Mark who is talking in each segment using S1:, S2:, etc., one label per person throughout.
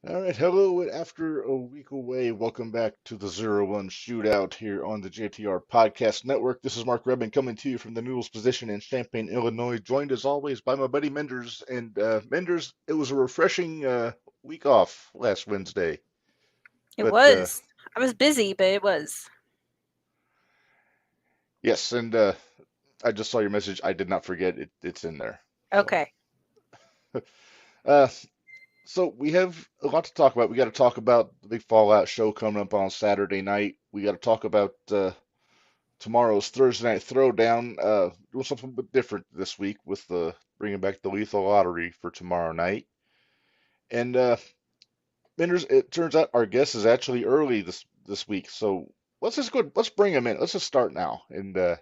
S1: All right, hello. And after a week away, welcome back to the 0-1 Shootout here on the JTR Podcast Network. This is Mark Redman coming to you from the Noodles position in Champaign, Illinois, joined as always by my buddy Minderz. And Minderz, it was a refreshing week off last Wednesday.
S2: It
S1: But
S2: was. I was busy, but it was.
S1: yes, and I just saw your message. I did not forget it. It's in there. So,
S2: Okay.
S1: uh, so we have a lot to talk about. We got to talk about the big Fallout show coming up on Saturday night. We got to talk about tomorrow's Thursday Night Throwdown. Doing something a bit different this week with bringing back the Lethal Lottery for tomorrow night. And Minderz, it turns out our guest is actually early this week, so let's just go. Let's bring him in. Let's just start now and
S2: All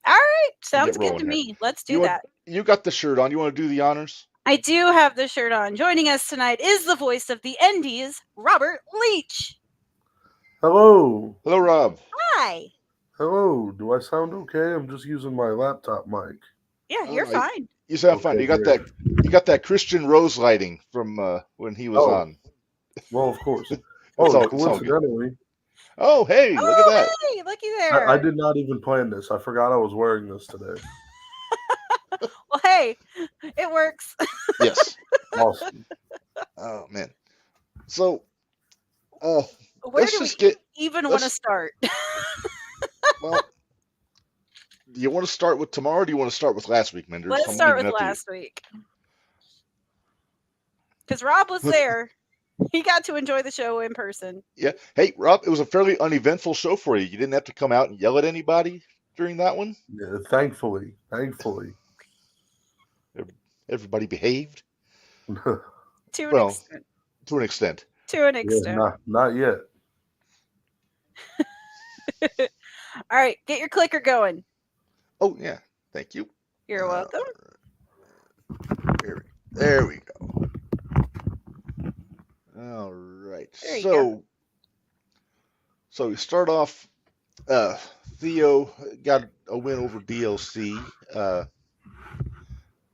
S2: right.
S1: get
S2: Sounds good to
S1: rolling here.
S2: me. Let's do
S1: You want
S2: that.
S1: you got the shirt on. You want to do the honors?
S2: I do have the shirt on. Joining us tonight is the voice of the Endies, Robert Leach.
S3: Hello.
S1: Hello, Rob.
S2: Hi.
S3: Hello. Do I sound okay? I'm just using my laptop mic.
S2: Yeah, you're
S1: All right.
S2: fine.
S1: You sound fine.
S3: Okay,
S1: You got
S3: great.
S1: you got that Christian Rose lighting from when he was
S3: Oh.
S1: on.
S3: Well, of course.
S1: It's
S3: Oh,
S1: all good.
S3: coincidentally,
S1: Oh, hey, look at that.
S2: Hey, looky there.
S3: I did not even plan this. I forgot I was wearing this today.
S2: Well, hey, it works.
S1: Yes.
S3: Awesome.
S1: Oh man. So,
S2: Where
S1: let's
S2: do we
S1: just get.
S2: even want to
S1: let's-
S2: start?
S1: Well, do you want to start with tomorrow? Or do you want to start with last week, Minderz?
S2: Let's
S1: I'm
S2: start
S1: leaving
S2: with
S1: it up to you.
S2: last week. Because Rob was there. He got to enjoy the show in person.
S1: Yeah. Hey, Rob, it was a fairly uneventful show for you. You didn't have to come out and yell at anybody during that one.
S3: Yeah, thankfully.
S1: Everybody behaved
S3: Yeah,
S2: To an
S1: Well,
S2: extent.
S1: to an extent.
S2: To an extent.
S3: not yet.
S2: All right, get your clicker going.
S1: Oh yeah. Thank you.
S2: You're welcome.
S1: There we go. All right.
S2: There you
S1: So we start off. Theo got a win over DLC.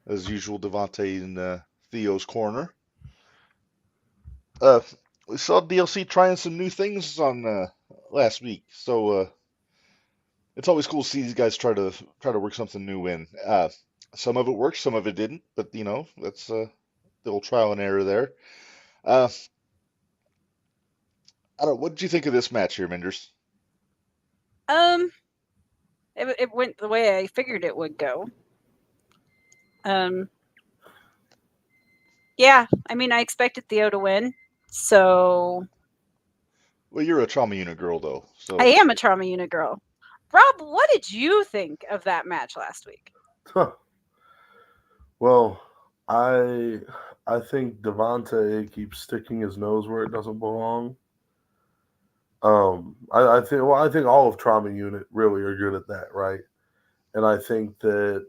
S1: As usual, Devontae in Theo's corner. We saw DLC trying some new things on last week, so it's always cool to see these guys try to work something new in. Some of it worked, some of it didn't, but that's the old trial and error there. I don't. What did you think of this match here, Minderz?
S2: It went the way I figured it would go. Yeah, I mean, I expected Theo to win, so
S1: Well, you're a trauma unit girl, though, so
S2: I am a trauma unit girl. Rob, what did you think of that match last week?
S3: Huh. Well, I think Devontae keeps sticking his nose where it doesn't belong. I think all of Trauma Unit really are good at that, right? And I think that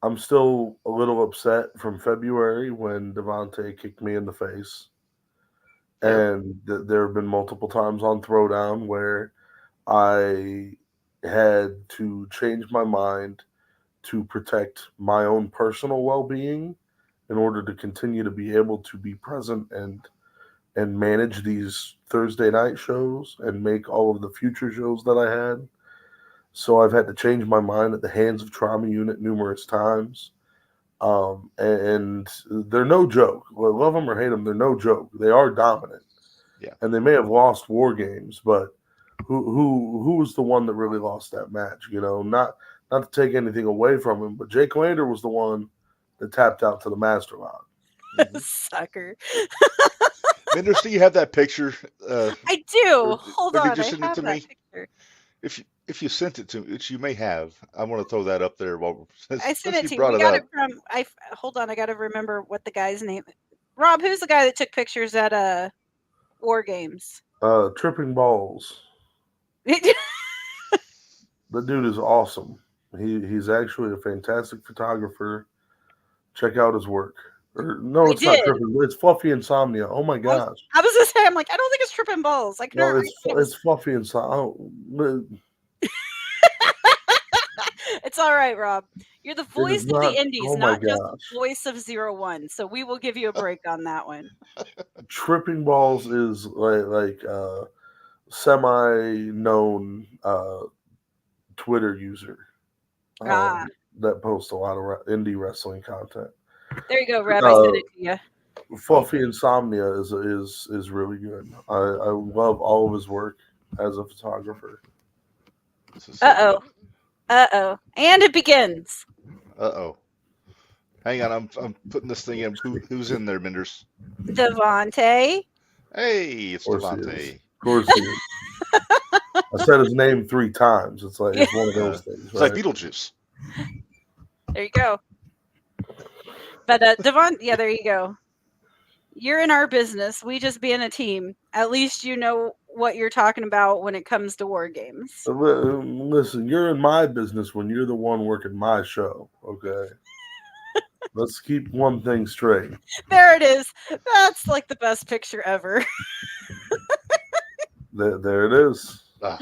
S3: I'm still a little upset from February when Devontae kicked me in the face. And there have been multiple times on Throwdown where I had to change my mind to protect my own personal well-being in order to continue to be able to be present and manage these Thursday night shows and make all of the future shows that I had. So I've had to change my mind at the hands of Trauma Unit numerous times. And they're no joke. Love them or hate them, they're no joke. They are dominant.
S1: Yeah.
S3: And they may have lost war games, but who was the one that really lost that match? Not to take anything away from him, but Jake Lander was the one that tapped out to the master lock.
S2: Sucker.
S1: Minderz, do you have that picture?
S2: I do.
S1: Or-
S2: Hold
S1: or did
S2: on,
S1: you
S2: I
S1: send it
S2: have
S1: to
S2: that
S1: me?
S2: picture.
S1: If you sent it to me, which you may have, I want to throw that up there while
S2: I sent
S1: since
S2: it
S1: you
S2: to you.
S1: brought
S2: We
S1: it
S2: got
S1: up.
S2: it from. Hold on. I got to remember what the guy's name. Rob, who's the guy that took pictures at War Games?
S3: Tripping Balls. The dude is awesome. He's actually a fantastic photographer. Check out his work. No,
S2: I
S3: it's not
S2: did.
S3: Tripping. It's Fluffy Insomnia. Oh my gosh.
S2: I was gonna say, I'm like, I don't think it's tripping balls. I
S3: No,
S2: couldn't.
S3: it's Fluffy Insomnia.
S2: It's all right, Rob. You're the
S3: It
S2: voice
S3: is
S2: of
S3: not.
S2: the Indies,
S3: Oh my
S2: not just the
S3: gosh.
S2: voice of 0-1. So we will give you a break on that one.
S3: Tripping Balls is like semi-known Twitter user that posts a lot of indie wrestling content.
S2: There you go, Reb. I sent it to you.
S3: Fluffy Insomnia is really good. I love all of his work as a photographer.
S1: This is so good.
S2: And it begins.
S1: Hang on, I'm putting this thing in. Who's in there, Minderz?
S2: Devontae.
S1: Hey, it's
S3: Of
S1: Devontae.
S3: course he is. I said his name 3 times. It's like it's one of those things.
S1: It's like Beetlejuice.
S2: There you go. But Devon, yeah, there you go. You're in our business. We just being a team. At least you know what you're talking about when it comes to war games.
S3: Listen, you're in my business when you're the one working my show. Okay. Let's keep one thing straight.
S2: There it is. That's like the best picture ever.
S3: There it is.
S2: I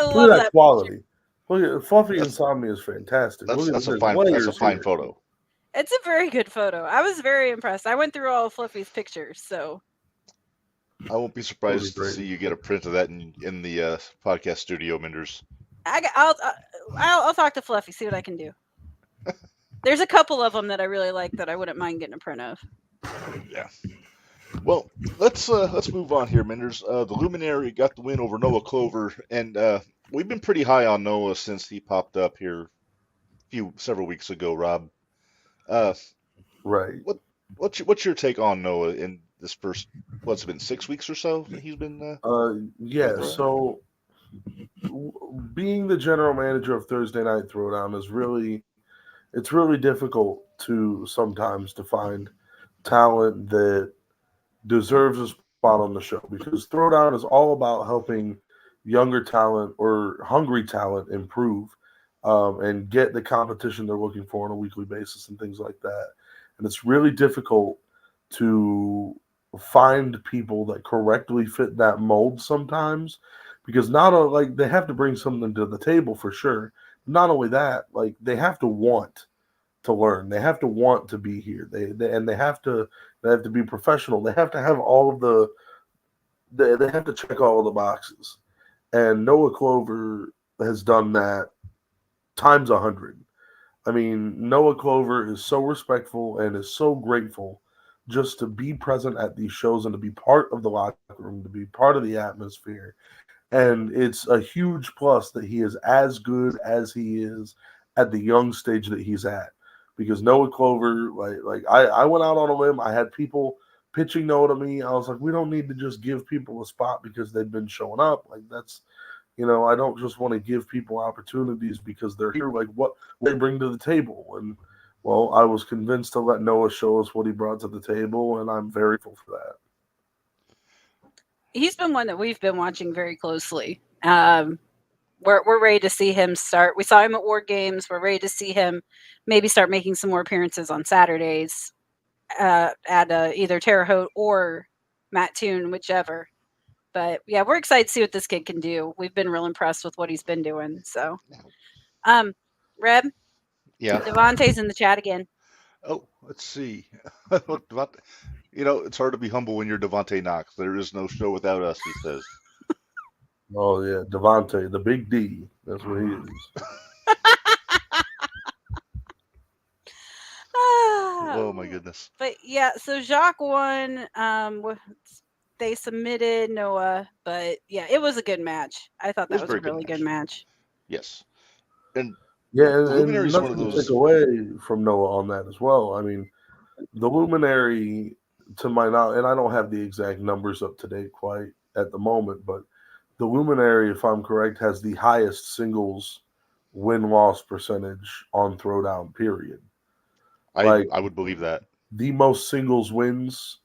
S2: love that
S3: quality.
S2: picture.
S3: Look at Fluffy Insomnia is fantastic.
S1: That's a fine photo.
S2: It's a very good photo. I was very impressed. I went through all of Fluffy's pictures, so
S1: I won't be surprised to see you get a print of that in the podcast studio, Minderz.
S2: I'll talk to Fluffy, see what I can do. There's a couple of them that I really like that I wouldn't mind getting a print of.
S1: Yeah. Well, let's move on here, Minderz. The Luminary got the win over Noah Clover, and we've been pretty high on Noah since he popped up here several weeks ago, Rob.
S3: Right.
S1: What's your take on Noah in this first? What's it been 6 weeks or so? He's been.
S3: Yeah. So, being the general manager of Thursday Night Throwdown is really difficult to sometimes to find talent that deserves a spot on the show, because Throwdown is all about helping younger talent or hungry talent improve and get the competition they're looking for on a weekly basis and things like that. And it's really difficult to find people that correctly fit that mold sometimes, because they have to bring something to the table for sure. Not only that, like they have to want to learn. They have to want to be here. They have to be professional. They have to have all of they have to check all of the boxes. And Noah Clover has done that times 100. I mean, Noah Clover is so respectful and is so grateful just to be present at these shows and to be part of the locker room, to be part of the atmosphere. And it's a huge plus that he is as good as he is at the young stage that he's at. Because Noah Clover, I went out on a limb. I had people pitching Noah to me. I was like, we don't need to just give people a spot because they've been showing up. Like that's, I don't just want to give people opportunities because they're here. Like what they bring to the table. And well, I was convinced to let Noah show us what he brought to the table, and I'm very grateful for that.
S2: He's been one that we've been watching very closely. We're ready to see him start. We saw him at War Games. We're ready to see him maybe start making some more appearances on Saturdays at either Terre Haute or Matt Toon, whichever. But yeah, we're excited to see what this kid can do. We've been real impressed with what he's been doing. So, Reb,
S1: yeah,
S2: Devontae's in the chat again.
S1: Oh, let's see. It's hard to be humble when you're Devontae Knox. There is no show without us, he says.
S3: Oh, yeah. Devontae, the big D. That's what he is.
S1: Oh, my goodness.
S2: But, yeah, so Jacques won. They submitted Noah. But, yeah, it was a good match. I thought that was a really good match.
S1: Yes. And
S3: yeah, and nothing to take away from Noah on that as well. I mean, the Luminary, to my knowledge, and I don't have the exact numbers up to date quite at the moment, but the Luminary, if I'm correct, has the highest singles win-loss percentage on Throwdown, period.
S1: I would believe that.
S3: The most singles wins,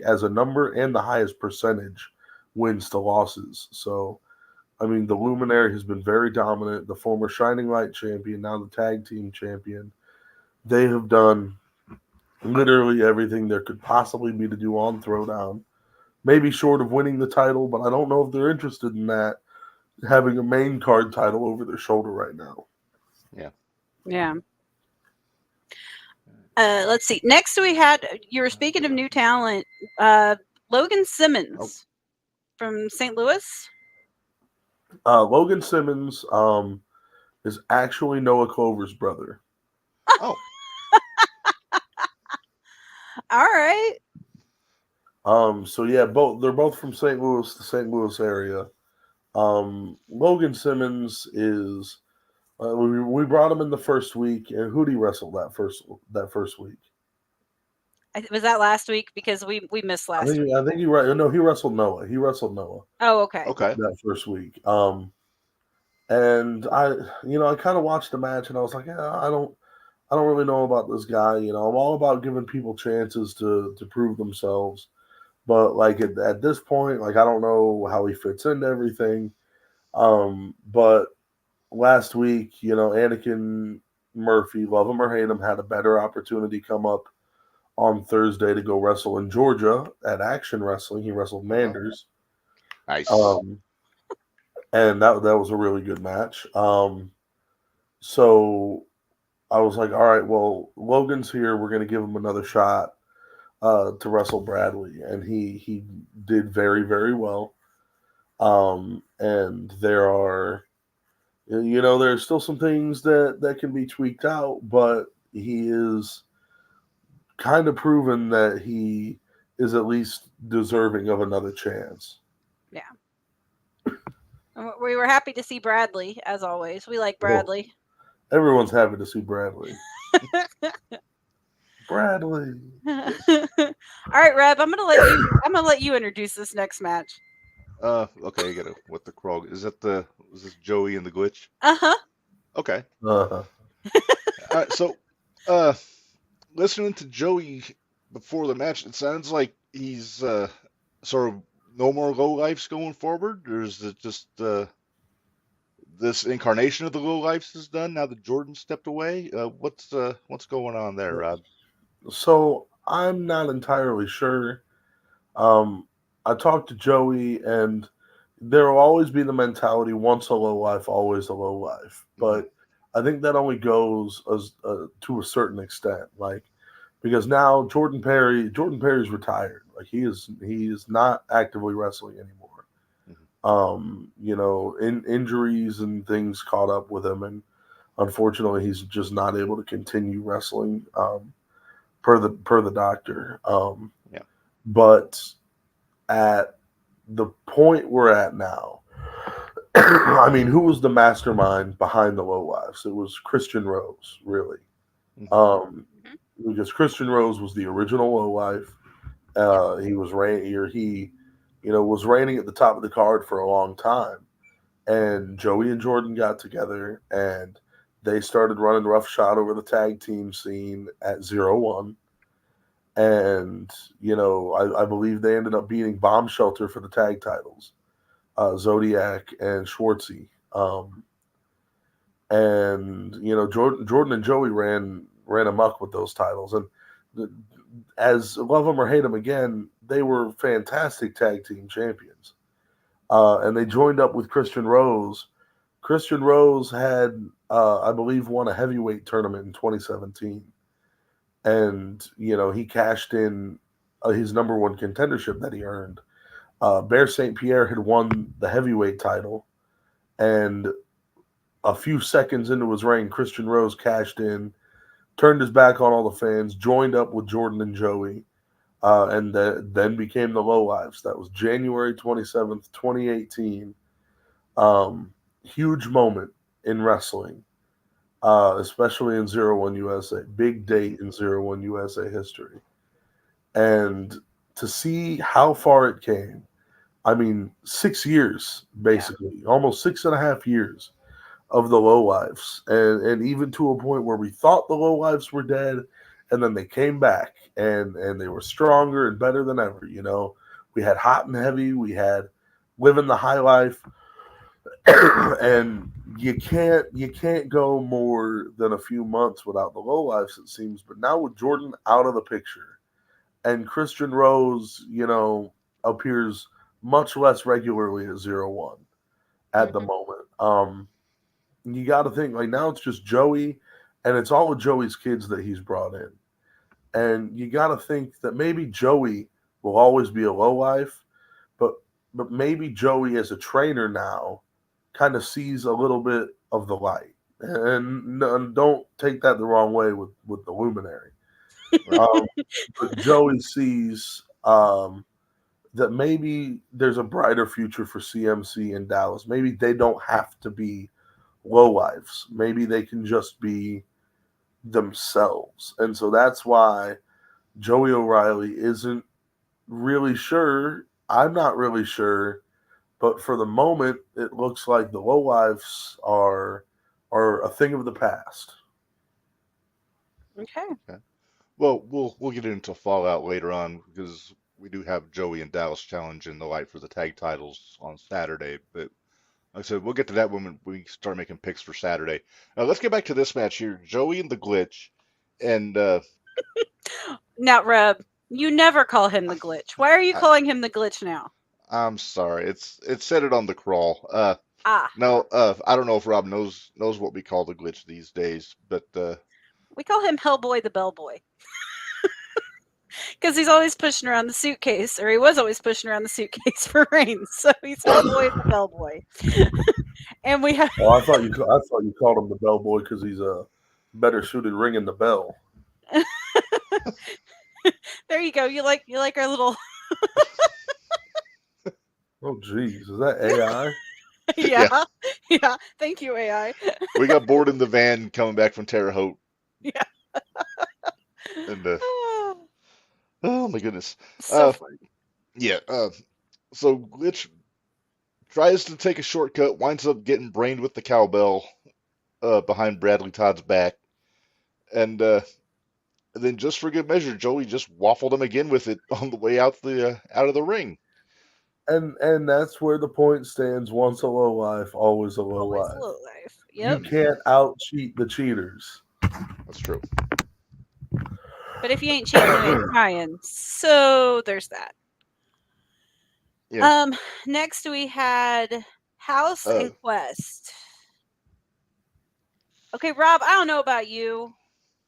S3: as a number, and the highest percentage wins to losses. So, I mean, the Luminary has been very dominant. The former Shining Light champion, now the tag team champion. They have done literally everything there could possibly be to do on Throwdown. Maybe short of winning the title, but I don't know if they're interested in that, having a main card title over their shoulder right now.
S1: Yeah.
S2: Yeah. Let's see. Next, we had, you were speaking of new talent, Logan Simmons from St. Louis.
S3: Logan Simmons is actually Noah Clover's brother.
S1: Oh,
S2: All right.
S3: So yeah, they're both from St. Louis, the St. Louis area. Logan Simmons is we brought him in the first week, and who'd he wrestle that first week?
S2: Was that last week? Because we missed last week.
S3: I think he wrestled Noah. He wrestled Noah
S2: Oh, okay.
S1: okay.
S3: that first week. And I kind of watched the match, and I was like, yeah, I don't really know about this guy. I'm all about giving people chances to prove themselves. But like at this point, like I don't know how he fits into everything. But last week, Anakin Murphy, love him or hate him, had a better opportunity come up on Thursday to go wrestle in Georgia at Action Wrestling. He wrestled Minderz.
S1: Nice.
S3: And that was a really good match. So I was like, all right, well, Logan's here. We're going to give him another shot to wrestle Bradley, and he did very, very well. And there's still some things that can be tweaked out, but he is kind of proven that he is at least deserving of another chance.
S2: Yeah. We were happy to see Bradley, as always. We like Bradley.
S3: Well, everyone's happy to see Bradley. Bradley.
S2: All right, Reb, I'm gonna let you introduce this next match.
S1: Okay, I got what the Krog is this Joey and the Glitch?
S2: Uh-huh.
S1: Okay.
S3: Uh-huh.
S1: All right, so listening to Joey before the match, it sounds like he's sort of no more low lives going forward, or is it just this incarnation of the low lives is done now that Jordan stepped away? What's going on there, Rob?
S3: So I'm not entirely sure. I talked to Joey, and there will always be the mentality: once a low life, always a low life. But I think that only goes to a certain extent, like because now Jordan Perry's retired. Like he is not actively wrestling anymore. Injuries and things caught up with him, and unfortunately, he's just not able to continue wrestling. Per the doctor.
S1: Yeah.
S3: But at the point we're at now, I mean, who was the mastermind behind the low lives? It was Christian Rose, really. Because Christian Rose was the original low life. He was was reigning at the top of the card for a long time. And Joey and Jordan got together, and they started running roughshod over the tag team scene at 0-1. And, I believe they ended up beating Bomb Shelter for the tag titles, Zodiac and Schwartzy. Jordan and Joey ran amok with those titles. And as love them or hate them again, they were fantastic tag team champions. And they joined up with Christian Rose. Christian Rose had, I believe, won a heavyweight tournament in 2017. And, he cashed in his number one contendership that he earned. Bear St. Pierre had won the heavyweight title. And a few seconds into his reign, Christian Rose cashed in, turned his back on all the fans, joined up with Jordan and Joey, and then became the Lowlives. That was January 27th, 2018. Huge moment in wrestling. Especially in 0-1 USA. Big date in 0-1 USA history. And to see how far it came, I mean, 6 years, basically, almost 6.5 years of the lowlives. And even to a point where we thought the lowlives were dead, and then they came back, and they were stronger and better than ever, We had Hot and Heavy, we had Living the High Life, and you can't go more than a few months without the lowlives, it seems. But now with Jordan out of the picture, and Christian Rose, appears much less regularly at 0-1 at the moment. You got to think like now it's just Joey, and it's all of Joey's kids that he's brought in. And you got to think that maybe Joey will always be a lowlife, but maybe Joey as a trainer now kind of sees a little bit of the light. And don't take that the wrong way with the luminary.
S1: Right.
S3: But Joey sees that maybe there's a brighter future for CMC in Dallas. Maybe they don't have to be lowlifes. Maybe they can just be themselves. And so that's why Joey O'Reilly isn't really sure. I'm not really sure. But for the moment, it looks like the lowlifes are a thing of the past.
S2: Okay.
S1: Okay. Well, we'll get into Fallout later on because we do have Joey and Dallas challenging the light for the tag titles on Saturday. But like I said, we'll get to that when we start making picks for Saturday. Let's get back to this match here: Joey and the Glitch, and
S2: Now, Reb, you never call him the Glitch. Why are you
S1: I,
S2: calling him the Glitch now?
S1: I'm sorry, it said it on the crawl.
S2: Ah,
S1: No, I don't know if Rob knows what we call the Glitch these days, but
S2: we call him Hellboy the Bellboy. Because he's always pushing around the suitcase, or he was always pushing around the suitcase for Reigns. So he's Hellboy the Bellboy. And we have.
S3: Oh, I thought you called him the bellboy because he's better suited ringing the bell.
S2: There you go. You like our little.
S3: Oh, geez, is that AI?
S2: Yeah. Yeah. Thank you, AI.
S1: we got bored in the van coming back from Terre Haute,
S2: Yeah.
S1: and oh my goodness,
S2: So
S1: uh,
S2: fun.
S1: yeah. So Glitch tries to take a shortcut, winds up getting brained with the cowbell behind Bradley Todd's back, and then just for good measure, Joey just waffled him again with it on the way out of the ring.
S3: And that's where the point stands. Once a low life, always a low
S2: Always
S3: life.
S2: low life.
S3: You
S2: Yep.
S3: can't out cheat the cheaters.
S1: That's true.
S2: But if you ain't cheating, you ain't trying. So there's that.
S1: Yeah.
S2: Next we had House
S1: Uh,
S2: and Quest. Okay, Rob, I don't know about you,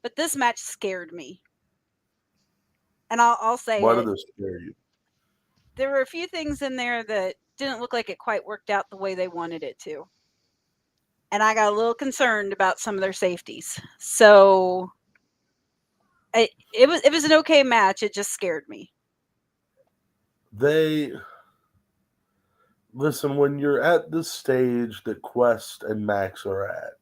S2: but this match scared me. And I'll say
S3: Why
S2: it.
S3: did this scare you?
S2: There were a few things in there that didn't look like it quite worked out the way they wanted it to. And I got a little concerned about some of their safeties. So it was an okay match. It just scared me.
S3: Listen, when you're at the stage that Quest and Max are at,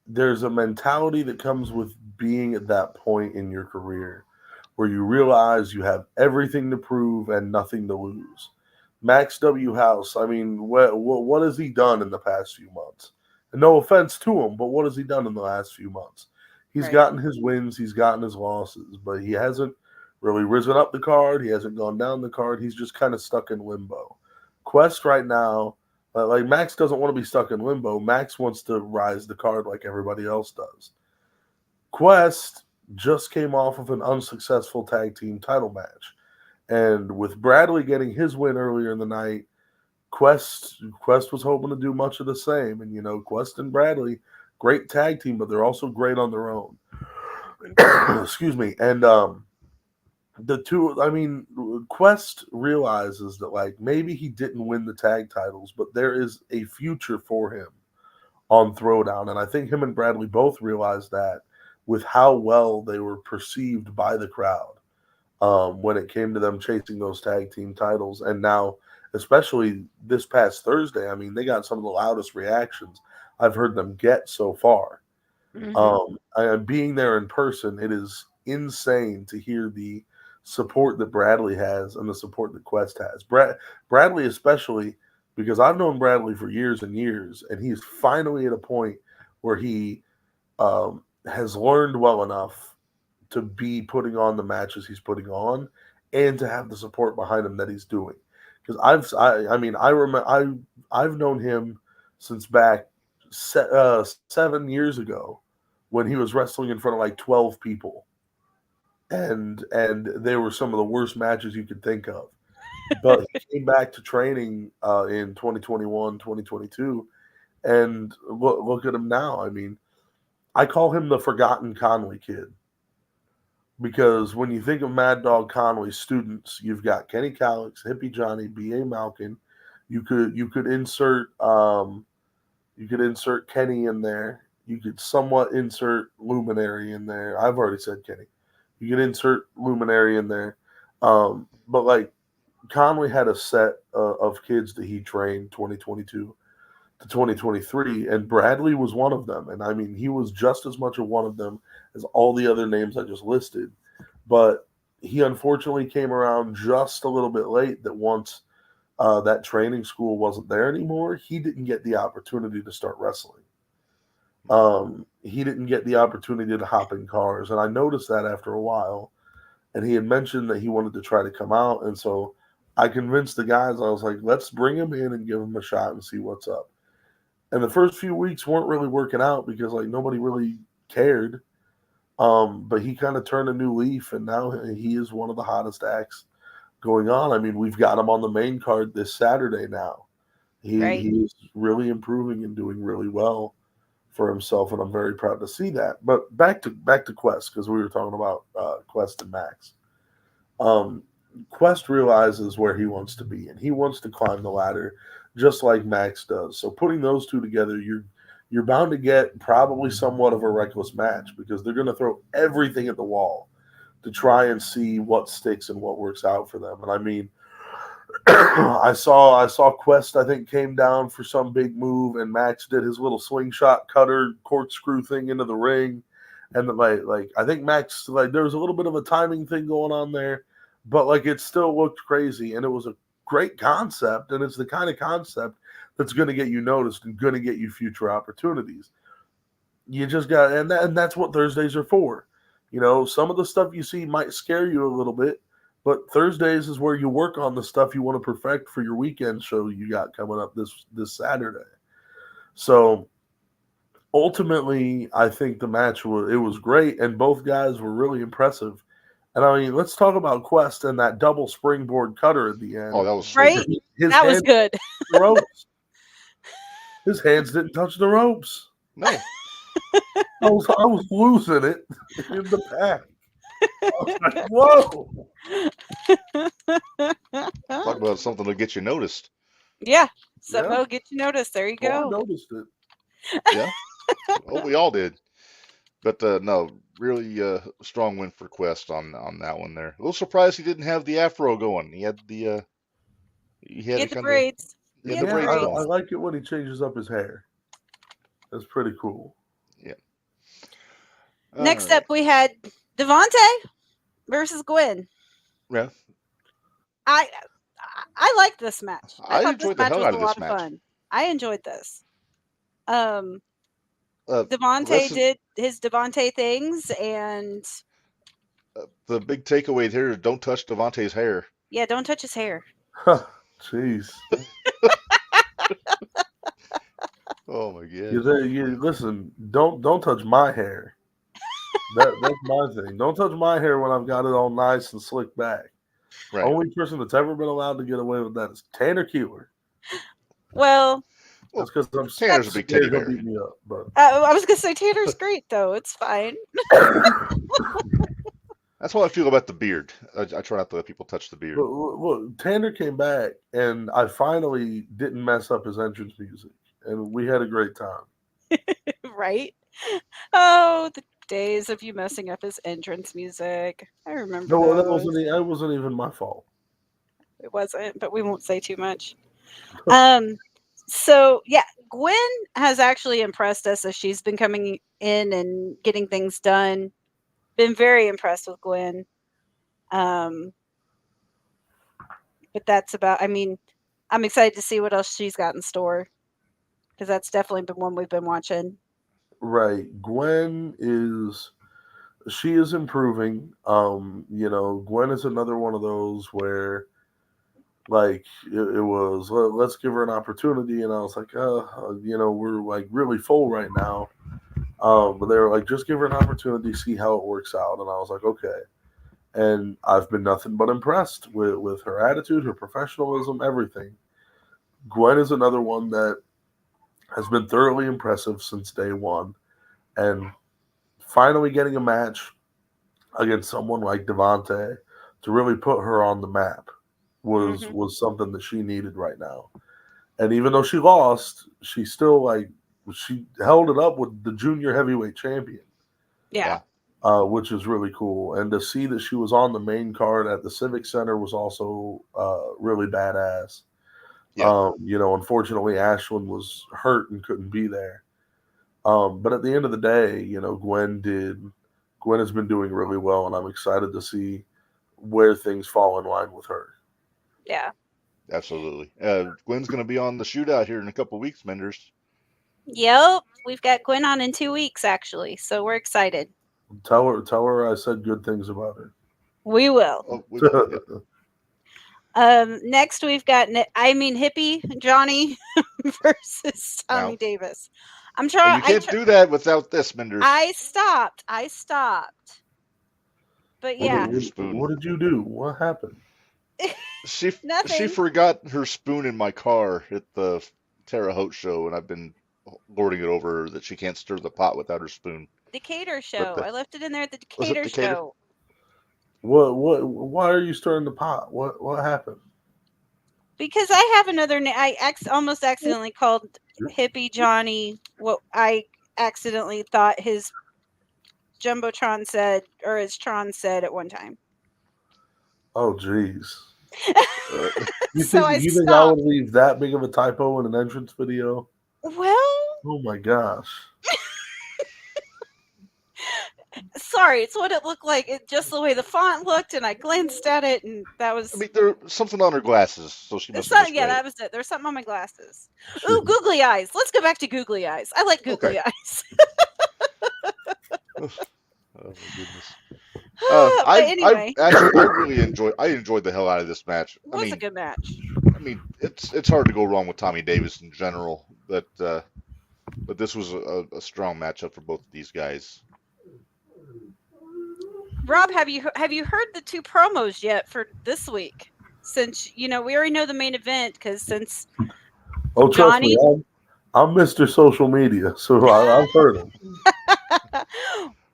S3: there's a mentality that comes with being at that point in your career where you realize you have everything to prove and nothing to lose. Max W. House, I mean, what has he done in the past few months? And no offense to him, but what has he done in the last few months? He's
S2: Right.
S3: gotten his wins, he's gotten his losses, but he hasn't really risen up the card. He hasn't gone down the card. He's just kind of stuck in limbo. Quest right now, like Max doesn't want to be stuck in limbo. Max wants to rise the card like everybody else does. Quest just came off of an unsuccessful tag team title match. And with Bradley getting his win earlier in the night, Quest was hoping to do much of the same. And, you know, Quest and Bradley, great tag team, but they're also great on their own. Excuse me. And the two, I mean, Quest realizes that, like, maybe he didn't win the tag titles, but there is a future for him on Throwdown. And I think him and Bradley both realized that with how well they were perceived by the crowd when it came to them chasing those tag team titles. And now, especially this past Thursday, I mean, they got some of the loudest reactions I've heard them get so far.
S2: Mm-hmm.
S3: Being there in person, it is insane to hear the support that Bradley has and the support that Quest has. Bradley especially, because I've known Bradley for years and years, and he's finally at a point where he has learned well enough to be putting on the matches he's putting on and to have the support behind him that he's doing. Because I've known him since back 7 years ago when he was wrestling in front of like 12 people, and they were some of the worst matches you could think of. But he came back to training in 2021, 2022, and look at him now. I mean, I call him the forgotten Conley kid. because when you think of Mad Dog Conway's students, you've got Kenny Calix, Hippie Johnny, B.A. Malkin. You could insert Kenny in there. You could somewhat insert Luminary in there. I've already said Kenny. You could insert Luminary in there. But like Conway had a set of kids that he trained 2022 to 2023, and Bradley was one of them. And I mean, he was just as much of one of them as all the other names I just listed. But he unfortunately came around just a little bit late. That once that training school wasn't there anymore, he didn't get the opportunity to start wrestling. He didn't get the opportunity to hop in cars, and I noticed that after a while. And he had mentioned that he wanted to try to come out, and so I convinced the guys. I was like, "Let's bring him in and give him a shot and see what's up." And the first few weeks weren't really working out because like nobody really cared. But he kind of turned a new leaf, and now he is one of the hottest acts going on. I mean, we've got him on the main card this Saturday now.
S2: Right.
S3: He is really improving and doing really well for himself, and I'm very proud to see that. But back to Quest, because we were talking about Quest and Max. Quest realizes where he wants to be, and he wants to climb the ladder just like Max does. So putting those two together, you're bound to get probably somewhat of a reckless match because they're going to throw everything at the wall to try and see what sticks and what works out for them. And I mean, I saw Quest, I think, came down for some big move, and Max did his little slingshot cutter corkscrew thing into the ring. And like I think Max, like, there was a little bit of a timing thing going on there, but like it still looked crazy, and it was a great concept, and it's the kind of concept that's going to get you noticed and going to get you future opportunities. You just got, and that's what Thursdays are for. You know, some of the stuff you see might scare you a little bit, but Thursdays is where you work on the stuff you want to perfect for your weekend show you got coming up this Saturday. So ultimately, I think the match was great, and both guys were really impressive. And I mean, let's talk about Quest and that double springboard cutter at the end.
S1: Oh, that was sweet.
S2: Right? That was good.
S3: The ropes. His hands didn't touch the ropes.
S1: No.
S3: I was losing it in the pack. I was like, whoa.
S1: Talk about something to get you noticed.
S2: Yeah. Something
S3: Yeah.
S2: will get you noticed. There you
S3: Oh, I
S2: go.
S3: noticed it.
S1: Yeah. Oh, we all did. But no, really strong win for Quest on that one there. A little surprised he didn't have the afro going. He had the
S2: Get the braids.
S1: Yeah,
S2: Get
S1: the
S2: the
S1: braids
S3: I
S1: going.
S3: like it when he changes up his hair. That's pretty cool.
S1: Yeah.
S2: Next
S1: All
S2: up, we had Devontae versus Gwen.
S1: right. Yeah.
S2: I liked this match.
S1: I
S2: thought
S1: enjoyed
S2: this
S1: the
S2: match
S1: hell
S2: was
S1: out
S2: a
S1: of this
S2: lot of
S1: match.
S2: fun. I enjoyed this.
S1: Well,
S2: Devontae did his Devontae things, and
S1: the big takeaway here is don't touch Devontae's hair.
S2: yeah, don't touch his hair.
S3: Jeez.
S1: Oh my god.
S3: You listen, don't touch my hair. That's my thing. Don't touch my hair when I've got it all nice and slicked back.
S1: Right.
S3: Only person that's ever been allowed to get away with that is Tanner Keeler.
S2: Well,
S3: That's because I'm
S1: Tanner's a big teddy
S3: scared he'll
S1: bear.
S3: beat me up. But
S2: I was gonna say Tanner's great though. It's fine.
S1: That's how I feel about the beard. I try not to let people touch the beard.
S3: look, Tanner came back, and I finally didn't mess up his entrance music, and we had a great time.
S2: Right? Oh, the days of you messing up his entrance music. I remember
S3: No,
S2: those.
S3: that wasn't even my fault.
S2: It wasn't, but we won't say too much. So yeah, Gwen has actually impressed us as she's been coming in and getting things done. Been very impressed with Gwen. But that's about, I mean, I'm excited to see what else she's got in store, because that's definitely been one we've been watching.
S3: Right. Gwen is improving. Gwen is another one of those where like it was let's give her an opportunity, and I was like, we're like really full right now. But they were like, just give her an opportunity, see how it works out. And I was like, okay. And I've been nothing but impressed with her attitude, her professionalism, everything. Gwen is another one that has been thoroughly impressive since day one. And finally getting a match against someone like Devontae to really put her on the map was
S2: Mhm.
S3: was something that she needed right now. And even though she lost, she still she held it up with the junior heavyweight champion,
S2: Yeah.
S3: which is really cool. And to see that she was on the main card at the Civic Center was also really badass.
S1: Yeah,
S3: Unfortunately, Ashlyn was hurt and couldn't be there. But at the end of the day, Gwen has been doing really well, and I'm excited to see where things fall in line with her.
S2: Yeah.
S1: absolutely. Gwen's going to be on the shootout here in a couple weeks, Minderz.
S2: Yep. We've got Gwen on in 2 weeks, actually. So we're excited.
S3: Tell her I said good things about her.
S2: We will.
S1: Oh, we will. Yeah.
S2: Next we've got Hippie Johnny versus Tommy
S1: Now,
S2: Davis. I'm
S1: well,
S2: trying.
S1: you can't do that without this, Minderz.
S2: I stopped. But yeah,
S1: Your spoon.
S3: What did you do? What happened?
S1: She
S2: nothing.
S1: forgot her spoon in my car at the Terre Haute show, and I've been lording it over her that she can't stir the pot without her spoon.
S2: Decatur
S1: But
S2: show. I left it in there at the
S1: was it
S2: Decatur
S1: Decatur?
S2: show.
S3: What? Why are you stirring the pot? What happened?
S2: Because I have another name. Almost accidentally called Hippie Johnny what I accidentally thought his Jumbotron said, or his Tron said at one time.
S3: Oh, jeez. You
S2: So
S3: think
S2: I
S3: you think I
S2: stopped.
S3: would leave that big of a typo in an entrance video?
S2: Well,
S3: Oh my gosh.
S2: sorry, it's what it looked like. It just the way the font looked, and I glanced at it, and that was.
S1: I mean, there's something on her glasses, so she must have misread
S2: that was it. There's something on my glasses. Ooh, googly eyes. Let's go back to googly eyes. I like googly eyes.
S1: Oh my goodness.
S2: Anyway,
S1: I really enjoyed the hell out of this match.
S2: it was a good match.
S1: I mean, it's hard to go wrong with Tommy Davis in general, but this was a strong matchup for both of these guys.
S2: Rob, have you heard the 2 promos yet for this week? Since we already know the main event, because since
S3: trust
S2: Johnny,
S3: me, I'm Mr. Social Media, so I've heard him.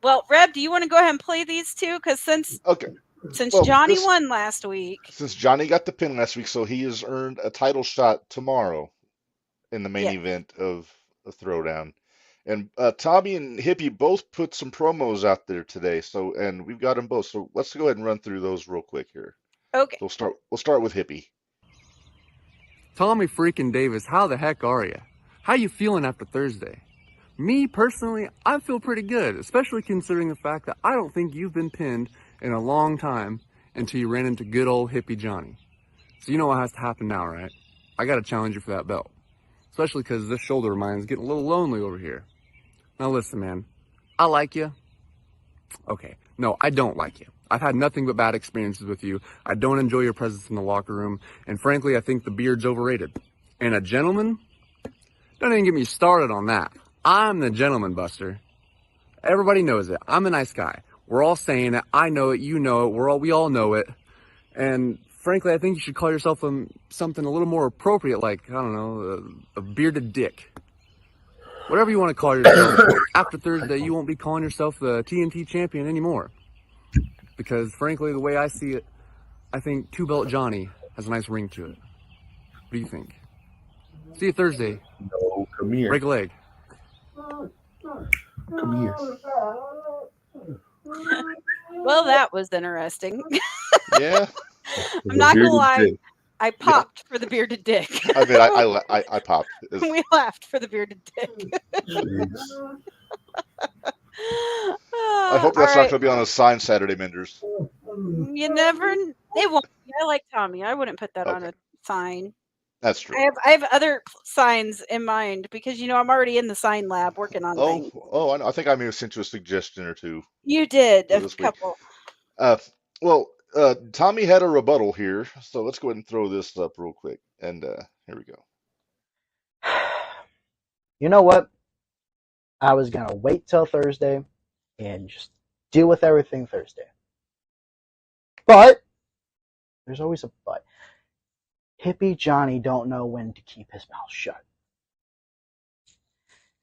S2: Well, Reb, do you want to go ahead and play these 2? Because since Johnny won last week,
S1: since Johnny got the pin last week, so he has earned a title shot tomorrow in the main event of a Throwdown. And Tommy and Hippie both put some promos out there today, and we've got them both. So let's go ahead and run through those real quick here.
S2: Okay.
S1: We'll start with Hippie.
S4: Tommy freaking Davis, how the heck are you? How you feeling after Thursday? Me, personally, I feel pretty good, especially considering the fact that I don't think you've been pinned in a long time until you ran into good old Hippie Johnny. So you know what has to happen now, right? I gotta challenge you for that belt. Especially because this shoulder of mine is getting a little lonely over here. Now listen, man, I like you. Okay, no, I don't like you. I've had nothing but bad experiences with you. I don't enjoy your presence in the locker room. And frankly, I think the beard's overrated. And a gentleman? Don't even get me started on that. I'm the gentleman buster. Everybody knows it. I'm a nice guy. We're all saying it. I know it. You know it. We all know it. And frankly, I think you should call yourself something a little more appropriate, like, I don't know, a bearded dick. Whatever you want to call yourself. After Thursday, you won't be calling yourself the TNT champion anymore. Because frankly, the way I see it, I think 2-belt Johnny has a nice ring to it. What do you think? See you Thursday.
S3: No, come here.
S4: Break a leg.
S3: Come here.
S2: Well, that was interesting.
S1: Yeah.
S2: I'm not gonna lie. I popped for the bearded dick.
S1: I mean, I popped.
S2: We laughed for the bearded dick.
S1: I hope that's not going to be on a sign Saturday, Minderz.
S2: You never. It won't. I like Tommy. I wouldn't put that on a sign.
S1: That's true.
S2: I have other signs in mind because I'm already in the sign lab working on things.
S1: Oh, I think I may have sent you a suggestion or two.
S2: You did a couple.
S1: Tommy had a rebuttal here, so let's go ahead and throw this up real quick. And here we go.
S5: You know what? I was going to wait till Thursday and just deal with everything Thursday. But, there's always a but. Hippie Johnny don't know when to keep his mouth shut.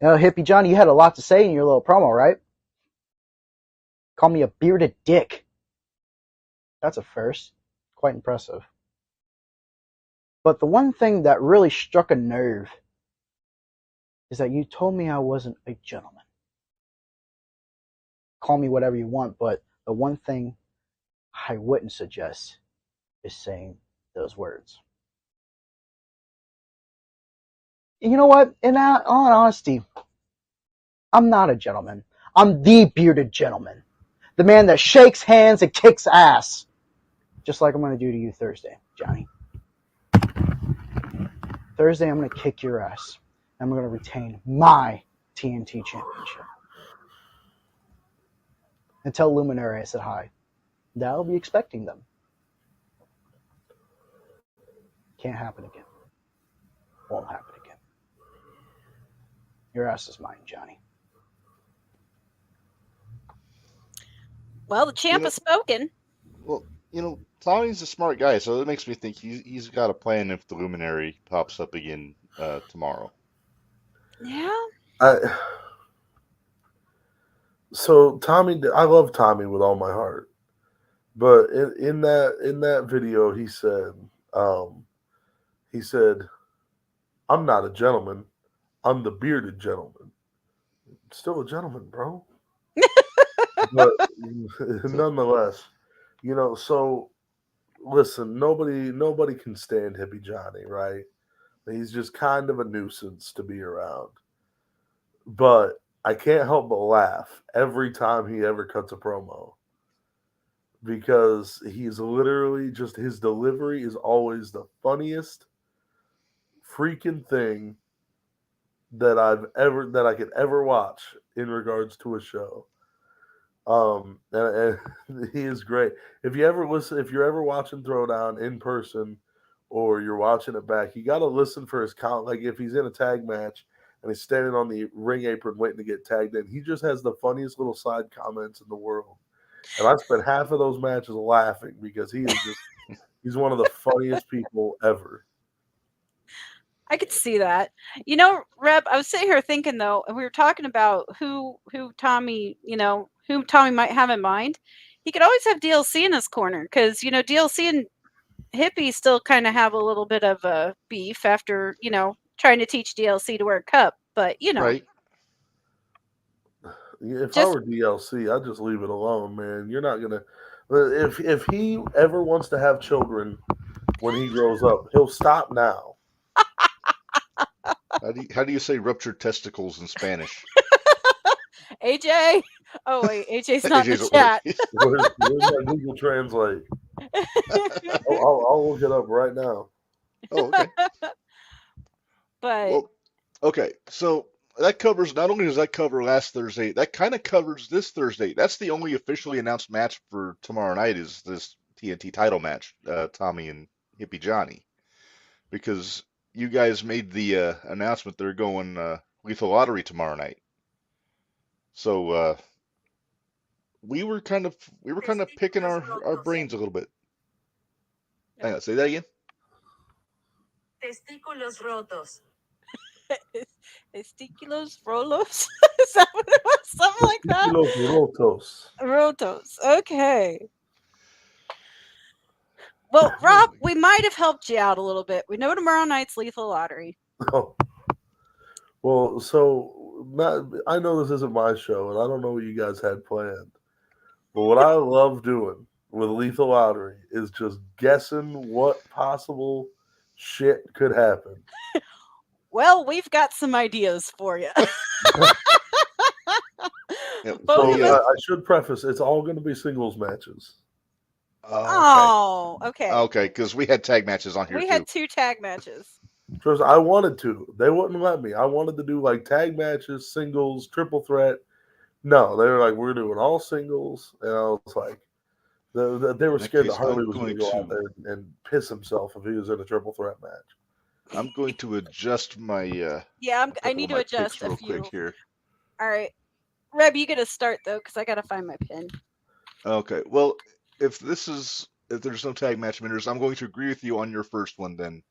S5: Hippie Johnny, you had a lot to say in your little promo, right? Call me a bearded dick. That's a first. Quite impressive. But the one thing that really struck a nerve is that you told me I wasn't a gentleman. Call me whatever you want, but the one thing I wouldn't suggest is saying those words. You know what? In all honesty, I'm not a gentleman. I'm the bearded gentleman. The man that shakes hands and kicks ass. Just like I'm going to do to you Thursday, Johnny. Thursday, I'm going to kick your ass. I'm going to retain my TNT championship. And tell Luminary I said hi. That I'll be expecting them. Can't happen again. Won't happen again. Your ass is mine, Johnny.
S2: Well, the champ has spoken.
S1: Well, Tommy's a smart guy, so that makes me think he's got a plan if the Luminary pops up again tomorrow.
S2: Yeah.
S3: So Tommy, I love Tommy with all my heart, but in that video, he said, "I'm not a gentleman. I'm the bearded gentleman." Still a gentleman, bro. But nonetheless, So listen, nobody can stand Hippie Johnny, right? He's just kind of a nuisance to be around. But I can't help but laugh every time he ever cuts a promo, because he's literally just, his delivery is always the funniest freaking thing that I could ever watch in regards to a show. And he is great. If you're ever watching Throwdown in person or you're watching it back, you got to listen for his count. Like if he's in a tag match and he's standing on the ring apron waiting to get tagged in, he just has the funniest little side comments in the world. And I spent half of those matches laughing because he's one of the funniest people ever.
S2: I could see that. Reb, I was sitting here thinking though, and we were talking about who Tommy, who Tommy might have in mind. He could always have DLC in his corner because DLC and Hippie still kind of have a little bit of a beef after trying to teach DLC to wear a cup. But
S1: Right.
S3: If I were DLC, I'd just leave it alone, man. You're not gonna. If he ever wants to have children when he grows up, he'll stop now.
S1: How do you say ruptured testicles in Spanish?
S2: AJ. Oh wait, AJ's not in the chat.
S3: Where's my Google Translate? I'll look it up right now.
S1: Oh, okay.
S2: But
S1: well, okay, so that covers, not only does that cover last Thursday, that kind of covers this Thursday. That's the only officially announced match for tomorrow night is this TNT title match, Tommy and Hippie Johnny, because you guys made the announcement they're going Lethal Lottery tomorrow night. So we were kind of picking our brains a little bit. Hang on, say that again.
S6: Testículos rotos.
S2: Testículos rolos? Is that what it was? Something like that?
S3: Testículos rotos.
S2: Rotos. Okay. Well, Rob, we might have helped you out a little bit. We know tomorrow night's Lethal Lottery.
S3: Oh. Well, so I know this isn't my show, and I don't know what you guys had planned. But what I love doing with Lethal Lottery is just guessing what possible shit could happen.
S2: Well, we've got some ideas for you.
S3: I should preface, it's all going to be singles matches.
S2: Oh, okay.
S1: Okay, because we had tag matches on here
S2: We had 2 tag matches.
S3: Trust, I wanted to. They wouldn't let me. I wanted to do like tag matches, singles, triple threat. No, they were like, we're doing all singles. And I was like, they were scared that Harley was going to go out there and piss himself if he was in a triple threat match.
S1: I'm going to adjust my.
S2: Yeah, I need to adjust a few.
S1: Quick here.
S2: All right. Reb, you got to start though, because I got to find my pin.
S1: Okay. Well, if there's no tag match, Minderz, I'm going to agree with you on your first one then.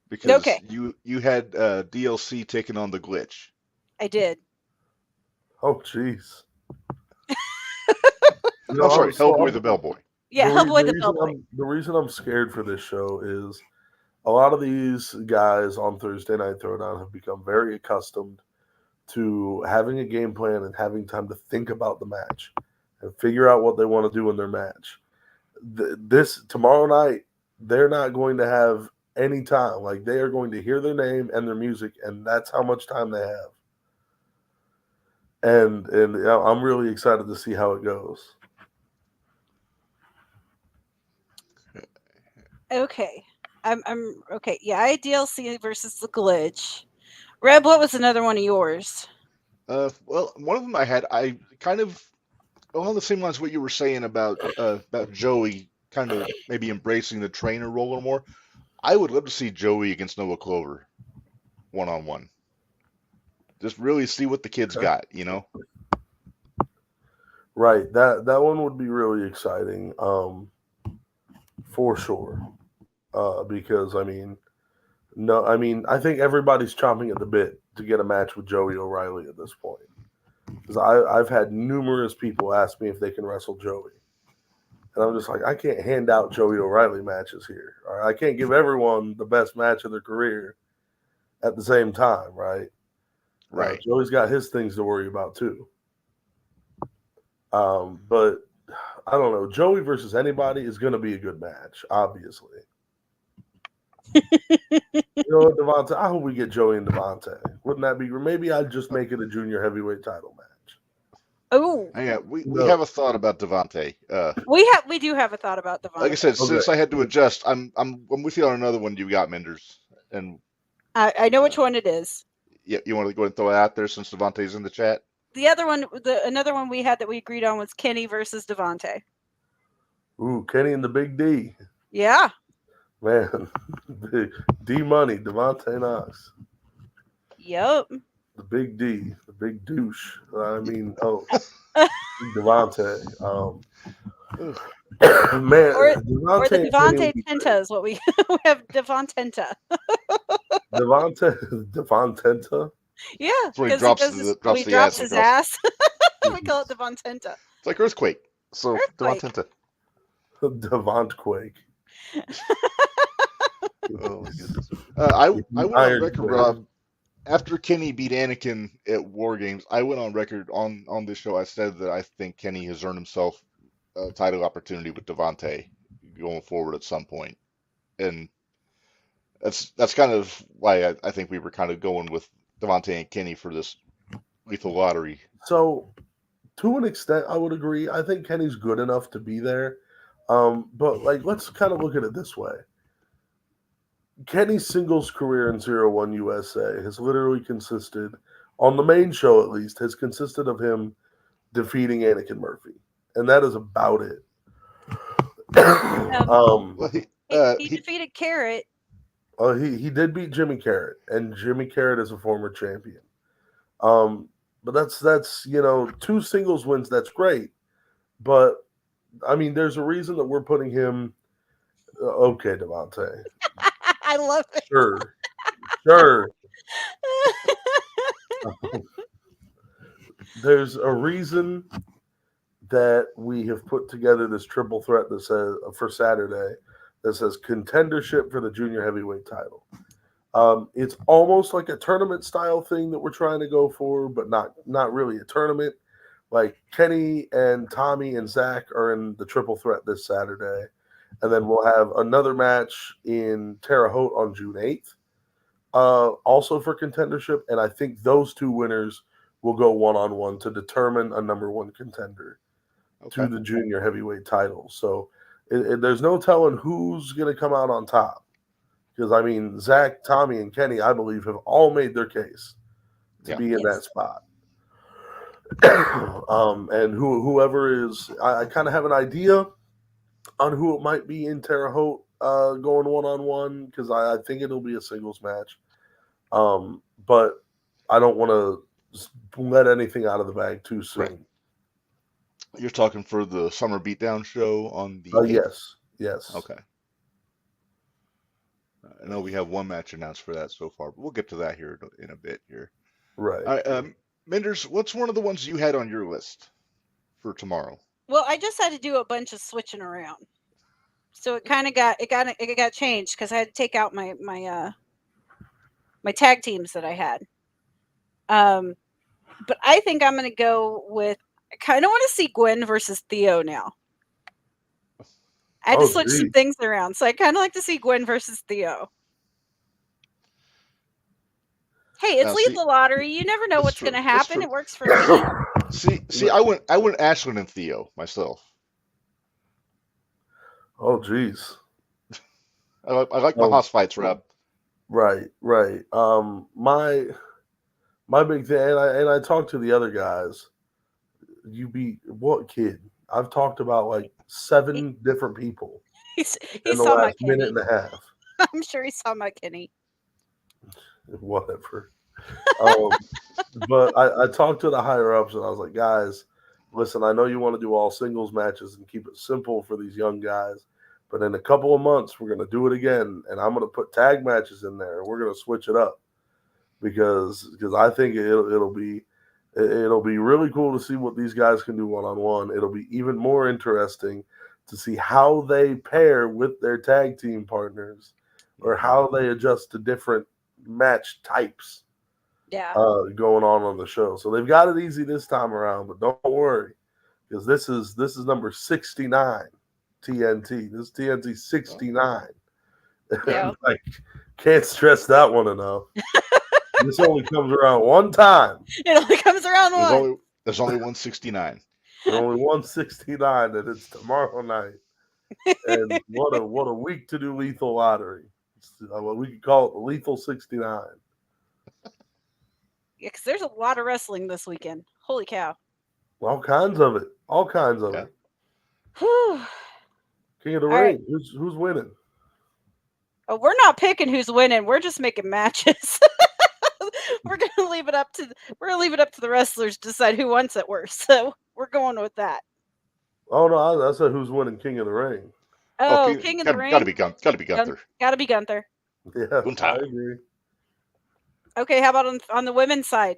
S1: Because you had DLC taking on the glitch.
S2: I did.
S3: Oh, jeez. No,
S1: I'm sorry,
S3: so
S1: Hellboy the Bellboy.
S2: Yeah, Hellboy the Bellboy.
S3: the reason I'm scared for this show is a lot of these guys on Thursday Night Throwdown have become very accustomed to having a game plan and having time to think about the match and figure out what they want to do in their match. This tomorrow night, they're not going to have any time. Like, they are going to hear their name and their music, and that's how much time they have. And I'm really excited to see how it goes.
S2: Okay. I'm okay. Yeah, IDLC versus the Glitch. Reb, what was another one of yours?
S1: Well, one of them I kind of along the same lines what you were saying about Joey kind of maybe embracing the trainer role a little more. I would love to see Joey against Noah Clover 1-on-1. Just really see what the kid's got, you know?
S3: Right. That one would be really exciting, for sure. Because I think everybody's chomping at the bit to get a match with Joey O'Reilly at this point. Because I've had numerous people ask me if they can wrestle Joey. And I'm just like, I can't hand out Joey O'Reilly matches here. All right? I can't give everyone the best match of their career at the same time, right?
S1: Right.
S3: Joey's got his things to worry about too. But I don't know. Joey versus anybody is going to be a good match, obviously. Devontae, I hope we get Joey and Devontae. Wouldn't that be? Maybe I'd just make it a junior heavyweight title match.
S2: Oh,
S1: Yeah, we have a thought about Devontae.
S2: we do have a thought about Devontae.
S1: Like I said, since I had to adjust, I'm with you on another one you got, Minderz. And
S2: I know which one it is.
S1: Yeah, you want to go ahead and throw it out there since Devontae's in the chat?
S2: The other one, another one we had that we agreed on was Kenny versus Devontae.
S3: Ooh, Kenny and the Big D.
S2: Yeah.
S3: Man, D Money, Devontae Knox.
S2: Yep.
S3: The Big D, the Big Douche. Devontae. Man,
S2: or
S3: Devontae
S2: the Devontae Penta is what we have. Devontae.
S3: Devontae.
S2: Yeah,
S1: when he drops his
S2: ass. We call it Devontae.
S1: It's like Earthquake. So Devontae.
S3: Devontae.
S1: Oh my goodness. I went on record, Rob. After Kenny beat Anakin at War Games, I went on record on this show. I said that I think Kenny has earned himself a title opportunity with Devontae going forward at some point, and that's kind of why I think we were kind of going with Devontae and Kenny for this lethal lottery.
S3: So, to an extent, I would agree. I think Kenny's good enough to be there, but let's kind of look at it this way. Kenny's singles career in 01 USA has literally consisted, on the main show at least, has consisted of him defeating Anakin Murphy. And that is about it.
S2: He defeated Carrot.
S3: He did beat Jimmy Carrot, and Jimmy Carrot is a former champion. But that's 2 singles wins, that's great. But, there's a reason that we're putting him... okay, Devontae.
S2: I love it.
S3: Sure. There's a reason that we have put together this triple threat that says for Saturday that says contendership for the junior heavyweight title. It's almost like a tournament style thing that we're trying to go for, but not really a tournament. Like Kenny and Tommy and Zach are in the triple threat this Saturday. And then we'll have another match in Terre Haute on June 8th, also for contendership. And I think those 2 winners will go one-on-one to determine a number 1 contender to the junior heavyweight title. So there's no telling who's going to come out on top. Because, Zach, Tommy, and Kenny, I believe, have all made their case to be in that spot. And whoever is, I kind of have an idea on who it might be in Terre Haute going one-on-one, because I think it'll be a singles match. But I don't want to let anything out of the bag too soon.
S1: Right. You're talking for the Summer Beatdown show on the 8th?
S3: Yes.
S1: Okay. I know we have one match announced for that so far, but we'll get to that here in a bit here.
S3: Right.
S1: All right, Minderz, what's one of the ones you had on your list for tomorrow?
S2: Well, I just had to do a bunch of switching around, so it kind of got changed because I had to take out my tag teams that I had. But I think I'm going to go with. I kind of want to see Gwen versus Theo now. I had to switch some things around, so I kind of like to see Gwen versus Theo. Hey, it's lethal lottery. You never know what's going to happen. It works for me.
S1: See, I went Ashlyn and Theo myself.
S3: Oh, geez.
S1: I like my house fights, Rob.
S3: Right. My big thing, and I talked to the other guys. You beat what kid? I've talked about like 7 different people
S2: He
S3: in the
S2: saw my
S3: last minute and a half.
S2: I'm sure he saw my Kenny.
S3: Whatever. But I talked to the higher ups and I was like, guys, listen, I know you want to do all singles matches and keep it simple for these young guys, but in a couple of months we're going to do it again, and I'm going to put tag matches in there. We're going to switch it up because I think it'll be really cool to see what these guys can do one-on-one. It'll be even more interesting to see how they pair with their tag team partners or how they adjust to different match types.
S2: Yeah.
S3: Going on the show. So they've got it easy this time around, but don't worry, because this is number 69 TNT. This is TNT 69.
S2: Yeah.
S3: I can't stress that one enough. This only comes around one time.
S2: It only comes around once.
S1: There's only 169.
S3: There's only 169, and it's tomorrow night. And what a week to do Lethal Lottery. We could call it the Lethal 69.
S2: Yeah, because there's a lot of wrestling this weekend. Holy cow.
S3: All kinds of it.
S2: Whew.
S3: King of the Ring. Right. Who's winning?
S2: Oh, we're not picking who's winning. We're just making matches. We're gonna leave it up to the wrestlers to decide who wants it worse. So we're going with that.
S3: Oh no, I said who's winning King of the Ring.
S2: Oh, King of the Ring.
S1: Gotta be Gunther.
S2: Gotta be Gunther.
S3: Yeah, I agree.
S2: Okay, how about on the women's side?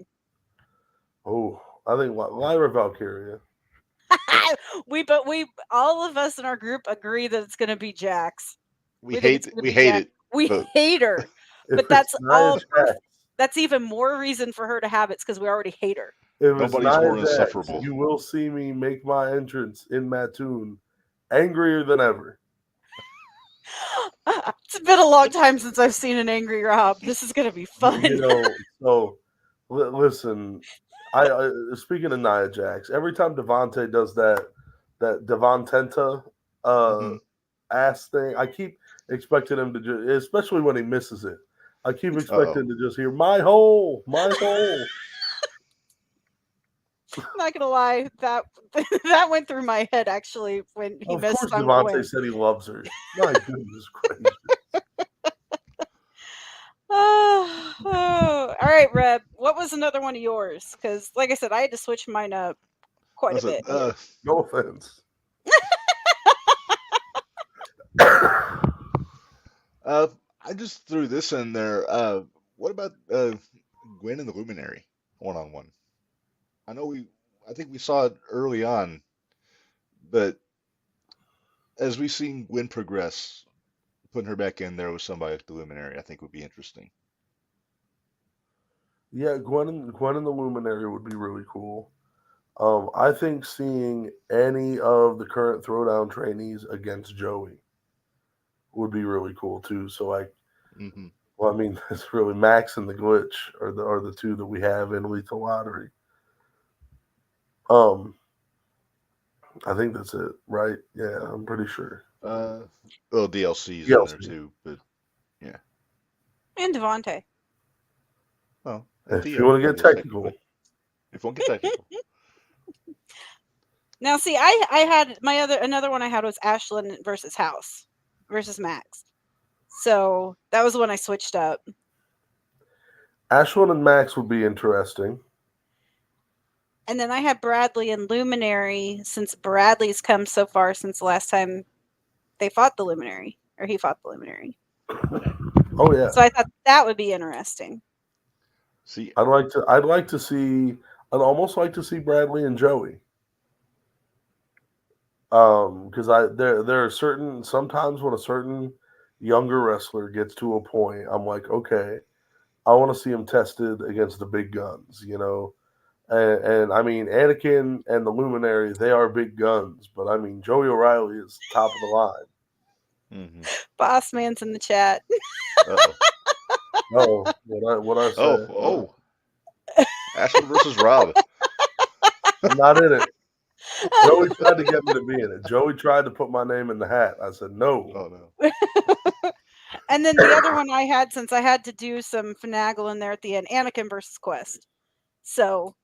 S3: Oh, I think Lyra Valkyria.
S2: we all of us in our group agree that it's going to be Jax.
S1: We hate it.
S2: We hate her, but that's all. That's even more reason for her to have it because we already hate her.
S1: Nobody's more insufferable.
S3: You will see me make my entrance in Mattoon angrier than ever.
S2: It's been a long time since I've seen an angry Rob. This is going to be fun.
S3: So listen, I speaking of Nia Jax, every time Devontae does that Devantenta ass thing, I keep expecting him to just, especially when he misses it, I keep expecting to just hear my hole.
S2: I'm not gonna lie, that went through my head actually when he missed. Of course,
S3: Devontae said he loves her. My goodness gracious.
S2: All right, Reb. What was another one of yours? Because, like I said, I had to switch mine up quite a bit.
S3: No offense.
S1: I just threw this in there. What about Gwen and the Luminary one-on-one? I think we saw it early on, but as we've seen Gwen progress, putting her back in there with somebody like the Luminary, I think would be interesting.
S3: Yeah, Gwen and the Luminary would be really cool. I think seeing any of the current Throwdown trainees against Joey would be really cool too. So well, I mean, it's really Max and the Glitch are the two that we have in Lethal Lottery. I think that's it, right? Yeah, I'm pretty sure.
S1: Well, DLC's in there too, but yeah.
S2: And Devontae.
S1: Well,
S3: if you want to get technical.
S2: Now, see, I had another one I had was Ashlyn versus Max. So that was the one I switched up.
S3: Ashlyn and Max would be interesting.
S2: And then I had Bradley and Luminary, since Bradley's come so far since the last time they fought the Luminary, or he fought the Luminary.
S3: Oh yeah.
S2: So I thought that would be interesting.
S1: See,
S3: I'd almost like to see Bradley and Joey. Because there are sometimes when a certain younger wrestler gets to a point, I'm like, okay, I want to see him tested against the big guns, And I mean, Anakin and the Luminary, they are big guns, but I mean, Joey O'Reilly is top of the line.
S1: Mm-hmm.
S2: Boss man's in the chat.
S1: Uh-oh.
S3: Oh, what I say?
S1: Oh. Ashland versus Rob.
S3: I'm not in it. Joey tried to get me to be in it. Joey tried to put my name in the hat. I said no.
S1: Oh no.
S2: And then the other one I had, since I had to do some finagle in there at the end, Anakin versus Quest. So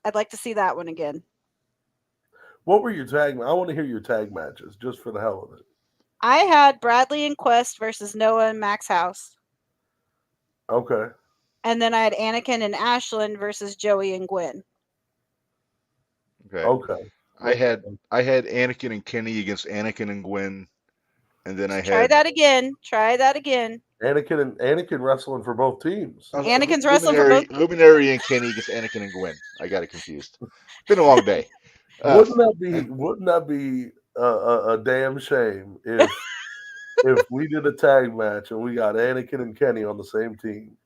S2: I'd like to see that one again.
S3: What were your tag? I want to hear your tag matches, just for the hell of it.
S2: I had Bradley and Quest versus Noah and Max House.
S3: Okay.
S2: And then I had Anakin and Ashland versus Joey and Gwen.
S3: Okay.
S1: I had Anakin and Kenny against Anakin and Gwen, and then
S2: Try that again.
S3: Anakin wrestling for both teams.
S2: Anakin's wrestling for both.
S1: Luminary and Kenny against Anakin and Gwen. I got it confused. Been a long day.
S3: Wouldn't that be a damn shame if we did a tag match and we got Anakin and Kenny on the same team?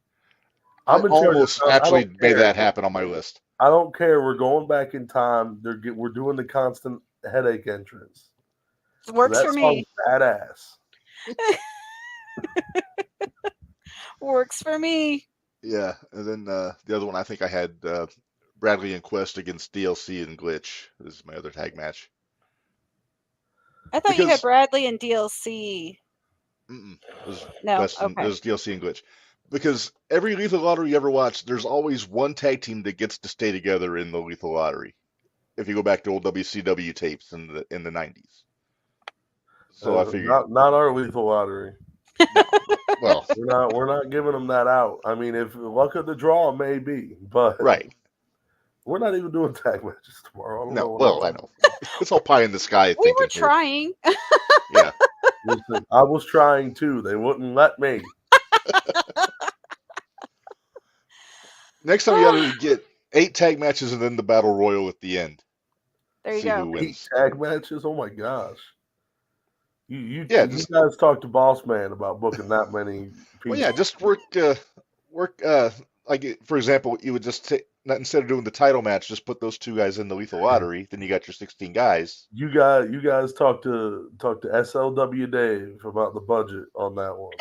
S1: I almost actually made that happen on my list.
S3: I don't care. We're going back in time. We're doing the constant headache entrance.
S2: It works for me.
S3: Badass.
S2: Works for me.
S1: Yeah, and then the other one I think I had Bradley and Quest against DLC and Glitch. This is my other tag match.
S2: I thought you had Bradley and DLC.
S1: It was
S2: okay.
S1: It was DLC and Glitch. Because every Lethal Lottery you ever watch, there's always one tag team that gets to stay together in the Lethal Lottery. If you go back to old WCW tapes in the 90s. So I figured
S3: not our Lethal Lottery.
S1: No. Well,
S3: we're not giving them that out. I mean, if luck of the draw, maybe, but
S1: right.
S3: We're not even doing tag matches tomorrow. I
S1: know. It's all pie in the sky.
S2: We were trying.
S1: Yeah.
S3: Listen, I was trying too. They wouldn't let me.
S1: Next time you got to get 8 tag matches and then the battle royal at the end.
S2: There you go.
S3: 8 tag matches. Oh my gosh. You guys talk to Boss Man about booking that many people.
S1: Well, yeah, just work. Like for example, you would just instead of doing the title match, just put those 2 guys in the Lethal Lottery. Then you got your 16 guys.
S3: You guys talk to SLW Dave about the budget on that one.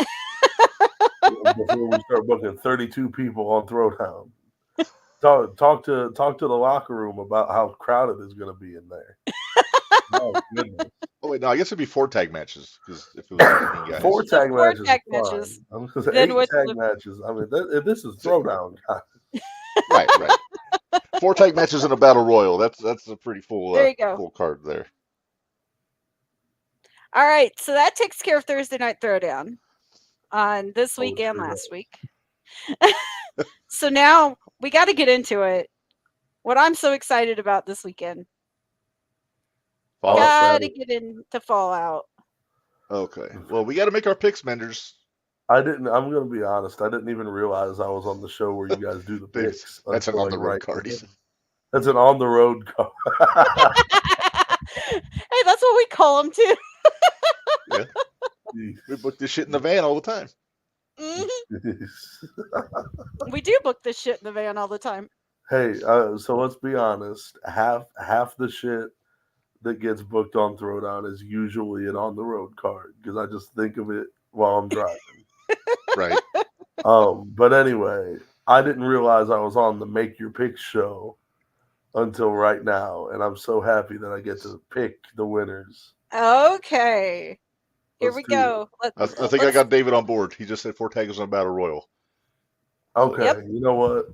S3: Before we start booking 32 people on Throwdown. Talk to the locker room about how crowded it's going to be in there. Oh goodness.
S1: Oh wait, no, I guess it'd be 4 tag matches because if it was 16 guys.
S3: 4 tag matches.
S2: 4 tag matches.
S3: I'm going to say 8 tag matches. I mean, this is Throwdown, guys.
S1: Right. 4 tag matches in a battle royal. That's a pretty full full card there.
S2: All right, so that takes care of Thursday Night Throwdown on this week and last week. So now we got to get into it. What I'm so excited about this weekend. Got to get into Fallout.
S1: Okay. Well, we got to make our picks, Minderz.
S3: I'm going to be honest. I didn't even realize I was on the show where you guys do the picks.
S1: That's an on-the-road card.
S3: That's an on-the-road card.
S2: Hey, that's what we call them, too.
S1: Yeah. We book this shit in the van all the time.
S2: Mm-hmm. We do book this shit in the van all the time.
S3: Hey, so let's be honest. Half the shit that gets booked on Throwdown is usually an on-the-road card because I just think of it while I'm driving.
S1: Right.
S3: But anyway, I didn't realize I was on the Make Your Picks show until right now, and I'm so happy that I get to pick the winners.
S2: Okay. Here we go.
S1: I think I got David on board. He just said 4 tags on Battle Royal.
S3: Okay.
S2: Yep.
S3: You know what?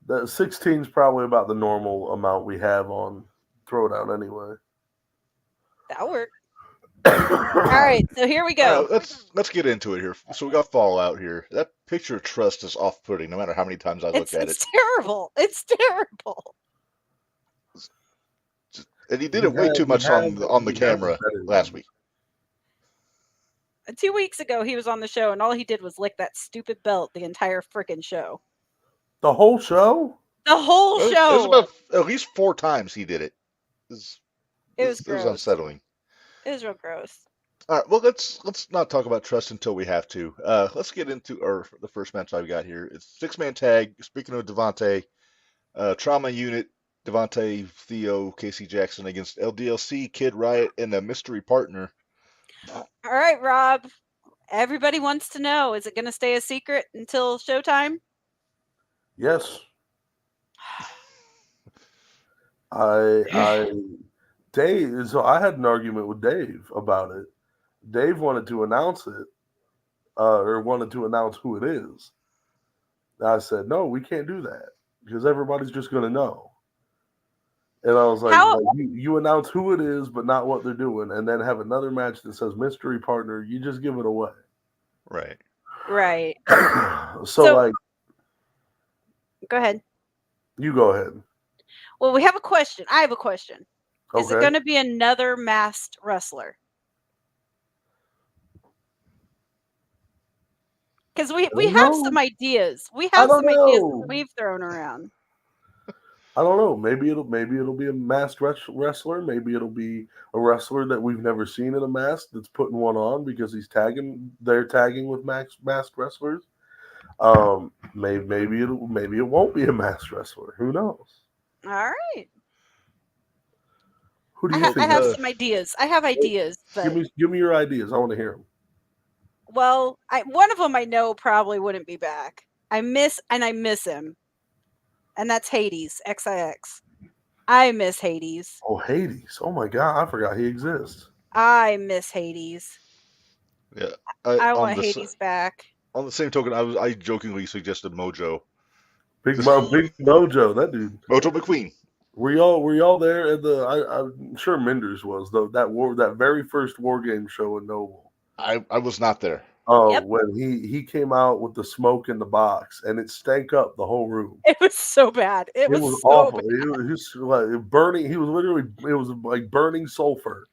S3: The 16 is probably about the normal amount we have on Throwdown anyway.
S2: That'll work. All right, so here we go.
S1: Let's get into it here. So we got Fallout here. That picture of Trust is off-putting, no matter how many times I look at it.
S2: It's terrible. It's terrible.
S1: And he did it way too much on the camera last week.
S2: 2 weeks ago, he was on the show, and all he did was lick that stupid belt the entire freaking show.
S3: The whole show?
S2: The whole show.
S1: It was about at least 4 times he did it.
S2: It was
S1: It was
S2: gross.
S1: unsettling.
S2: It was real gross.
S1: All right, well, let's not talk about trust until we have to. Let's get into the first match I've got here. It's six-man tag. Speaking of Devontae, Trauma Unit, Devontae, Theo, Casey Jackson against LDLC, Kid Riot, and a mystery partner.
S2: All right, Rob. Everybody wants to know: is it going to stay a secret until showtime?
S3: Yes. Dave. So I had an argument with Dave about it. Dave wanted to announce it, or wanted to announce who it is. I said, no, we can't do that because everybody's just going to know. And I was like, you announce who it is, but not what they're doing, and then have another match that says mystery partner. You just give it away.
S1: Right.
S2: Right.
S3: So, like,
S2: go ahead.
S3: You go ahead.
S2: Well, we have a question. I have a question.
S3: Okay.
S2: Is it going to be another masked wrestler? Because we have some ideas. We have some ideas that we've thrown around.
S3: I don't know. Maybe it'll be a masked wrestler. Maybe it'll be a wrestler that we've never seen in a mask that's putting one on because they're tagging with masked wrestlers. Maybe it won't be a masked wrestler. Who knows?
S2: All right.
S3: Who do you think?
S2: I have some ideas. I have ideas. But...
S3: Give me your ideas. I want to hear them.
S2: Well, one of them I know probably wouldn't be back. I miss him. And that's Hades, XIX. I miss Hades.
S3: Oh, Hades. Oh, my God. I forgot he exists.
S2: I miss Hades.
S1: Yeah.
S2: I want Hades back.
S1: On the same token, I jokingly suggested Mojo.
S3: Big Mojo, that dude.
S1: Mojo McQueen.
S3: Were y'all there at I'm sure Minderz was, though, that very first War Game show in Noble.
S1: I was not there.
S3: Oh, yep. When he came out with the smoke in the box and it stank up the whole room.
S2: It was so bad. It was so
S3: awful.
S2: Bad.
S3: It was like burning. It was like burning sulfur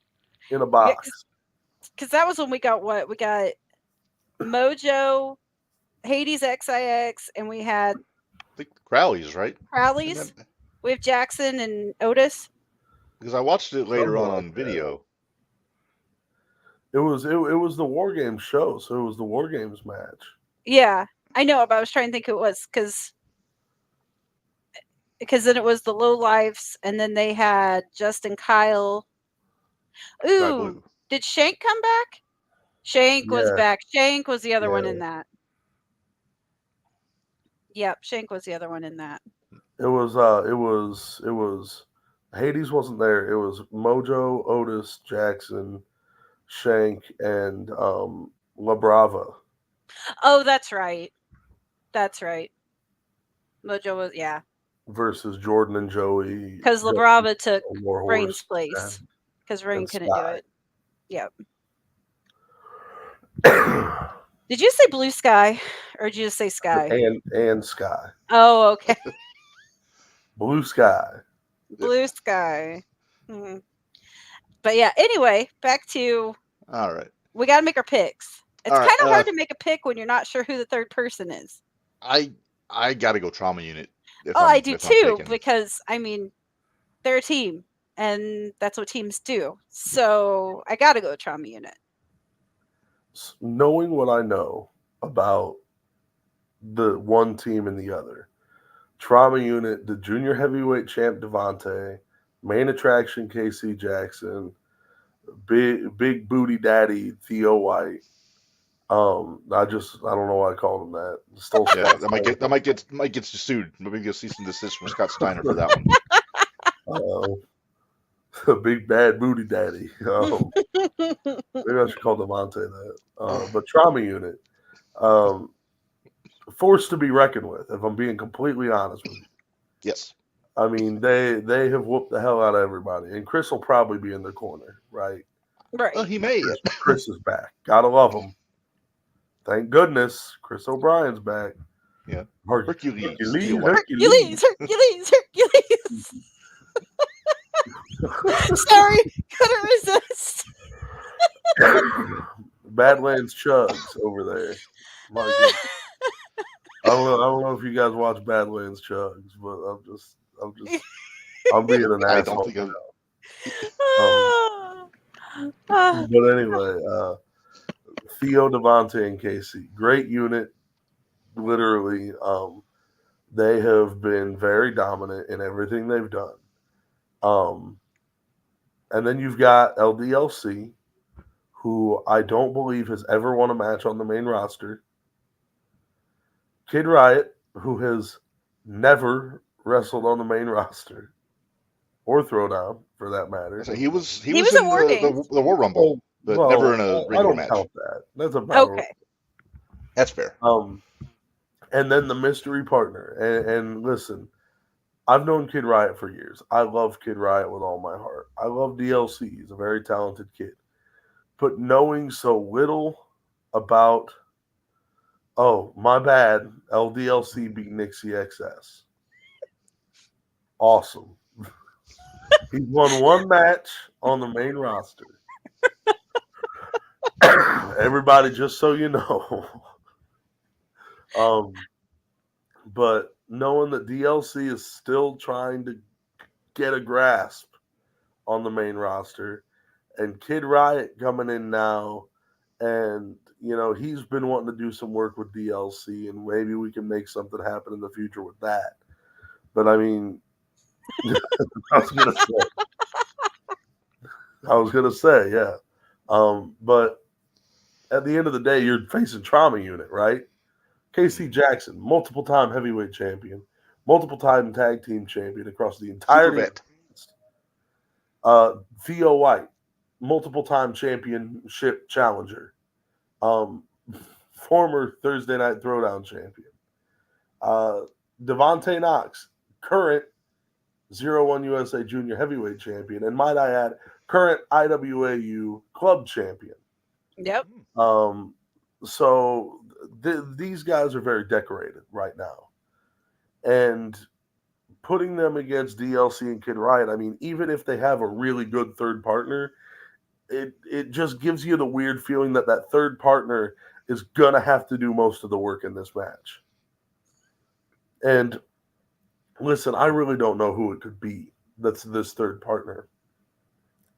S3: in a box.
S2: Because that was when we got what? We got Mojo, Hades XIX, and we had
S1: I think Crowley's, right?
S2: Crowley's. We have Jackson and Otis.
S1: Because I watched it later on video.
S3: It was the War Games show, so it was the War Games match.
S2: Yeah, I know, but I was trying to think who it was because then it was the Low Lives, and then they had Justin Kyle. Ooh, did Shank come back? Shank was back. Shank was the other one in that. Yep, Shank was the other one in that.
S3: It was Hades wasn't there. It was Mojo, Otis, Jackson, Shank, and La Brava.
S2: Oh, that's right. Mojo was
S3: versus Jordan and Joey.
S2: Because La Brava took Rain's place because Rain couldn't do it. Yep. Did you say Blue Sky or did you just say Sky?
S3: And Sky.
S2: Oh, okay.
S3: Blue Sky.
S2: Blue Sky. Mm-hmm. But yeah, anyway, back to.
S1: All right.
S2: We got to make our picks. It's kind of hard to make a pick when you're not sure who the third person is.
S1: I got to go Trauma Unit.
S2: I do too, because I mean, they're a team, and that's what teams do. So I got to go Trauma Unit.
S3: Knowing what I know about the one team and the other, Trauma Unit, the junior heavyweight champ Devontae, main attraction Casey Jackson, big booty daddy Theo White. I don't know why I called him that. Still,
S1: that might get you sued. Maybe get cease and desist from Scott Steiner for that one.
S3: Big bad booty daddy. Maybe I should call Devontae that. But Trauma Unit, forced to be reckoned with. If I'm being completely honest with you.
S1: Yes.
S3: I mean, they have whooped the hell out of everybody, and Chris will probably be in their corner, right?
S2: Right.
S1: Well, he may.
S3: Chris is back. Gotta love him. Thank goodness, Chris O'Brien's back.
S1: Yeah.
S3: Hercules.
S2: Sorry, couldn't resist.
S3: Badlands Chugs over there. My goodness. I don't know if you guys watch Badlands Chugs, but I'm being an asshole.
S2: Ah,
S3: But anyway, Theo, Devontae, and Casey, great unit. Literally, they have been very dominant in everything they've done. And then you've got LDLC, who I don't believe has ever won a match on the main roster. Kid Riot, who has never wrestled on the main roster or Throwdown, for that matter.
S1: So he was
S2: He was at
S1: in
S2: War Games.
S1: the War Rumble, but never in a
S3: I
S1: regular
S3: don't
S1: match.
S3: count that. That's a battle.
S2: Okay.
S1: That's fair.
S3: And then the mystery partner. And listen, I've known Kid Riot for years. I love Kid Riot with all my heart. I love DLC. He's a very talented kid. But knowing so little about, oh, my bad, LDLC beat Nixie XS. Awesome. He's won one match on the main roster. Everybody, just so you know. But knowing that DLC is still trying to get a grasp on the main roster, and Kid Riot coming in now, and he's been wanting to do some work with DLC, and maybe we can make something happen in the future with that. But I mean, I was gonna say, yeah. But at the end of the day, you're facing Trauma Unit, right? KC Jackson, multiple time heavyweight champion, multiple time tag team champion across the entirety. Theo White, multiple time championship challenger, former Thursday Night Throwdown champion. Devontae Knox, current 01 USA Junior Heavyweight champion, and might I add, current IWAU club champion.
S2: Yep.
S3: So these guys are very decorated right now. And putting them against DLC and Kid Riot, I mean, even if they have a really good third partner, it just gives you the weird feeling that third partner is going to have to do most of the work in this match. And listen, I really don't know who it could be that's this third partner.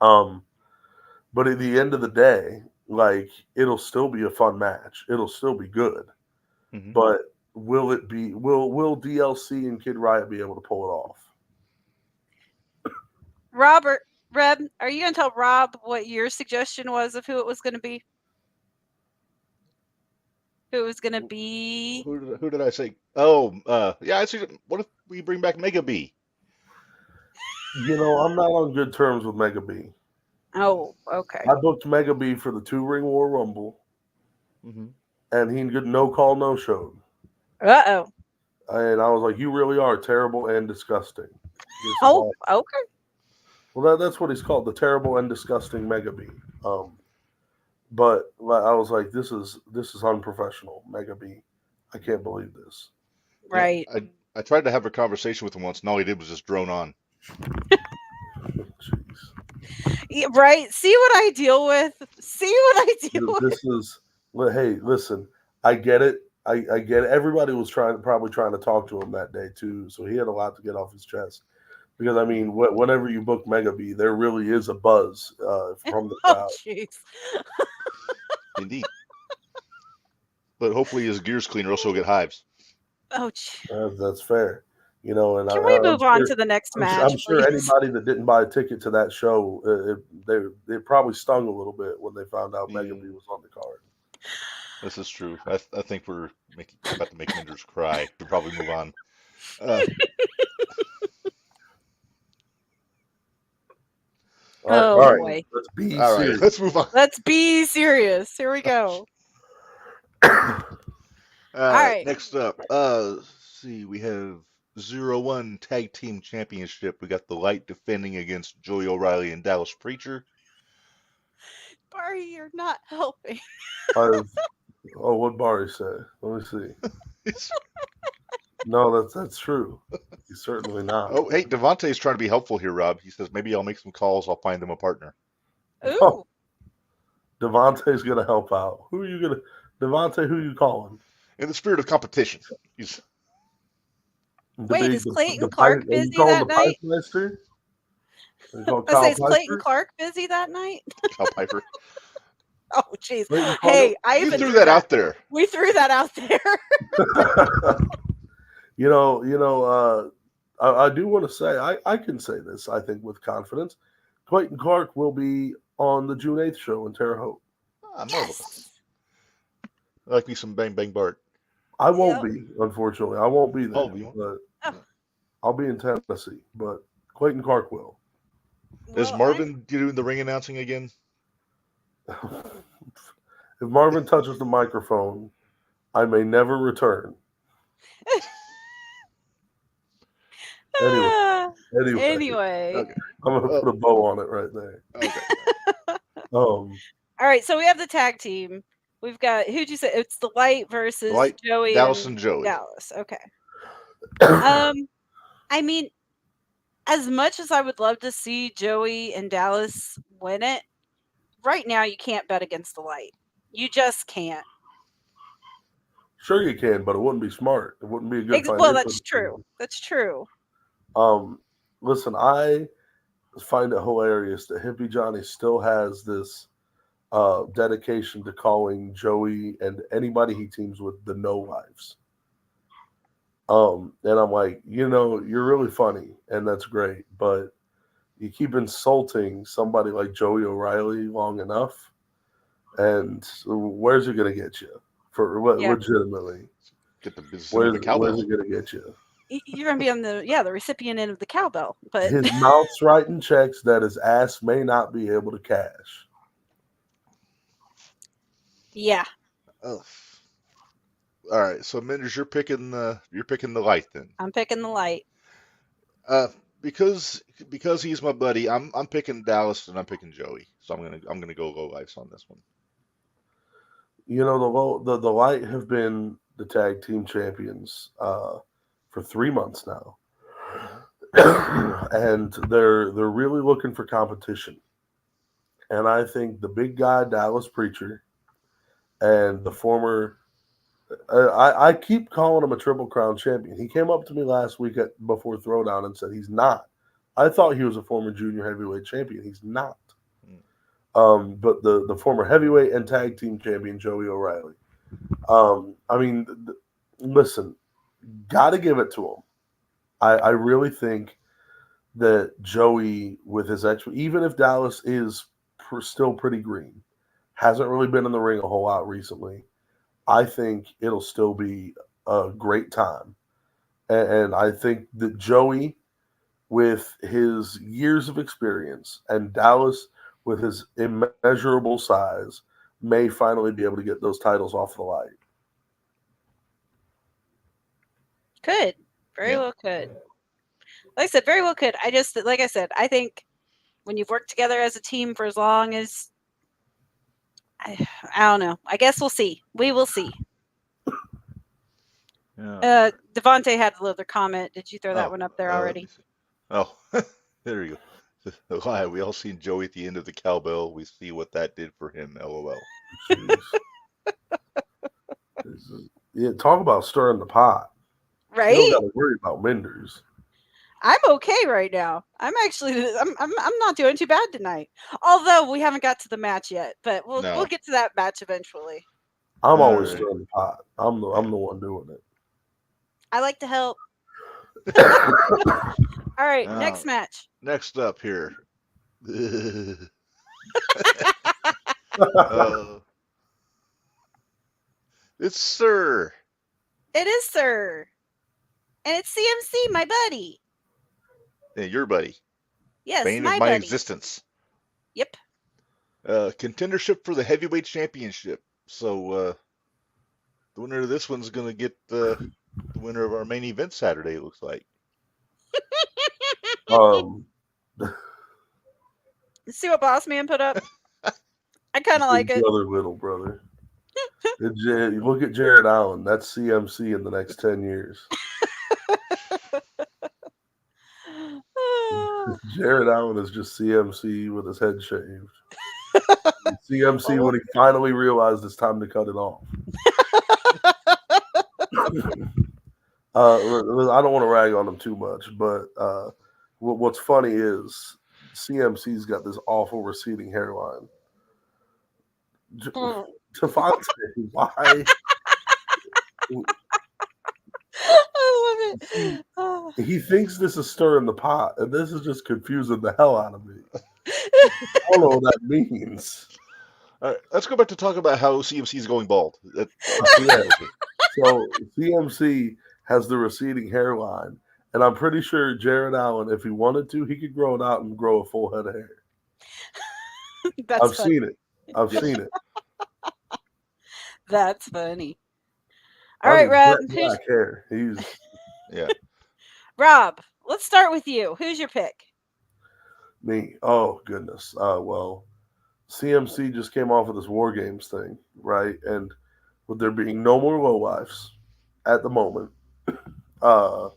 S3: But at the end of the day, like, it'll still be a fun match. It'll still be good. Mm-hmm. But will DLC and Kid Riot be able to pull it off?
S2: Reb, are you going to tell Rob what your suggestion was of who it was going to be? Who it was going to be?
S1: Who did I say? Oh, yeah, I see. What if we bring back Mega B?
S3: I'm not on good terms with Mega B.
S2: Oh, okay.
S3: I booked Mega B for the 2-Ring War Rumble, and he no call, no showed.
S2: Uh-oh.
S3: And I was like, you really are terrible and disgusting.
S2: Oh, okay.
S3: Well, that's what he's called, the terrible and disgusting Mega B. But I was like, this is unprofessional, Mega B. I can't believe this.
S2: Right.
S1: Yeah, I tried to have a conversation with him once, and all he did was just drone on.
S2: Yeah, right. See what I deal with.
S3: This is, hey, listen, I get it. I get it. Everybody was probably trying to talk to him that day too, so he had a lot to get off his chest. Because I mean, whenever you book Mega B, there really is a buzz from the crowd.
S2: Oh, jeez.
S1: Indeed. But hopefully his gear's cleaner, else he'll get hives.
S2: Oh, jeez.
S3: That's fair. And
S2: can we move on to the next match?
S3: I'm sure anybody that didn't buy a ticket to that show, it probably stung a little bit when they found out Mega B was on the card.
S1: This is true. I think we're about to make Minderz cry. We'll probably move on.
S3: All right. Let's be serious.
S1: Let's move on.
S2: Let's be serious. Here we go. All right.
S1: Next up, let's see. We have 01 Tag Team Championship. We got the Light defending against Joey O'Reilly and Dallas Preacher.
S2: Barry, you're not helping.
S3: What Barry said? Let me see. No, that's true. He's certainly not.
S1: Oh, hey, Devontae's trying to be helpful here, Rob. He says, maybe I'll make some calls. I'll find them a partner.
S2: Ooh.
S3: Oh, Devontae's going to help out. Devontae, who are you calling?
S1: In the spirit of competition.
S2: Wait, is Clayton Clark busy that night?
S3: They call
S2: I
S3: Kyle
S2: say, is Clayton
S3: Piper?
S2: Clark busy that night?
S1: Cal Piper.
S2: Oh, jeez.
S3: Clayton
S2: Hey, I
S1: You
S2: even
S1: threw that out there.
S2: We threw that out there.
S3: Clark? I do want to say, I can say this, I think, with confidence. Clayton Clark will be on the June 8th show in Terre Haute.
S1: Ah, marvelous. I like me some Bang Bang Bart.
S3: I won't
S2: Yep.
S3: be, unfortunately. I won't be there,
S1: Oh, you won't?
S3: but
S2: Oh.
S3: I'll be in Tennessee. But Clayton Clark will.
S1: Is
S2: Well,
S1: Marvin doing the ring announcing again?
S3: If Marvin touches the microphone, I may never return. Anyway,
S2: Anyway.
S1: Okay.
S3: I'm gonna put a bow on it right there.
S1: Okay.
S3: Um,
S2: All right, so we have the tag team. We've got, who'd you say? It's the Light versus
S1: Light,
S2: Joey
S1: Dallas
S2: and
S1: and Joey.
S2: Dallas. Okay. I mean, as much as I would love to see Joey and Dallas win it, right now you can't bet against the Light. You just can't.
S3: sure you can, but it wouldn't be smart. It wouldn't be a good financial
S2: Well, that's
S3: decision.
S2: true. That's true.
S3: Listen, I find it hilarious that Hippie Johnny still has this dedication to calling Joey and anybody he teams with the no lives. And I'm like, you're really funny, and that's great, but you keep insulting somebody like Joey O'Reilly long enough, and where's it going to get you? For
S2: Yeah.
S3: legitimately,
S1: Get the business end of the cowbell.
S3: where's it going to get you?
S2: You're going to be on the recipient end of the cowbell. But
S3: His mouth's writing checks that his ass may not be able to cash.
S2: yeah.
S1: Oh. All right. So Minderz, you're picking the Light then.
S2: I'm picking the Light.
S1: Because he's my buddy, I'm picking Dallas and I'm picking Joey. So I'm gonna go low lives on this one.
S3: The Light have been the tag team champions for 3 months now, and they're really looking for competition. And I think the big guy Dallas Preacher and the former, I keep calling him a Triple Crown champion. He came up to me last week before Throwdown and said he's not. I thought he was a former junior heavyweight champion. He's not. But the former heavyweight and tag team champion Joey O'Reilly. Listen, got to give it to him. I really think that Joey, with his even if Dallas is still pretty green, hasn't really been in the ring a whole lot recently, I think it'll still be a great time. And I think that Joey, with his years of experience, and Dallas, with his immeasurable size, may finally be able to get those titles off the Light.
S2: Could. Very well could. Like I said, very well could. Like I said, I think when you've worked together as a team for as long as, I don't know. I guess we'll see. We will see.
S1: Yeah.
S2: Devontae had another comment. Did you throw that one up there already?
S1: Oh, there you go. Hi, we all seen Joey at the end of the cowbell. We see what that did for him. LOL.
S3: Yeah, talk about stirring the pot.
S2: Right?
S3: You don't got to worry about Minderz.
S2: I'm okay right now. I'm not doing too bad tonight. Although we haven't got to the match yet, but we'll get to that match eventually.
S3: I'm always stirring the pot. I'm the one doing it.
S2: I like to help. All right, next match.
S1: Next up here. It's Sir.
S2: It is Sir. And it's CMC, my buddy.
S1: Yeah, your buddy.
S2: Yes,
S1: Bane
S2: my
S1: of my
S2: buddy.
S1: existence.
S2: Yep.
S1: Contendership for the heavyweight championship. So the winner of this one's going to get the winner of our main event Saturday, it looks like.
S2: See what Boss Man put up? I kind of like it.
S3: Little brother. Look at Jared Allen. That's CMC in the next 10 years. Jared Allen is just CMC with his head shaved. CMC when he finally realized it's time to cut it off. I don't want to rag on him too much, but what's funny is CMC's got this awful receding hairline.
S2: Hmm.
S3: Devontae, why?
S2: I love it. Oh.
S3: He thinks this is stirring the pot, and this is just confusing the hell out of me. I don't know what that means.
S1: All right, let's go back to talk about how CMC is going bald.
S3: Yeah. So CMC has the receding hairline, and I'm pretty sure Jared Allen, if he wanted to, he could grow it out and grow a full head of hair.
S2: That's
S3: I've
S2: funny.
S3: seen it. I've
S1: Yes.
S3: seen it.
S2: That's funny. All
S3: I
S2: right,
S3: mean,
S2: Rob.
S3: jet black hair. He's
S1: Yeah.
S2: Rob, let's start with you. Who's your pick?
S3: me. Oh goodness. Well, CMC just came off of this War Games thing, right? And with there being no more lowlifes at the moment, uh,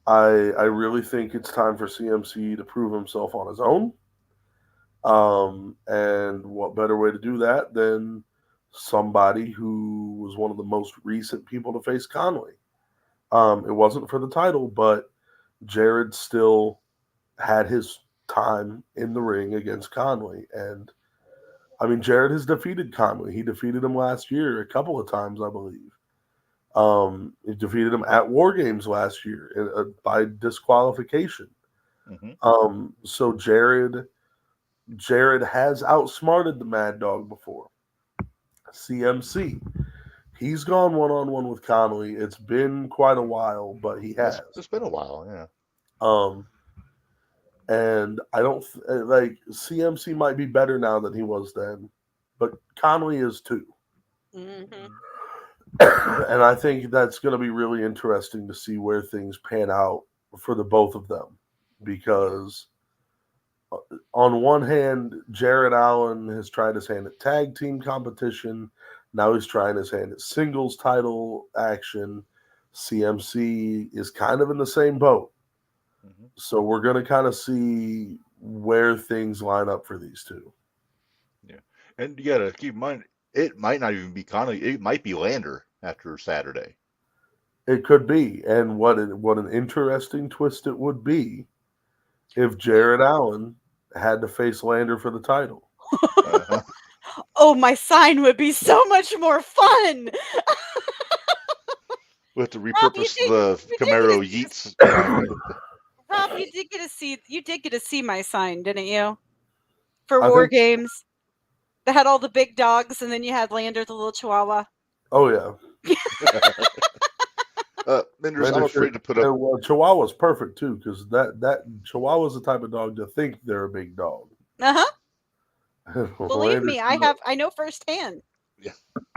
S3: I really think it's time for CMC to prove himself on his own. And what better way to do that than somebody who was one of the most recent people to face Conley? It wasn't for the title, but Jared still had his time in the ring against Conley. And I mean, Jared has defeated Conley. He defeated him last year a couple of times, I believe. He defeated him at War Games last year by disqualification.
S1: Mm-hmm.
S3: So Jared has outsmarted the Mad Dog before. CMC, he's gone one-on-one with Conley. It's been quite a while, but he has.
S1: It's been a while, yeah.
S3: And I don't like CMC might be better now than he was then, but Conley is too.
S2: Mm-hmm.
S3: And I think that's going to be really interesting to see where things pan out for the both of them, because on one hand, Jared Allen has tried his hand at tag team competition. Now he's trying his hand at singles title action. CMC is kind of in the same boat.
S1: Mm-hmm.
S3: So we're going to kind of see where things line up for these two.
S1: Yeah. And you got to keep in mind, it might not even be Conley. It might be Lander after Saturday.
S3: It could be. And what an interesting twist it would be if Jared Allen had to face Lander for the title.
S1: Uh-huh.
S2: Oh, my sign would be so much more fun.
S1: We have to
S2: Rob,
S1: repurpose the Camaro Yeats.
S2: Rob, you did get to see my sign, didn't you? For
S3: I
S2: War
S3: think-
S2: Games. That had all the big dogs, and then you had Lander, the little Chihuahua.
S3: Oh, yeah.
S1: Minderz, I'm afraid to put up.
S3: Well, Chihuahua's perfect, too, because that Chihuahua's the type of dog to think they're a big dog.
S2: Uh-huh. Believe me, I know firsthand.
S1: Yeah.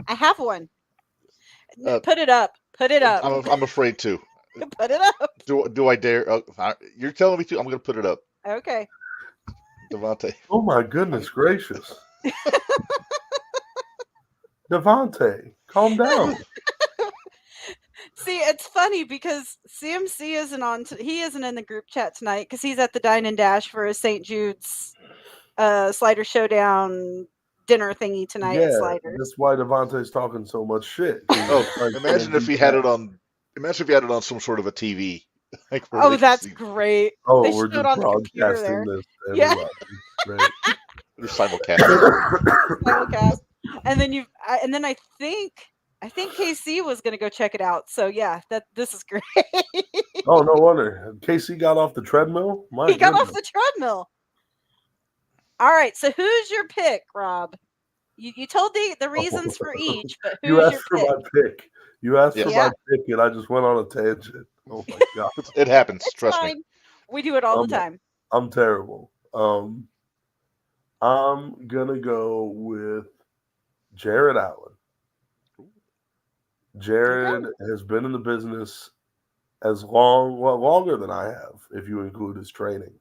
S2: I have one. Put it up. Put it up.
S1: I'm afraid to.
S2: Put it up.
S1: Do I dare? You're telling me to. I'm going to put it up.
S2: Okay.
S1: Devontae.
S3: Oh, my goodness gracious. Devontae, calm down.
S2: See, it's funny because CMC isn't he isn't in the group chat tonight because he's at the Dine and Dash for a St. Jude's Slider Showdown dinner thingy tonight at Sliders.
S3: That's why Devontae's talking so much shit.
S1: Oh, imagine if he had it on. Imagine if he had it on some sort of a TV. Like
S2: That's great.
S3: Oh,
S2: They
S3: we're
S2: should do
S3: just
S2: it on the computer there.
S3: broadcasting this to
S2: Yeah.
S3: everybody. Right.
S1: They're simulcast.
S2: Simulcast. And then I think KC was going to go check it out. So yeah, this is great.
S3: Oh, no wonder. Casey got off the treadmill?
S2: He got off the treadmill. All right, so who's your pick, Rob? You told the reasons for each, but who's
S3: You asked
S2: your
S3: for
S2: pick?
S3: my pick. You asked for
S2: Yeah.
S3: my pick, and I just went on a tangent. Oh my god,
S1: It happens.
S2: It's
S1: Trust
S2: fine.
S1: me.
S2: We do it all the time.
S3: I'm terrible. I'm gonna go with Jared Allen. Jared has been in the business longer than I have, if you include his training.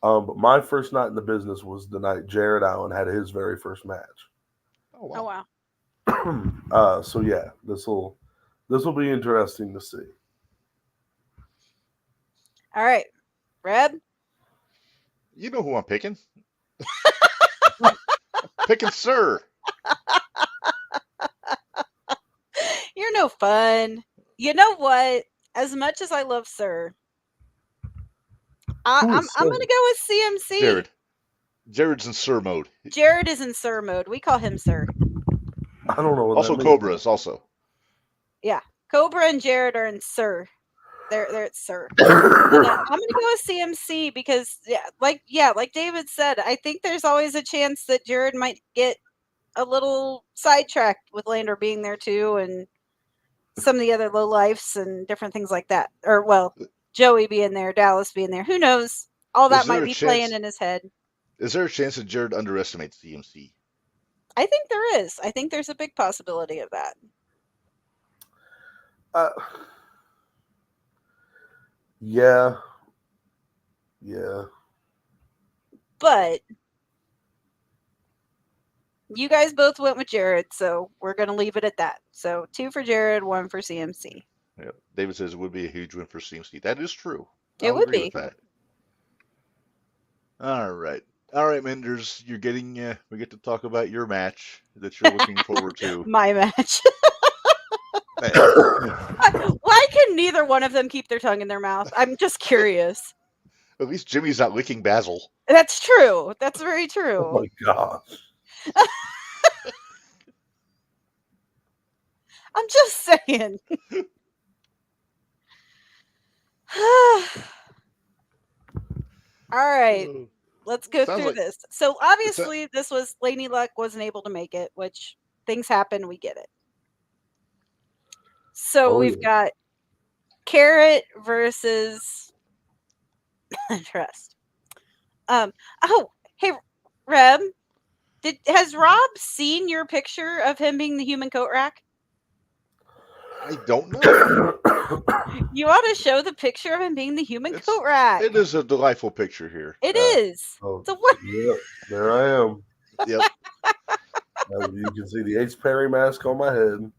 S3: But my first night in the business was the night Jared Allen had his very first match.
S1: Oh wow.
S2: Oh wow.
S3: So yeah, this will be interesting to see.
S2: All right, Red.
S1: You know who I'm picking. Picking Sir.
S2: You're no fun. You know what? As much as I love Sir, I'm
S3: Who
S2: going
S3: is
S2: to go with CMC.
S1: Jared. Jared's in Sir mode.
S2: Jared is in Sir mode. We call him Sir.
S3: I don't know what
S1: Also,
S3: that means.
S1: Cobra's also.
S2: Yeah, Cobra and Jared are in Sir. They're at Sir. And I'm gonna go with CMC because like David said, I think there's always a chance that Jared might get a little sidetracked with Lander being there too, and some of the other low lifes and different things like that. Or well, Joey being there, Dallas being there. Who knows? All that might be playing in his head.
S1: Is there a chance that Jared underestimates CMC?
S2: I think there is. I think there's a big possibility of that.
S3: Yeah.
S2: But you guys both went with Jared, so we're going to leave it at that. So 2 for Jared, 1 for CMC.
S1: Yeah. David says it would be a huge win for CMC. That is true.
S2: It would
S1: agree
S2: be.
S1: with that. All right, Minderz, you're getting. We get to talk about your match that you're looking forward to.
S2: My match. Why can neither one of them keep their tongue in their mouth? I'm just curious.
S1: At least Jimmy's not licking Basil.
S2: That's true. That's very true.
S3: Oh my gosh.
S2: I'm just saying. All right, let's go through this. So obviously this was Lady Luck wasn't able to make it, which things happen, we get it. So we've got Carrot versus Trust. Hey Reb, has Rob seen your picture of him being the human coat rack?
S1: I don't know.
S2: You ought to show the picture of him being the human coat rack.
S1: It is a delightful picture here.
S2: It is.
S3: Oh,
S2: So what?
S3: Yep, there I am.
S1: Yep.
S3: You can see the H. Perry mask on my head.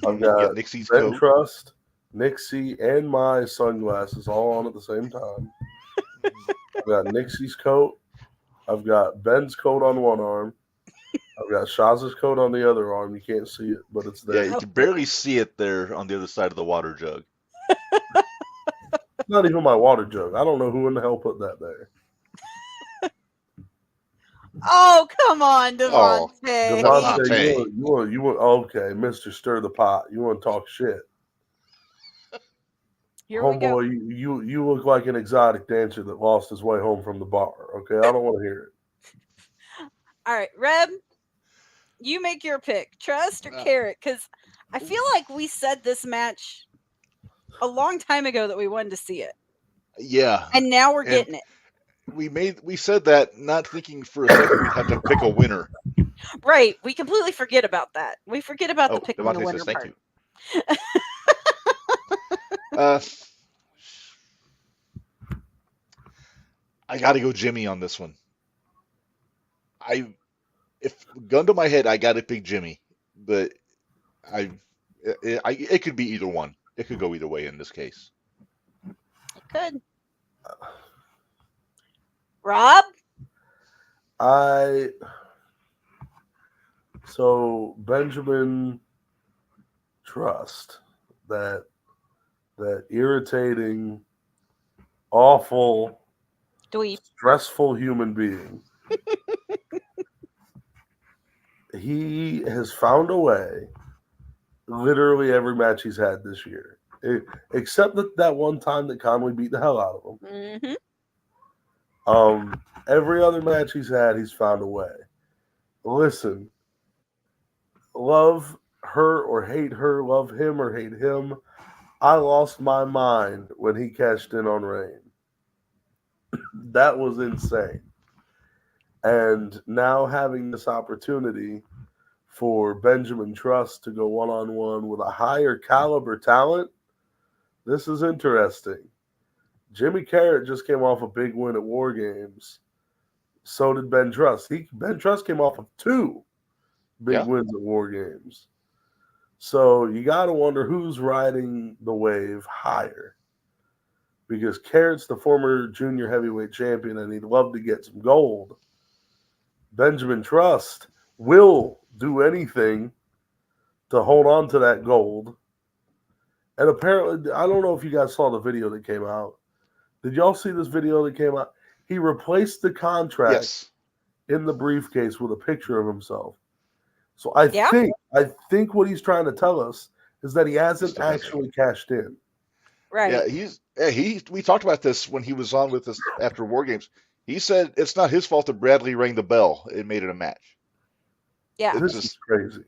S3: I've got
S1: Nixie's
S3: Ben
S1: coat.
S3: Trust, Nixie, and my sunglasses all on at the same time. I've got Nixie's coat. I've got Ben's coat on one arm. I've got Shaz's coat on the other arm. You can't see it, but it's there.
S1: Yeah, you can barely see it there on the other side of the water jug.
S3: Not even my water jug. I don't know who in the hell put that there.
S2: Oh, come on, Devontae.
S1: Oh,
S3: Devontae, you want okay, Mr. Stir the Pot. You want to talk shit.
S2: Here we go.
S3: Homeboy, you look like an exotic dancer that lost his way home from the bar. Okay, I don't want to hear it.
S2: All right, Reb, you make your pick. Trust or Carrot? Because I feel like we said this match a long time ago that we wanted to see it.
S1: Yeah.
S2: And now we're getting it.
S1: We said that not thinking for a second we'd have to pick a winner.
S2: Right. We completely forget about that. We forget about the picking the winner
S1: says,
S2: part.
S1: I got to go Jimmy on this one. If gun to my head, I got to pick Jimmy, but it could be either one. It could go either way in this case.
S2: It could. Rob?
S3: So Benjamin Trust, that irritating, awful,
S2: dweeb,
S3: stressful human being. He has found a way literally every match he's had this year, except that one time that Conway beat the hell out of him.
S2: Mm-hmm.
S3: Every other match he's had, he's found a way. Listen, love her or hate her, love him or hate him, I lost my mind when he cashed in on Reign. That was insane. And now having this opportunity for Benjamin Trust to go one-on-one with a higher caliber talent, this is interesting. Jimmy Carrot just came off a big win at War Games. So did Ben Trust. Ben Trust came off of 2 big wins at War Games. So you got to wonder who's riding the wave higher. Because Carrot's the former junior heavyweight champion and he'd love to get some gold. Benjamin Trust will do anything to hold on to that gold. And apparently, I don't know if you guys saw the video that came out, Did y'all see this video that came out? He replaced the contract
S1: Yes.
S3: in the briefcase with a picture of himself. So I
S2: Yeah.
S3: think what he's trying to tell us is that he hasn't
S1: still hasn't.
S3: actually cashed in.
S2: Right.
S1: Yeah, we talked about this when he was on with us after War Games. He said it's not his fault that Bradley rang the bell. It made it a match.
S2: Yeah.
S1: It
S3: This
S1: just
S3: is crazy.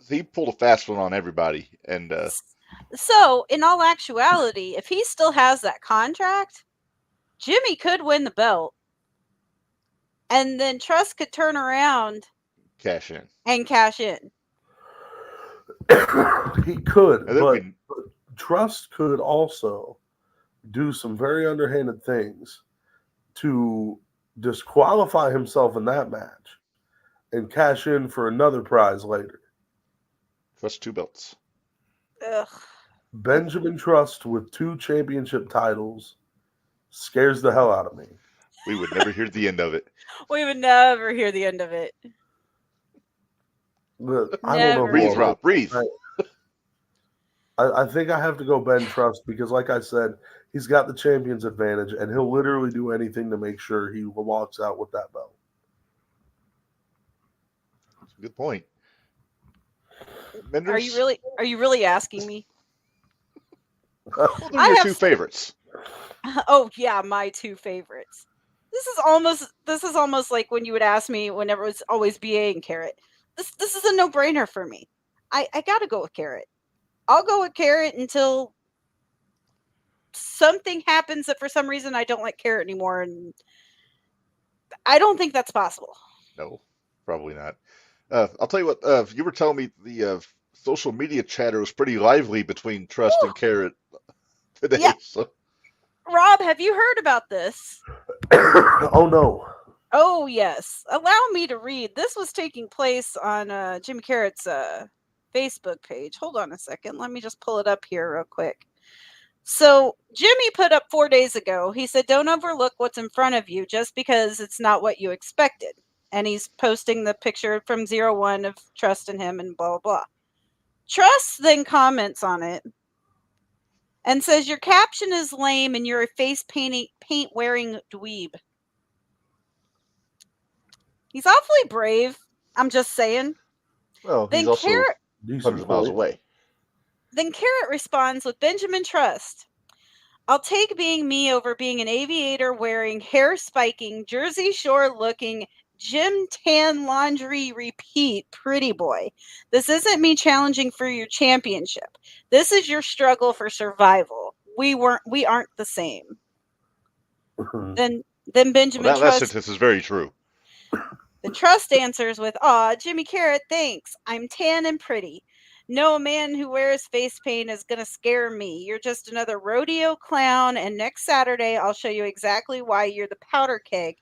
S1: he pulled a fast one on everybody, and
S2: So, in all actuality, if he still has that contract, Jimmy could win the belt, and then Trust could turn around
S1: cash in.
S2: and cash in.
S3: He could,
S1: And then
S3: but Trust could also do some very underhanded things to disqualify himself in that match and cash in for another prize later.
S1: Trust 2 belts.
S2: Ugh.
S3: Benjamin Trust with 2 championship titles scares the hell out of me.
S1: We would never hear the end of it.
S2: We would never hear the end of it.
S3: But I don't know.
S2: Never.
S1: Breathe, Rob. Breathe.
S3: I think I have to go Ben Trust because, like I said, he's got the champion's advantage, and he'll literally do anything to make sure he walks out with that belt.
S1: That's a good point.
S2: Are you really asking me?
S1: Well, they're
S2: I
S1: your
S2: have
S1: 2 favorites.
S2: Oh yeah, my 2 favorites. This is almost like when you would ask me whenever it was always BA and Carrot. This is a no-brainer for me. I gotta go with Carrot. I'll go with Carrot until something happens that for some reason I don't like Carrot anymore, and I don't think that's possible.
S1: No, probably not. I'll tell you what. You were telling me the social media chatter was pretty lively between Trust and Carrot today.
S2: Yeah.
S1: So
S2: Rob, have you heard about this?
S3: Oh no.
S2: Oh yes. Allow me to read. This was taking place on Jimmy Carrot's Facebook page. Hold on a second. Let me just pull it up here real quick. So Jimmy put up 4 days ago. He said, "Don't overlook what's in front of you just because it's not what you expected." And he's posting the picture from 01 of Trust in him and blah blah blah. Trust then comments on it and says, "Your caption is lame and you're a face paint wearing dweeb." He's awfully brave. I'm just saying.
S1: well, he's
S2: Then
S1: also
S2: Carrot
S1: hundreds of miles away.
S2: Then Carrot responds with Benjamin Trust. "I'll take being me over being an aviator wearing, hair spiking, Jersey Shore looking, gym tan laundry repeat pretty boy. This isn't me challenging for your championship. This is your struggle for survival. We aren't the same." Then Benjamin
S1: Well, that
S2: Trust
S1: sentence is very true.
S2: The Trust answers with, "Aw, Jimmy Carrot, thanks. I'm tan and pretty. No, a man who wears face paint is going to scare me. You're just another rodeo clown, and next Saturday I'll show you exactly why you're the powder keg,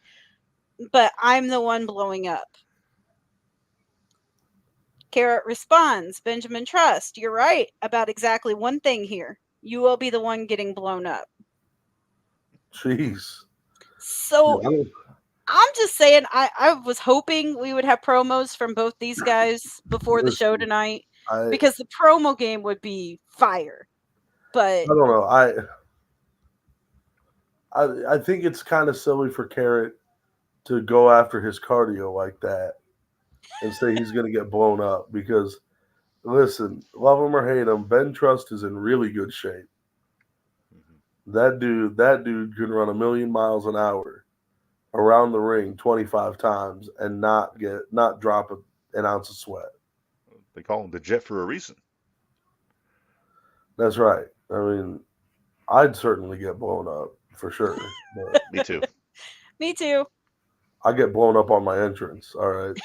S2: but I'm the one blowing up." Carrot responds, "Benjamin Trust, you're right about exactly one thing here. You will be the one getting blown up."
S3: Jeez.
S2: So
S3: Yeah,
S2: I'm just saying, I was hoping we would have promos from both these guys before the show tonight, because the promo game would be fire. But
S3: I don't know. I think it's kind of silly for Carrot to go after his cardio like that and say he's going to get blown up because, listen, love him or hate him, Ben Trust is in really good shape. That dude can run 1,000,000 miles an hour around the ring 25 times and not drop an ounce of sweat.
S1: They call him the Jet for a reason.
S3: That's right. I mean, I'd certainly get blown up for sure. But
S1: Me too.
S2: Me too.
S3: I get blown up on my entrance. All right.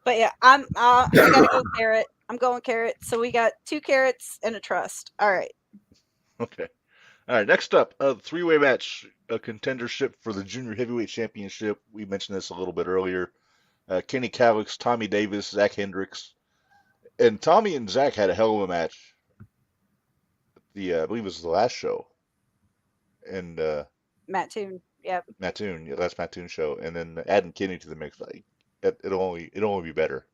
S2: But yeah, I gotta go Carrot. I'm going Carrot. So we got 2 Carrots and a Trust. All right.
S1: Okay. All right. Next up, a 3-way match, a contendership for the Junior Heavyweight Championship. We mentioned this a little bit earlier. Kenny Calix, Tommy Davis, Zach Hendricks, and Tommy and Zach had a hell of a match. I believe it was the last show, and
S2: Matt Toon. Yep.
S1: Mattoon, last Mattoon show, and then adding Kenny to the mix, like it'll only be better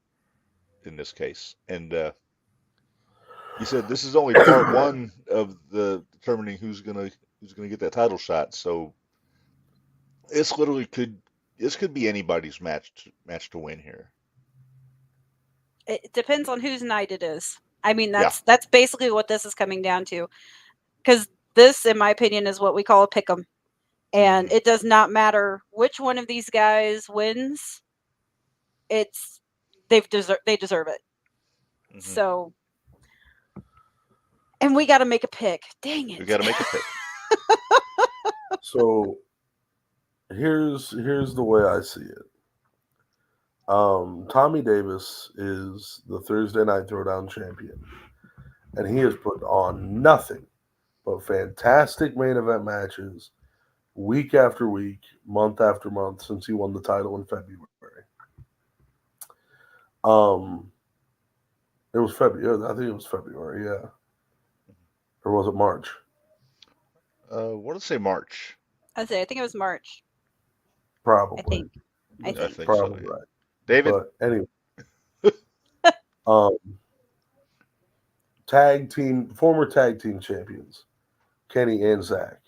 S1: in this case. And You said this is only part one of the determining who's gonna get that title shot. So it's literally this could be anybody's match to win here.
S2: It depends on whose night it is. I mean,
S1: Yeah.
S2: that's basically what this is coming down to. Because this, in my opinion, is what we call a pick'em. And
S1: Mhm.
S2: it does not matter which one of these guys wins. They deserve it.
S1: Mhm.
S2: So, and we got to make a pick. Dang it!
S1: We got to make a pick.
S3: So here's the way I see it. Tommy Davis is the Thursday Night Throwdown champion, and he has put on nothing but fantastic main event matches week after week, month after month since he won the title in February. It was February. I think it was February, yeah. Or was it March?
S1: What did I say? March.
S2: I think it was March.
S3: Probably.
S2: I think.
S3: Probably
S1: so. Yeah.
S3: right.
S1: David.
S3: But anyway, former tag team champions, Kenny and Zach.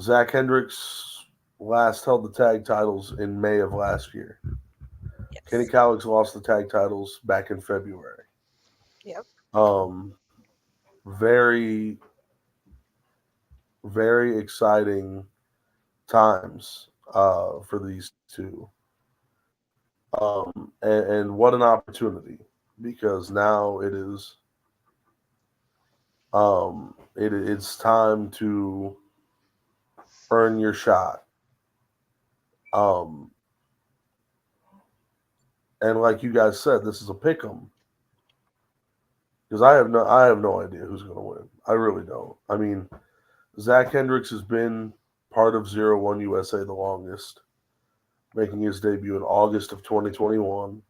S3: Zach Hendricks last held the tag titles in May of last year.
S2: Yes.
S3: Kenny Calix lost the tag titles back in February.
S2: Yep.
S3: Very, very exciting times for these two. And what an opportunity, because now it is it's time to earn your shot. And like you guys said, this is a pick'em, because I have no idea who's going to win. I really don't. I mean, Zach Hendricks has been part of 01 USA the longest, making his debut in August of 2021.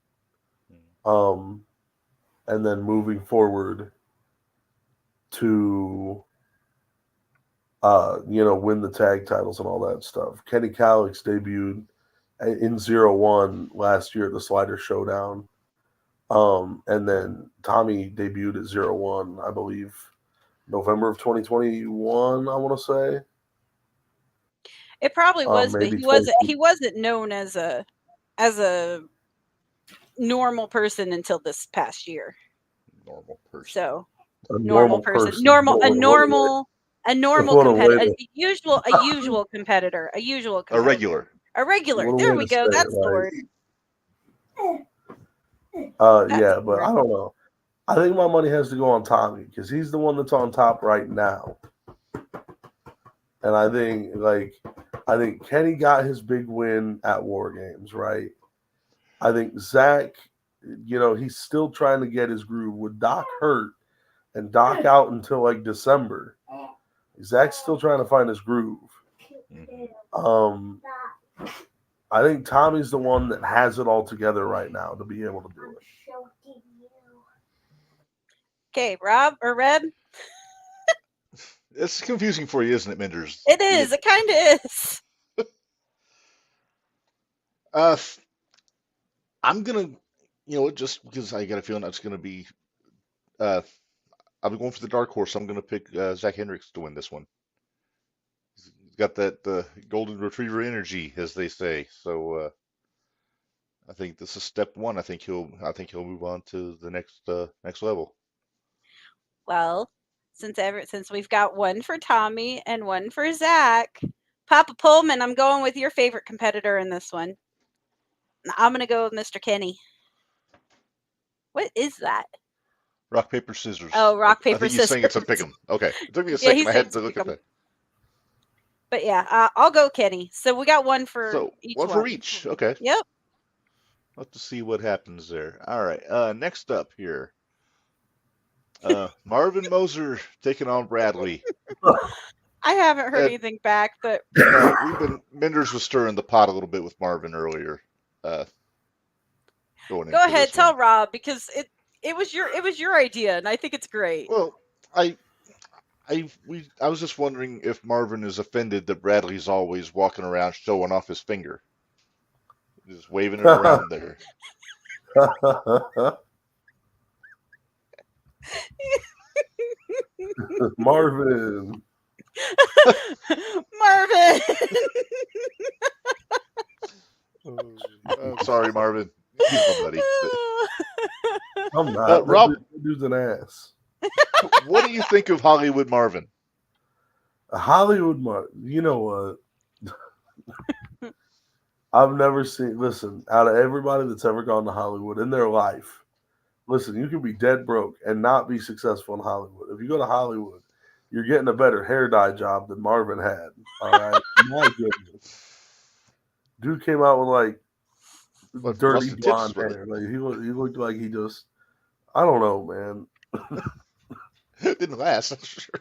S3: And then moving forward to win the tag titles and all that stuff. Kenny Calix debuted in 01 last year at the Slider Showdown. And then Tommy debuted at 01, I believe, November of 2021, I want to say.
S2: It probably was, but
S3: maybe
S2: he wasn't known as a normal person until this past year.
S1: Normal person.
S2: So
S3: a
S2: normal person. A normal competitor. A usual competitor.
S1: A regular.
S2: A regular. There we go. That's the word.
S3: Yeah, but I don't know. I think my money has to go on Tommy, because he's the one that's on top right now. And I think Kenny got his big win at War Games, right? I think Zach, he's still trying to get his groove. With Doc hurt and Doc out until like December, Zach's still trying to find his groove. I think Tommy's the one that has it all together right now to be able to do it.
S2: Okay, Rob or Reb?
S1: It's confusing for you, isn't it, Minderz?
S2: It is. It kind of
S1: is. I'm gonna, just because I got a feeling that's gonna be. I'm going for the dark horse. I'm gonna pick Zach Hendricks to win this one. He's got that golden retriever energy, as they say. So I think this is step one. I think he'll move on to the next level.
S2: Well, since we've got one for Tommy and one for Zach, Papa Pullman, I'm going with your favorite competitor in this one. I'm going to go with Mr. Kenny. What is that?
S1: Rock, paper, scissors.
S2: Oh, rock, paper,
S1: I think
S2: scissors.
S1: he's saying it's a pick'em. Okay. It took me a second. I had to look at that.
S2: But yeah, I'll go Kenny. So we got one for each one.
S1: One for each. Okay.
S2: Yep.
S1: Let's to see what happens there. All right. Next up here. Marvin Moser taking on Bradley.
S2: I haven't heard anything back, but
S1: Minderz was stirring the pot a little bit with Marvin earlier.
S2: Go ahead, tell Rob, because it was your idea, and I think it's great.
S1: Well, I was just wondering if Marvin is offended that Bradley's always walking around showing off his finger, just waving it around there.
S3: Marvin.
S2: Marvin.
S1: I'm sorry, Marvin. He's my buddy.
S3: I'm not.
S1: Rob,
S3: That dude's an ass.
S1: what do you think of Hollywood Marvin?
S3: Hollywood Marvin. You know what? I've never seen. Listen, out of everybody that's ever gone to Hollywood in their life, listen, you can be dead broke and not be successful in Hollywood. If you go to Hollywood, you're getting a better hair dye job than Marvin had. All right, my goodness. Dude came out with like
S1: What,
S3: dirty
S1: frosted
S3: blonde
S1: tips?
S3: hair. Like he looked like he just. I don't know, man.
S1: It didn't last, that's for sure.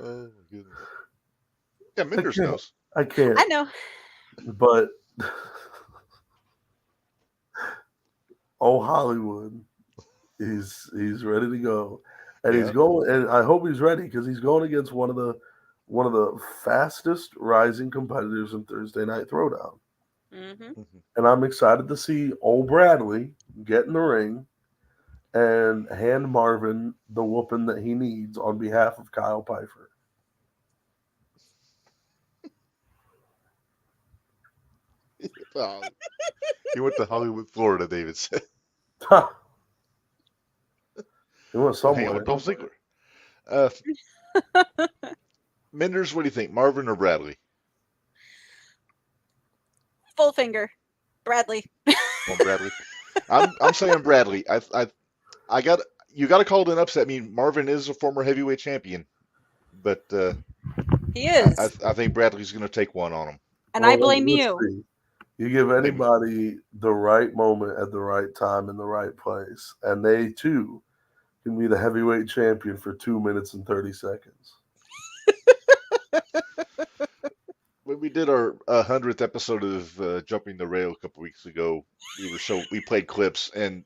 S1: Oh my goodness. Yeah, Minderz knows.
S3: I can't.
S2: I know.
S3: But oh, Hollywood, he's ready to go, and he's
S1: Yeah.
S3: going. And I hope he's ready because he's going against one of the fastest rising competitors in Thursday Night Throwdown.
S2: Mm-hmm.
S3: And I'm excited to see old Bradley get in the ring and hand Marvin the whooping that he needs on behalf of Kyle Pfeiffer.
S1: Well, he went to Hollywood, Florida, David said.
S3: He went
S1: Hang out
S3: somewhere.
S1: with Dolph Ziggler. Minderz, what do you think, Marvin or Bradley?
S2: Full finger. Bradley.
S1: Oh, Bradley. I'm saying Bradley. I got you got to call it an upset. I mean, Marvin is a former heavyweight champion, but
S2: He is.
S1: I think Bradley's going to take one on him.
S2: And I blame
S3: let's
S2: you.
S3: see. You give anybody the right moment at the right time in the right place, and they too can be the heavyweight champion for 2 minutes and 30 seconds.
S1: When we did our 100th episode of Jumping the Rail a couple weeks ago, we played clips, and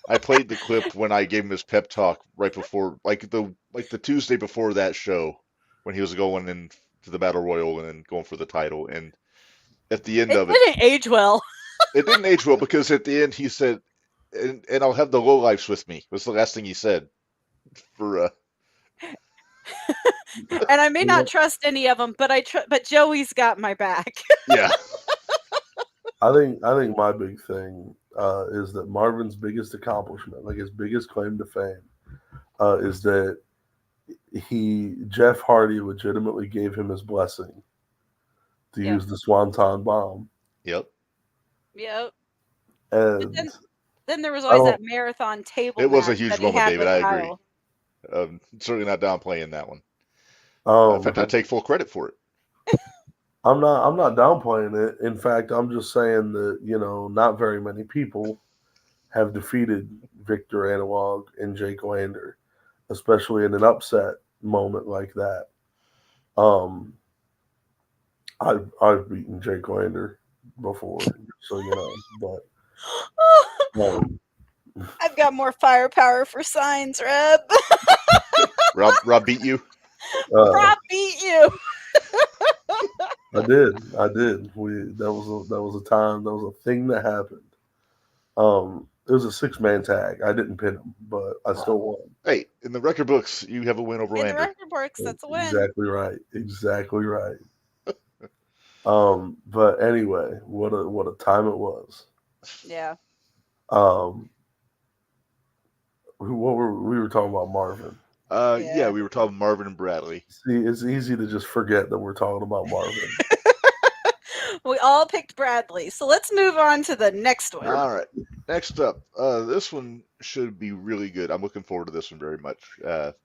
S1: I played the clip when I gave him his pep talk right before, like the Tuesday before that show, when he was going in to the Battle Royal and then going for the title, and at the end
S2: It
S1: of it,
S2: didn't age well.
S1: it didn't age well because at the end he said, "And I'll have the lowlifes with me." Was the last thing he said. For
S2: And I may not trust any of them, but but Joey's got my back.
S1: yeah.
S3: I think my big thing is that Marvin's biggest accomplishment, like his biggest claim to fame, is that Jeff Hardy legitimately gave him his blessing to use the Swanton Bomb.
S1: Yep.
S2: Yep.
S3: And
S2: then there was always that marathon table.
S1: It was a
S2: match
S1: huge
S2: that he
S1: moment,
S2: had
S1: David.
S2: with
S1: I
S2: Kyle.
S1: agree. Certainly not downplaying that one. In
S3: um,
S1: fact, I take full credit for it.
S3: I'm not downplaying it. In fact, I'm just saying that, not very many people have defeated Victor Analog and Jake Lander, especially in an upset moment like that. I've beaten Jake Lander before, so but
S2: I've got more firepower for signs, Reb.
S1: Rob beat you.
S2: Rob beat you.
S3: I did. That was a time. That was a thing that happened. It was a 6-man tag. I didn't pin him, but I still won.
S1: Hey, in the record books, you have a win over
S2: In the
S1: Lander.
S2: record books, that's a win.
S3: Exactly right. But anyway, what a time it was.
S2: Yeah.
S3: We were talking about Marvin.
S1: Yeah, we were talking Marvin and Bradley.
S3: See, it's easy to just forget that we're talking about Marvin.
S2: We all picked Bradley, so let's move on to the next one.
S1: All right, next up, this one should be really good. I'm looking forward to this one very much.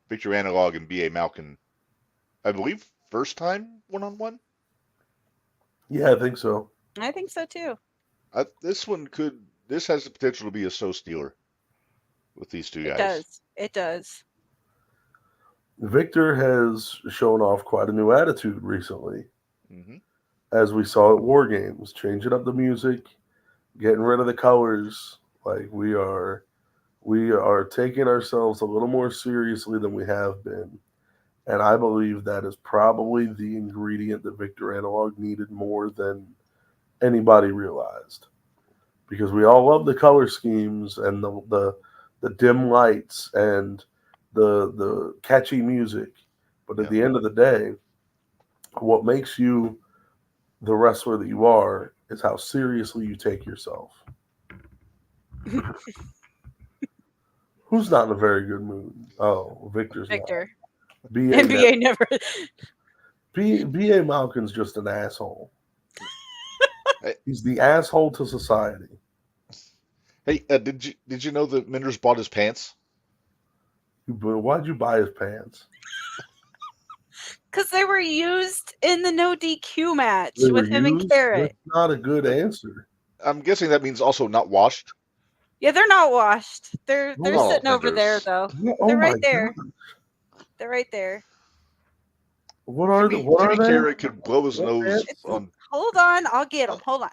S1: Victor Analog and B.A. Malkin, I believe, first time one-on-one?
S3: Yeah, I think so.
S2: I think so too.
S1: This has the potential to be a stealer with these two guys.
S2: It does.
S3: Victor has shown off quite a new attitude recently.
S1: Mm-hmm.
S3: As we saw at War Games, changing up the music, getting rid of the colors. Like we are taking ourselves a little more seriously than we have been. And I believe that is probably the ingredient that Victor Analog needed more than anybody realized. Because we all love the color schemes and the the dim lights and the catchy music. But at the end of the day, what makes you the wrestler that you are is how seriously you take yourself. Who's not in a very good mood? Oh, Victor's
S2: Victor.
S3: not. BA
S2: NBA never.
S3: BA Malkin's just an asshole. He's the asshole to society.
S1: Hey, did you know that Minderz bought his pants?
S3: Why'd you buy his pants?
S2: Because they were used in the no DQ match
S3: They
S2: with
S3: were
S2: him and
S3: used?
S2: Carrot.
S3: That's not a good answer.
S1: I'm guessing that means also not washed.
S2: Yeah, they're not washed. They're
S3: Oh,
S2: sitting over there
S1: Minderz.
S2: though.
S3: Oh
S2: They're
S3: my
S2: right there.
S3: God.
S2: They're right there.
S3: What are
S1: Jimmy,
S3: they? What
S1: Jimmy
S3: are they?
S1: Carrot could blow his
S3: What
S1: nose
S3: pants?
S1: on
S2: Hold on, I'll get them. Hold on.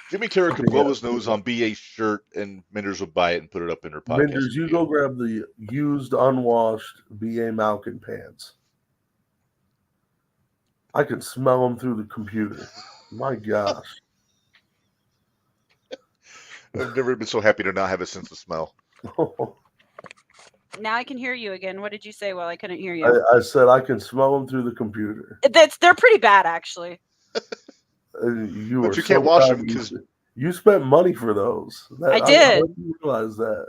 S1: Jimmy Carrot could blow his nose on BA's shirt, and Minderz would buy it and put it up in her podcast.
S3: Minderz, you
S1: studio.
S3: go grab the used, unwashed BA Malkin pants. I can smell them through the computer. My gosh.
S1: I've never been so happy to not have a sense of smell.
S2: Now I can hear you again. What did you say while I couldn't hear you?
S3: I said I can smell them through the computer.
S2: They're pretty bad actually.
S3: You
S1: But
S3: were
S1: you can't
S3: so
S1: wash
S3: proud
S1: them
S3: you-
S1: because
S3: you spent money for those.
S2: I did.
S3: didn't realize that.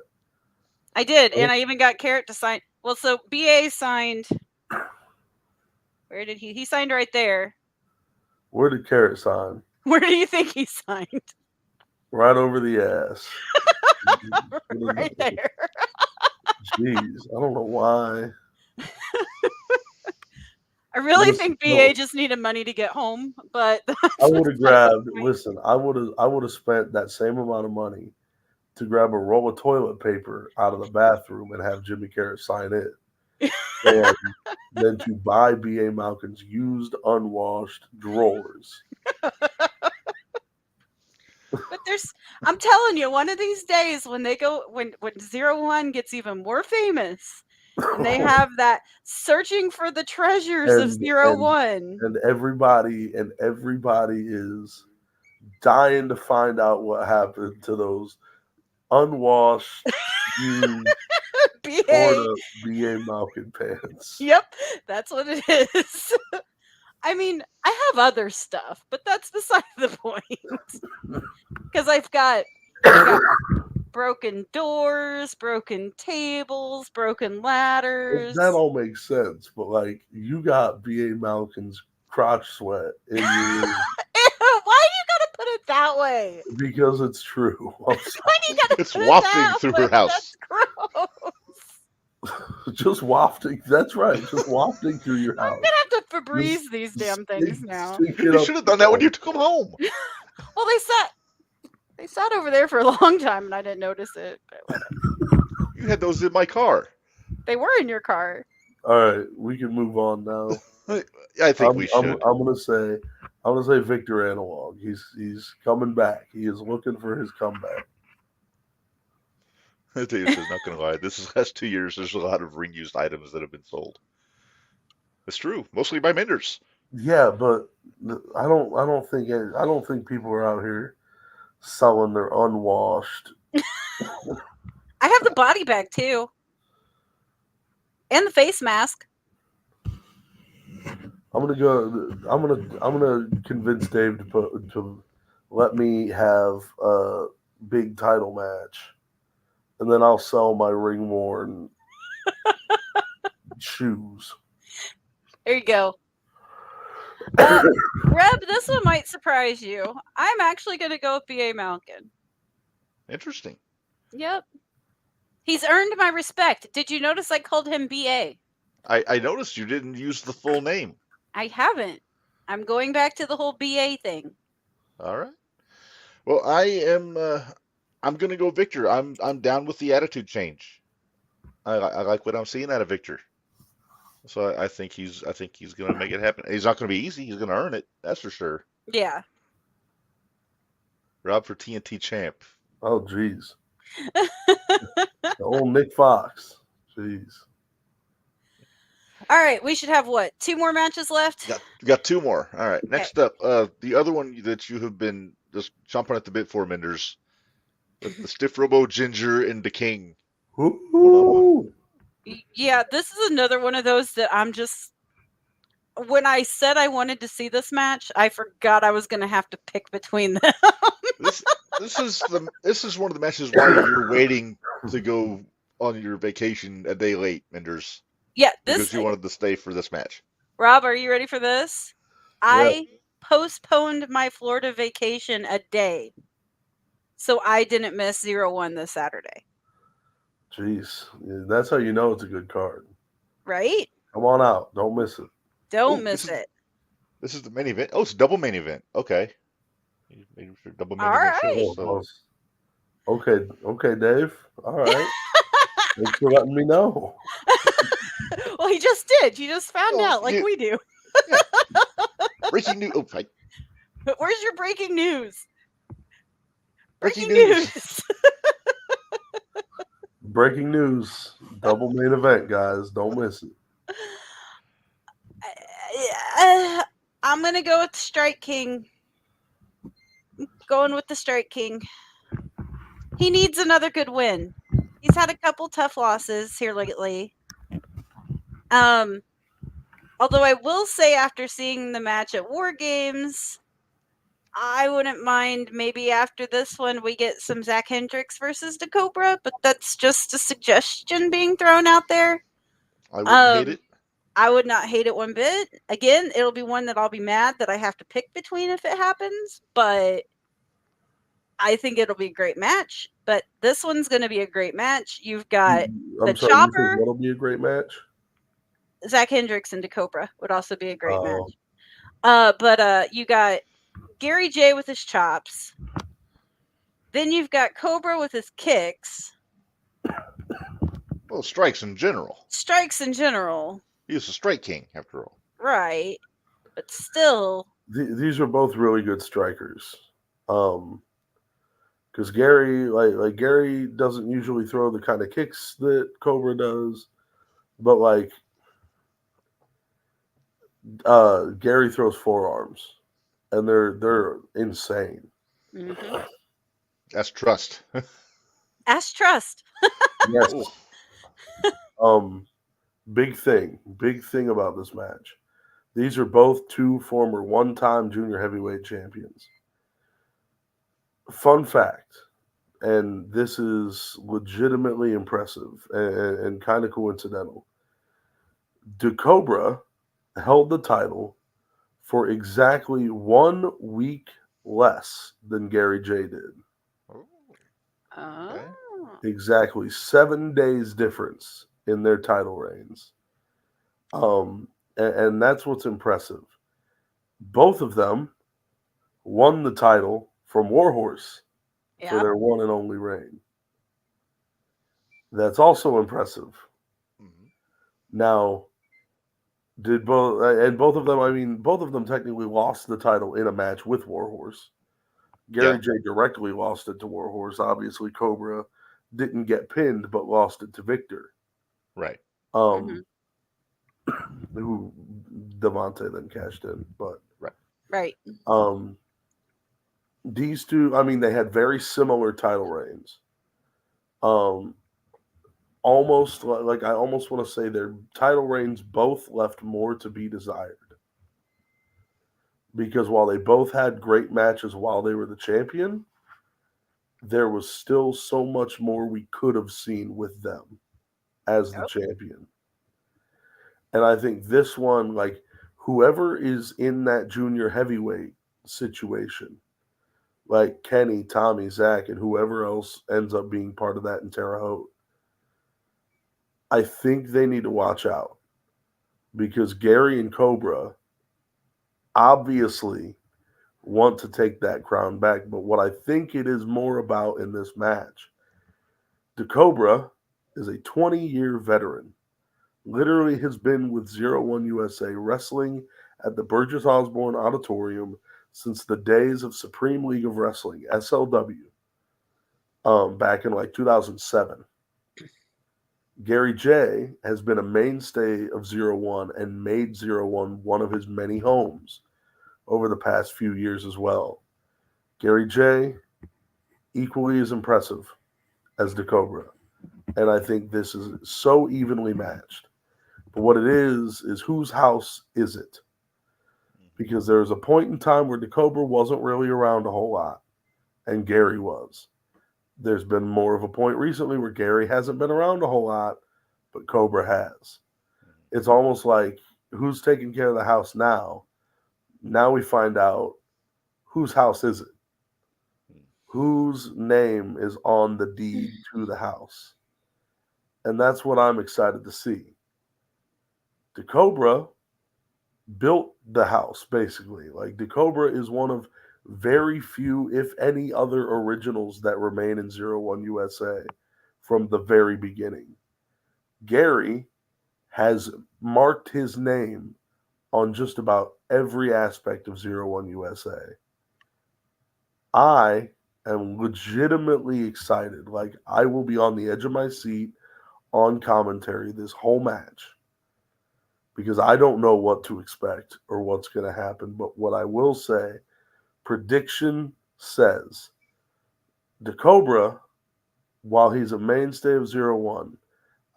S2: I did, and I even got Carrot to sign. Well, so BA signed. Where did he? He signed right there.
S3: Where did Carrot sign?
S2: Where do you think he signed?
S3: Right over the ass.
S2: Right there.
S3: Jeez, I don't know why.
S2: I really
S3: Listen,
S2: think BA just needed money to get home, but
S3: I would have grabbed. Listen, I would have spent that same amount of money to grab a roll of toilet paper out of the bathroom and have Jimmy Carrot sign it, and then to buy BA Malkin's used, unwashed drawers.
S2: But I'm telling you, one of these days when 01 gets even more famous, and they have that searching for the treasures of 01.
S3: And everybody is dying to find out what happened to those unwashed used Florida BA Malkin pants.
S2: Yep, that's what it is. I mean, I have other stuff, but that's beside the point. Because I've got broken doors, broken tables, broken ladders.
S3: That all makes sense, but like you got BA Malkin's crotch sweat in your
S2: Why do you gotta put it that way?
S3: because it's true.
S2: Why do you gotta
S1: it's
S2: put
S1: wafting
S2: it that
S1: through
S2: way?
S1: her house.
S2: That's gross.
S3: Just wafting. That's right. Just wafting through your house.
S2: I'm gonna have to Febreze these damn things now.
S1: You should have done that when you took them home.
S2: Well, they sat over there for a long time, and I didn't notice it. But whatever.
S1: You had those in my car.
S2: They were in your car.
S3: All right, we can move on now.
S1: I think we should.
S3: I'm gonna say Victor Analog. He's coming back. He is looking for his comeback.
S1: Davis is not going to lie. This last 2 years, there's a lot of ring used items that have been sold. It's true, mostly by Minderz.
S3: Yeah, but I don't think people are out here selling their unwashed.
S2: I have the body bag too, and the face mask.
S3: I'm gonna convince Dave to let me have a big title match, and then I'll sell my ring worn shoes.
S2: There you go. Reb, this one might surprise you. I'm actually going to go with B.A. Malkin.
S1: Interesting.
S2: Yep. He's earned my respect. Did you notice I called him B.A.?
S1: I noticed you didn't use the full name.
S2: I haven't. I'm going back to the whole B.A. thing.
S1: All right. Well, I'm going to go Victor. I'm down with the attitude change. I like what I'm seeing out of Victor. So I think he's going to make it happen. He's not going to be easy. He's going to earn it. That's for sure.
S2: Yeah.
S1: Rob for TNT champ.
S3: Oh, jeez. The old Nick Fox. Jeez.
S2: All right, we should have what? 2 more matches left?
S1: We got 2 more. All right.
S2: Okay.
S1: Next up, the other one that you have been just chomping at the bit for, Minderz. The Stiff Robo Ginger and the King.
S3: Ooh.
S2: Yeah, this is another one of those that I'm just. When I said I wanted to see this match, I forgot I was going to have to pick between them.
S1: This this is one of the matches why you're waiting to go on your vacation a day late, Minderz,
S2: Yeah,
S1: because you wanted to stay for this match.
S2: Rob, are you ready for this?
S3: Yeah.
S2: I postponed my Florida vacation a day, so I didn't miss 0-1 this Saturday.
S3: Jeez. That's how you know it's a good card.
S2: Right?
S3: Come on out. Don't miss it.
S2: Don't
S1: Ooh,
S2: miss it.
S1: This is the main event. Oh, it's a double main event. Okay. Maybe for double main
S2: All
S1: event
S2: right.
S1: show. So
S3: Okay, Dave. All right. Thanks for letting me know.
S2: Well, he just did. You just found out like we do.
S1: Yeah. Breaking news. Oh,
S2: Where's your breaking news?
S1: breaking news.
S3: Breaking news. Double main event, guys. Don't miss it.
S2: I'm going to go with Strike King. Going with the Strike King. He needs another good win. He's had a couple tough losses here lately. Although I will say, after seeing the match at War Games, I wouldn't mind maybe after this one we get some Zach Hendricks versus DeCobra, but that's just a suggestion being thrown out there.
S1: I wouldn't hate it.
S2: I would not hate it one bit. Again, it'll be one that I'll be mad that I have to pick between if it happens, but I think it'll be a great match. But this one's going to be a great match. You've got
S3: I'm sorry,
S2: Chopper.
S3: You think that'll be a great match?
S2: Zach Hendricks and DeCobra would also be a great match. But you got Gary J with his chops. Then you've got Cobra with his kicks.
S1: Well, strikes in general.
S2: Strikes in general.
S1: He's a strike king, after all.
S2: Right. But still.
S3: These are both really good strikers. Because Gary, like Gary doesn't usually throw the kind of kicks that Cobra does, but like Gary throws forearms, and they're insane.
S2: Mm-hmm.
S1: That's trust.
S2: Ask trust.
S3: Yes. Big thing about this match. These are both two former one-time junior heavyweight champions. Fun fact, and this is legitimately impressive and kind of coincidental. DeCobra held the title for exactly 1 week less than Gary J did.
S1: Okay.
S3: Exactly 7 days difference in their title reigns. And that's what's impressive. Both of them won the title from Warhorse for their one and only reign. That's also impressive.
S1: Mm-hmm.
S3: Now, both of them technically lost the title in a match with Warhorse. Gary J directly lost it to Warhorse. Obviously, Cobra didn't get pinned, but lost it to Victor.
S1: Right.
S3: Who Devontae then cashed in, but
S2: right.
S3: These two, they had very similar title reigns. Almost like I almost want to say their title reigns both left more to be desired. Because while they both had great matches while they were the champion, there was still so much more we could have seen with them as the champion. And I think this one, like, whoever is in that junior heavyweight situation, like Kenny, Tommy, Zach, and whoever else ends up being part of that in Terre Haute, I think they need to watch out. Because Gary and Cobra obviously want to take that crown back. But what I think it is more about in this match, DeCobra is a 20-year veteran. Literally has been with 01 USA wrestling at the Burgess Osborne Auditorium since the days of Supreme League of Wrestling, SLW, back in like 2007. Gary J has been a mainstay of 01 and made 01 one of his many homes over the past few years as well. Gary J equally as impressive as the Cobra. And I think this is so evenly matched. But what it is whose house is it? Because there was a point in time where the Cobra wasn't really around a whole lot, and Gary was. There's been more of a point recently where Gary hasn't been around a whole lot, but Cobra has. It's almost like who's taking care of the house now? Now we find out whose house is it? Whose name is on the deed to the house? And that's what I'm excited to see. The Cobra built the house, basically. Like, the Cobra is one of very few, if any, other originals that remain in 01 USA from the very beginning. Gary has marked his name on just about every aspect of 01 USA. I am legitimately excited. Like, I will be on the edge of my seat on commentary this whole match because I don't know what to expect or what's going to happen. But what I will say, prediction says the Cobra, while he's a mainstay of 01,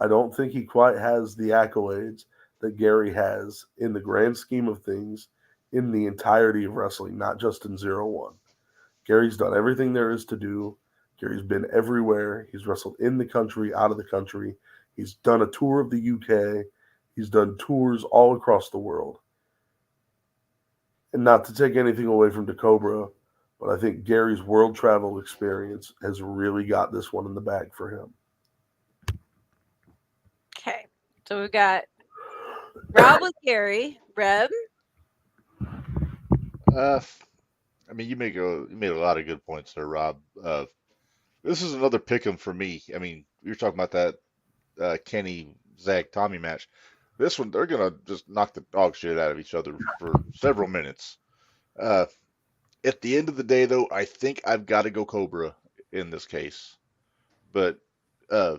S3: I don't think he quite has the accolades that Gary has in the grand scheme of things in the entirety of wrestling, not just in 01. Gary's done everything there is to do. Gary's been everywhere. He's wrestled in the country, out of the country. He's done a tour of the UK. He's done tours all across the world. And not to take anything away from the Cobra, but I think Gary's world travel experience has really got this one in the bag for him.
S2: Okay. So we've got Rob with Gary. Reb?
S1: I mean, you made a lot of good points there, Rob. This is another pick'em for me. I mean, you're talking about that Kenny Zach Tommy match. This one, they're gonna just knock the dog shit out of each other for several minutes. Uh, at the end of the day, though, I think I've got to go Cobra in this case. But uh,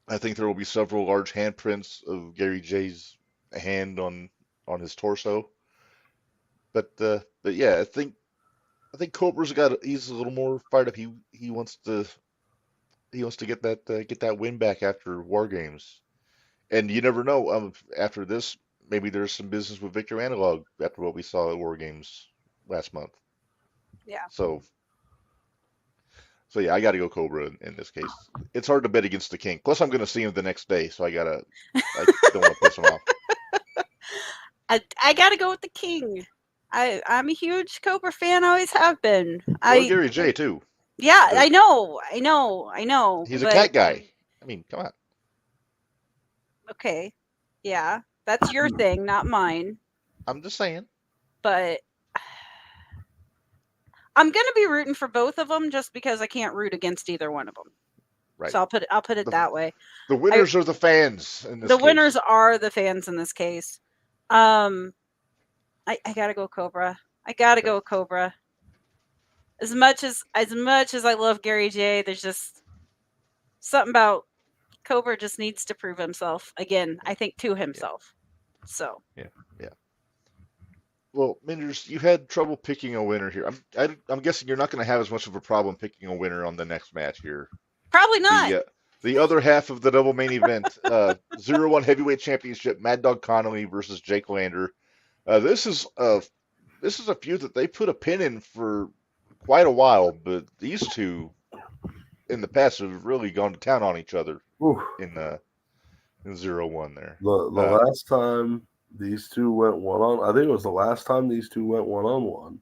S1: I think there will be several large handprints of Gary J's hand on his torso. But yeah, I think Cobra's he's a little more fired up. He wants to get that win back after War Games. And you never know. After this, maybe there's some business with Victor Analog after what we saw at War Games last month.
S2: Yeah.
S1: So yeah, I got to go Cobra in this case. It's hard to bet against the King. Plus, I'm going to see him the next day, so I don't want to piss him off.
S2: I got to go with the King. I'm a huge Cobra fan. Always have been.
S1: Well, Gary J too.
S2: Yeah,
S1: But
S2: I know.
S1: he's
S2: but,
S1: a cat guy. I mean, come on.
S2: Okay. Yeah, that's your thing, not mine.
S1: I'm just saying.
S2: But I'm gonna be rooting for both of them just because I can't root against either one of them.
S1: Right.
S2: So I'll put it that way.
S1: The winners are the fans in this
S2: The
S1: case.
S2: winners are the fans in this case. I gotta go Cobra. I gotta go Cobra. As much as I love Gary J, there's just something about Cobra just needs to prove himself again. I think to himself. So
S1: Yeah. Well, Minderz, you had trouble picking a winner here. I'm guessing you're not going to have as much of a problem picking a winner on the next match here.
S2: probably not.
S1: The other half of the double main event, 01 Heavyweight Championship, Mad Dog Connolly versus Jake Lander. This is a feud that they put a pin in for quite a while, but these two in the past have really gone to town on each other in 01 there.
S3: The last time these two went I think it was the last time these two went one-on-one.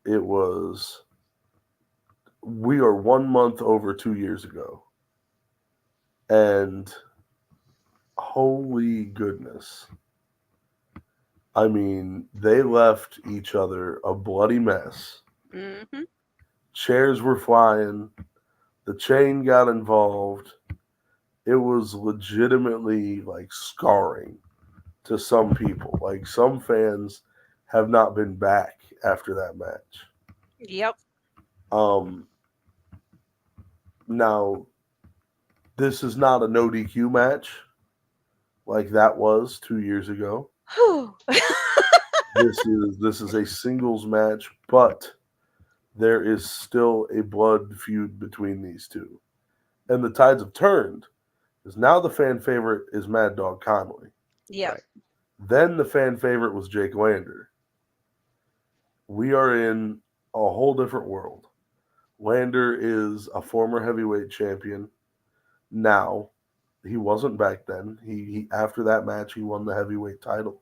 S3: It was, we are 1 month over 2 years ago. And holy goodness. I mean, they left each other a bloody mess.
S2: Mm-hmm.
S3: Chairs were flying. The chain got involved. It was legitimately like scarring to some people. Like, some fans have not been back after that match.
S2: Yep.
S3: Now, this is not a no DQ match like that was 2 years ago. This is a singles match, but there is still a blood feud between these two. And the tides have turned, because now the fan favorite is Mad Dog Conley.
S2: Yep.
S1: Right.
S3: Then the fan favorite was Jake Lander. We are in a whole different world. Lander is a former heavyweight champion. Now, he wasn't back then. He after that match, he won the heavyweight title.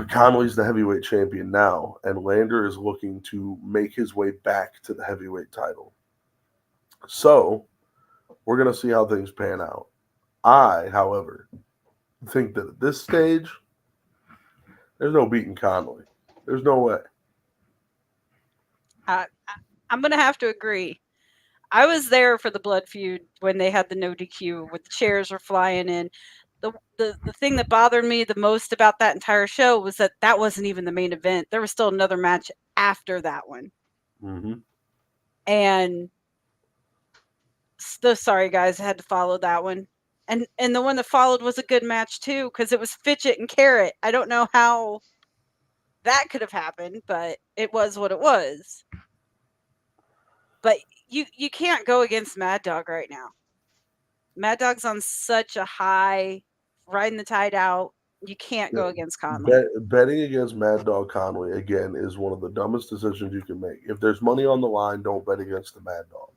S3: Conley's the heavyweight champion now, and Lander is looking to make his way back to the heavyweight title. So, we're going to see how things pan out. I, however, think that at this stage, there's no beating Conley. There's no way.
S2: I'm going to have to agree. I was there for the blood feud when they had the no DQ, with the chairs were flying in. The thing that bothered me the most about that entire show was that wasn't even the main event. There was still another match after that one.
S3: Mm-hmm.
S2: And sorry guys, I had to follow that one. And the one that followed was a good match too, because it was Fidget and Carrot. I don't know how that could have happened, but it was what it was. But you can't go against Mad Dog right now. Mad Dog's on such a high, riding the tide out. You can't go against Conley.
S3: Betting against Mad Dog Conley, again, is one of the dumbest decisions you can make. If there's money on the line, don't bet against the Mad Dog.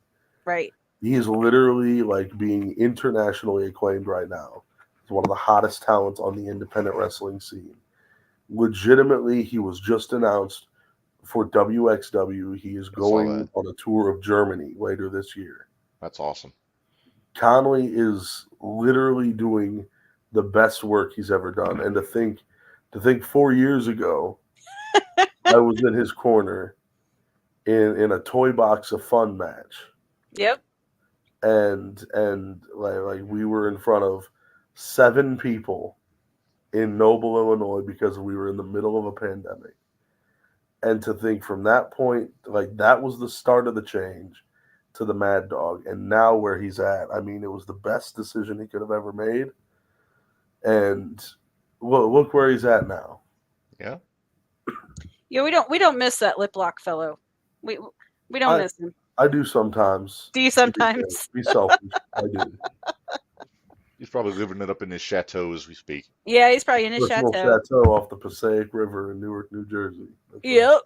S2: Right.
S3: He is literally like being internationally acclaimed right now. He's one of the hottest talents on the independent wrestling scene. Legitimately, he was just announced for WXW. He is going on a tour of Germany later this year.
S1: That's awesome.
S3: Conley is literally doing the best work he's ever done. And to think 4 years ago, I was in his corner in a Toy Box of Fun match.
S2: Yep.
S3: And like we were in front of 7 people in Noble, Illinois, because we were in the middle of a pandemic. And to think from that point, like that was the start of the change to the Mad Dog. And now where he's at, I mean, it was the best decision he could have ever made. And look where he's at now.
S1: Yeah.
S2: Yeah, we don't miss that lip lock fellow. We don't miss him.
S3: I do sometimes.
S2: Do you sometimes?
S3: Be selfish. I do.
S1: He's probably living it up in his chateau as we speak.
S2: Yeah, he's probably in his
S3: Personal chateau off the Passaic River in Newark, New Jersey.
S2: Yep.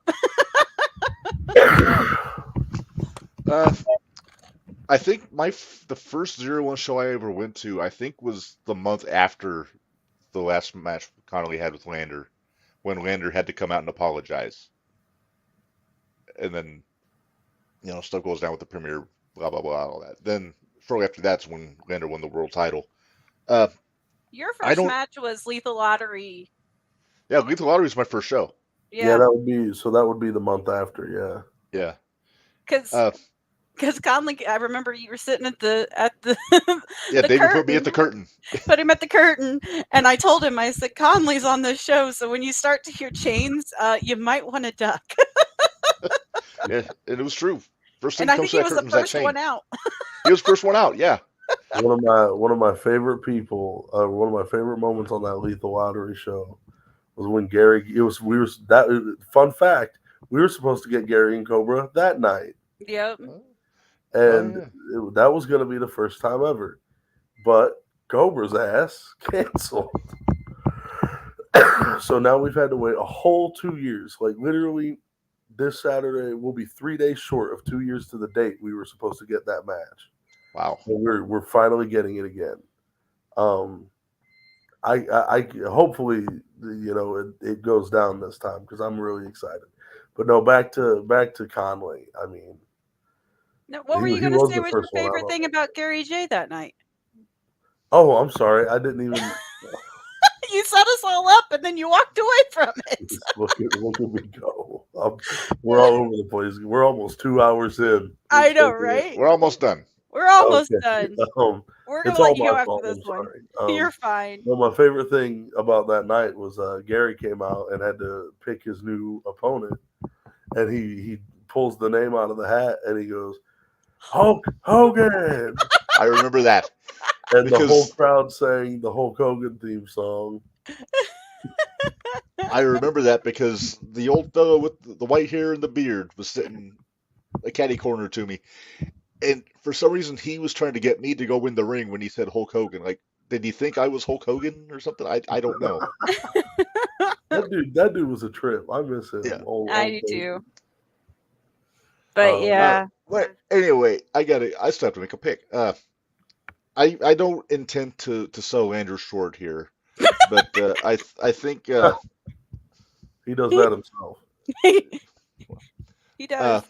S1: I think the first 0-1 show I ever went to, I think, was the month after the last match Connolly had with Lander, when Lander had to come out and apologize. And then, stuff goes down with the premiere, blah, blah, blah, all that. Then, shortly after that's when Lander won the world title.
S2: Your first match was Lethal Lottery.
S1: Yeah, Lethal Lottery was my first show.
S3: Yeah, that would be the month after, yeah.
S1: Yeah.
S2: Because Conley, I remember you were sitting at the
S1: yeah, David put me at the curtain.
S2: Put him at the curtain, and I told him, I said, Conley's on this show, so when you start to hear chains, you might want to duck.
S1: Yeah, and it was true. First thing
S2: and I
S1: comes
S2: think
S1: to
S2: he
S1: that
S2: was
S1: curtain
S2: the
S1: was that
S2: first
S1: chain.
S2: one out.
S1: He was the first one out, yeah.
S3: One of my favorite people, one of my favorite moments on that Lethal Lottery show was when fun fact, we were supposed to get Gary and Cobra that night.
S2: Yep.
S3: And that was going to be the first time ever. But Cobra's ass canceled. So now we've had to wait a whole 2 years. Like literally this Saturday will be 3 days short of 2 years to the date we were supposed to get that match.
S1: Wow.
S3: So we're finally getting it again. I hopefully it goes down this time because I'm really excited. But no, back to Conley. I mean,
S2: now, what were you going to say was your favorite thing about Gary J that night?
S3: Oh, I'm sorry. I didn't even.
S2: You set us all up and then you walked away from it.
S3: Look at me go. We're all over the place. We're almost 2 hours in.
S2: I know, right?
S1: We're almost done.
S2: We're almost done. We're going to let you go after this one. You're fine.
S3: Well, my favorite thing about that night was Gary came out and had to pick his new opponent. And he pulls the name out of the hat and he goes, Hulk Hogan.
S1: I remember that.
S3: And the whole crowd sang the Hulk Hogan theme song.
S1: I remember that because the old fellow with the white hair and the beard was sitting a catty corner to me, and for some reason he was trying to get me to go in the ring when he said Hulk Hogan. Like, did he think I was Hulk Hogan or something? I don't know.
S3: That dude was a trip. I miss him.
S1: Yeah.
S2: I do too. But yeah.
S1: But anyway, I still have to make a pick. I don't intend to sell Andrew short here, but I think
S3: he does that himself.
S2: He does.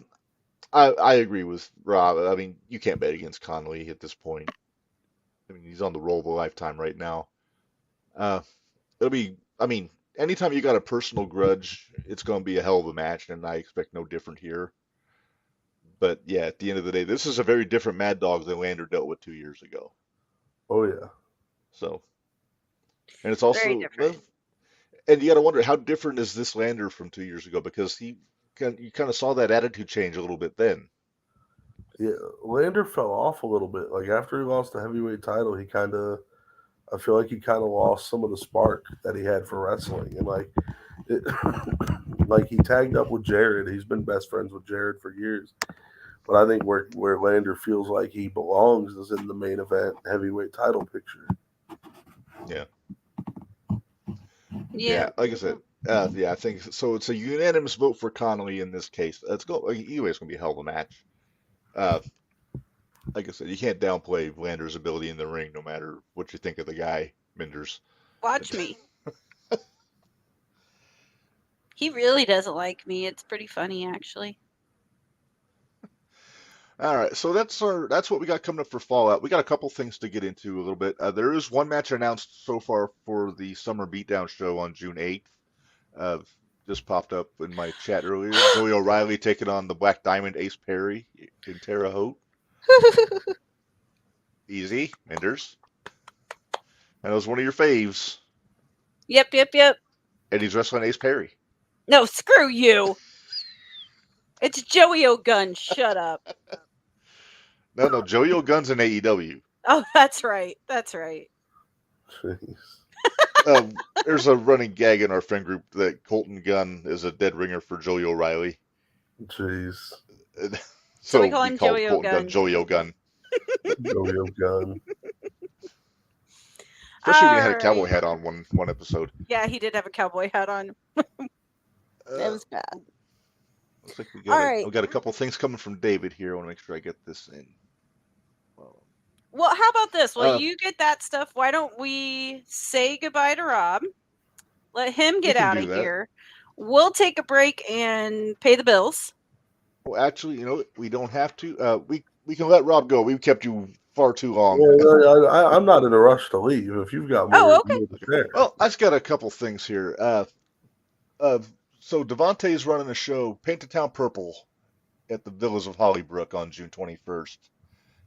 S1: I agree with Rob. I mean, you can't bet against Connolly at this point. I mean, he's on the roll of a lifetime right now. It'll be, I mean, anytime you got a personal grudge, it's going to be a hell of a match, and I expect no different here. But yeah, at the end of the day, this is a very different Mad Dog than Lander dealt with 2 years ago.
S3: Oh yeah.
S1: So, and it's also,
S2: Very different.
S1: and you got to wonder how different is this Lander from 2 years ago, because you kind of saw that attitude change a little bit then.
S3: Yeah, Lander fell off a little bit. Like after he lost the heavyweight title, I feel like he kind of lost some of the spark that he had for wrestling, and like he tagged up with Jared. He's been best friends with Jared for years. But I think where Lander feels like he belongs is in the main event heavyweight title picture.
S1: Yeah.
S2: Yeah.
S1: Like I said, I think so. It's a unanimous vote for Connolly in this case. It's going to be a hell of a match. Like I said, you can't downplay Lander's ability in the ring, no matter what you think of the guy, Minderz.
S2: Watch me. He really doesn't like me. It's pretty funny, actually.
S1: All right, so that's what we got coming up for Fallout. We got a couple things to get into a little bit. There is one match announced so far for the Summer Beatdown show on June 8th. Just popped up in my chat earlier. Joey O'Reilly taking on the Black Diamond Ace Perry in Terre Haute. Easy, Minderz. And that was one of your faves.
S2: Yep.
S1: And he's wrestling Ace Perry.
S2: No, screw you. It's Joey O'Gunn. Shut up.
S1: No, Joey O'Gunn's in AEW.
S2: Oh, that's right.
S3: Jeez.
S1: There's a running gag in our friend group that Colton Gunn is a dead ringer for Joey O'Reilly.
S3: Jeez.
S2: So we call him
S1: called
S2: Joey
S1: Colton
S2: O'Gunn.
S1: Gunn Joey O'Gunn.
S3: Joey O'Gunn.
S1: Especially when he had a cowboy hat on one episode.
S2: Yeah, he did have a cowboy hat on. That was bad.
S1: Looks like we got a couple things coming from David here. I want to make sure I get this in.
S2: Well, how about this? While you get that stuff, why don't we say goodbye to Rob? Let him get out of here. We'll take a break and pay the bills.
S1: Well, actually, we don't have to. We can let Rob go. We've kept you far too long.
S3: Yeah, I'm not in a rush to leave. If you've got more,
S2: okay.
S3: more to share.
S1: Well, I've got a couple things here. So Devontae's running a show, Paint the Town Purple, at the Villas of Hollybrook on June 21st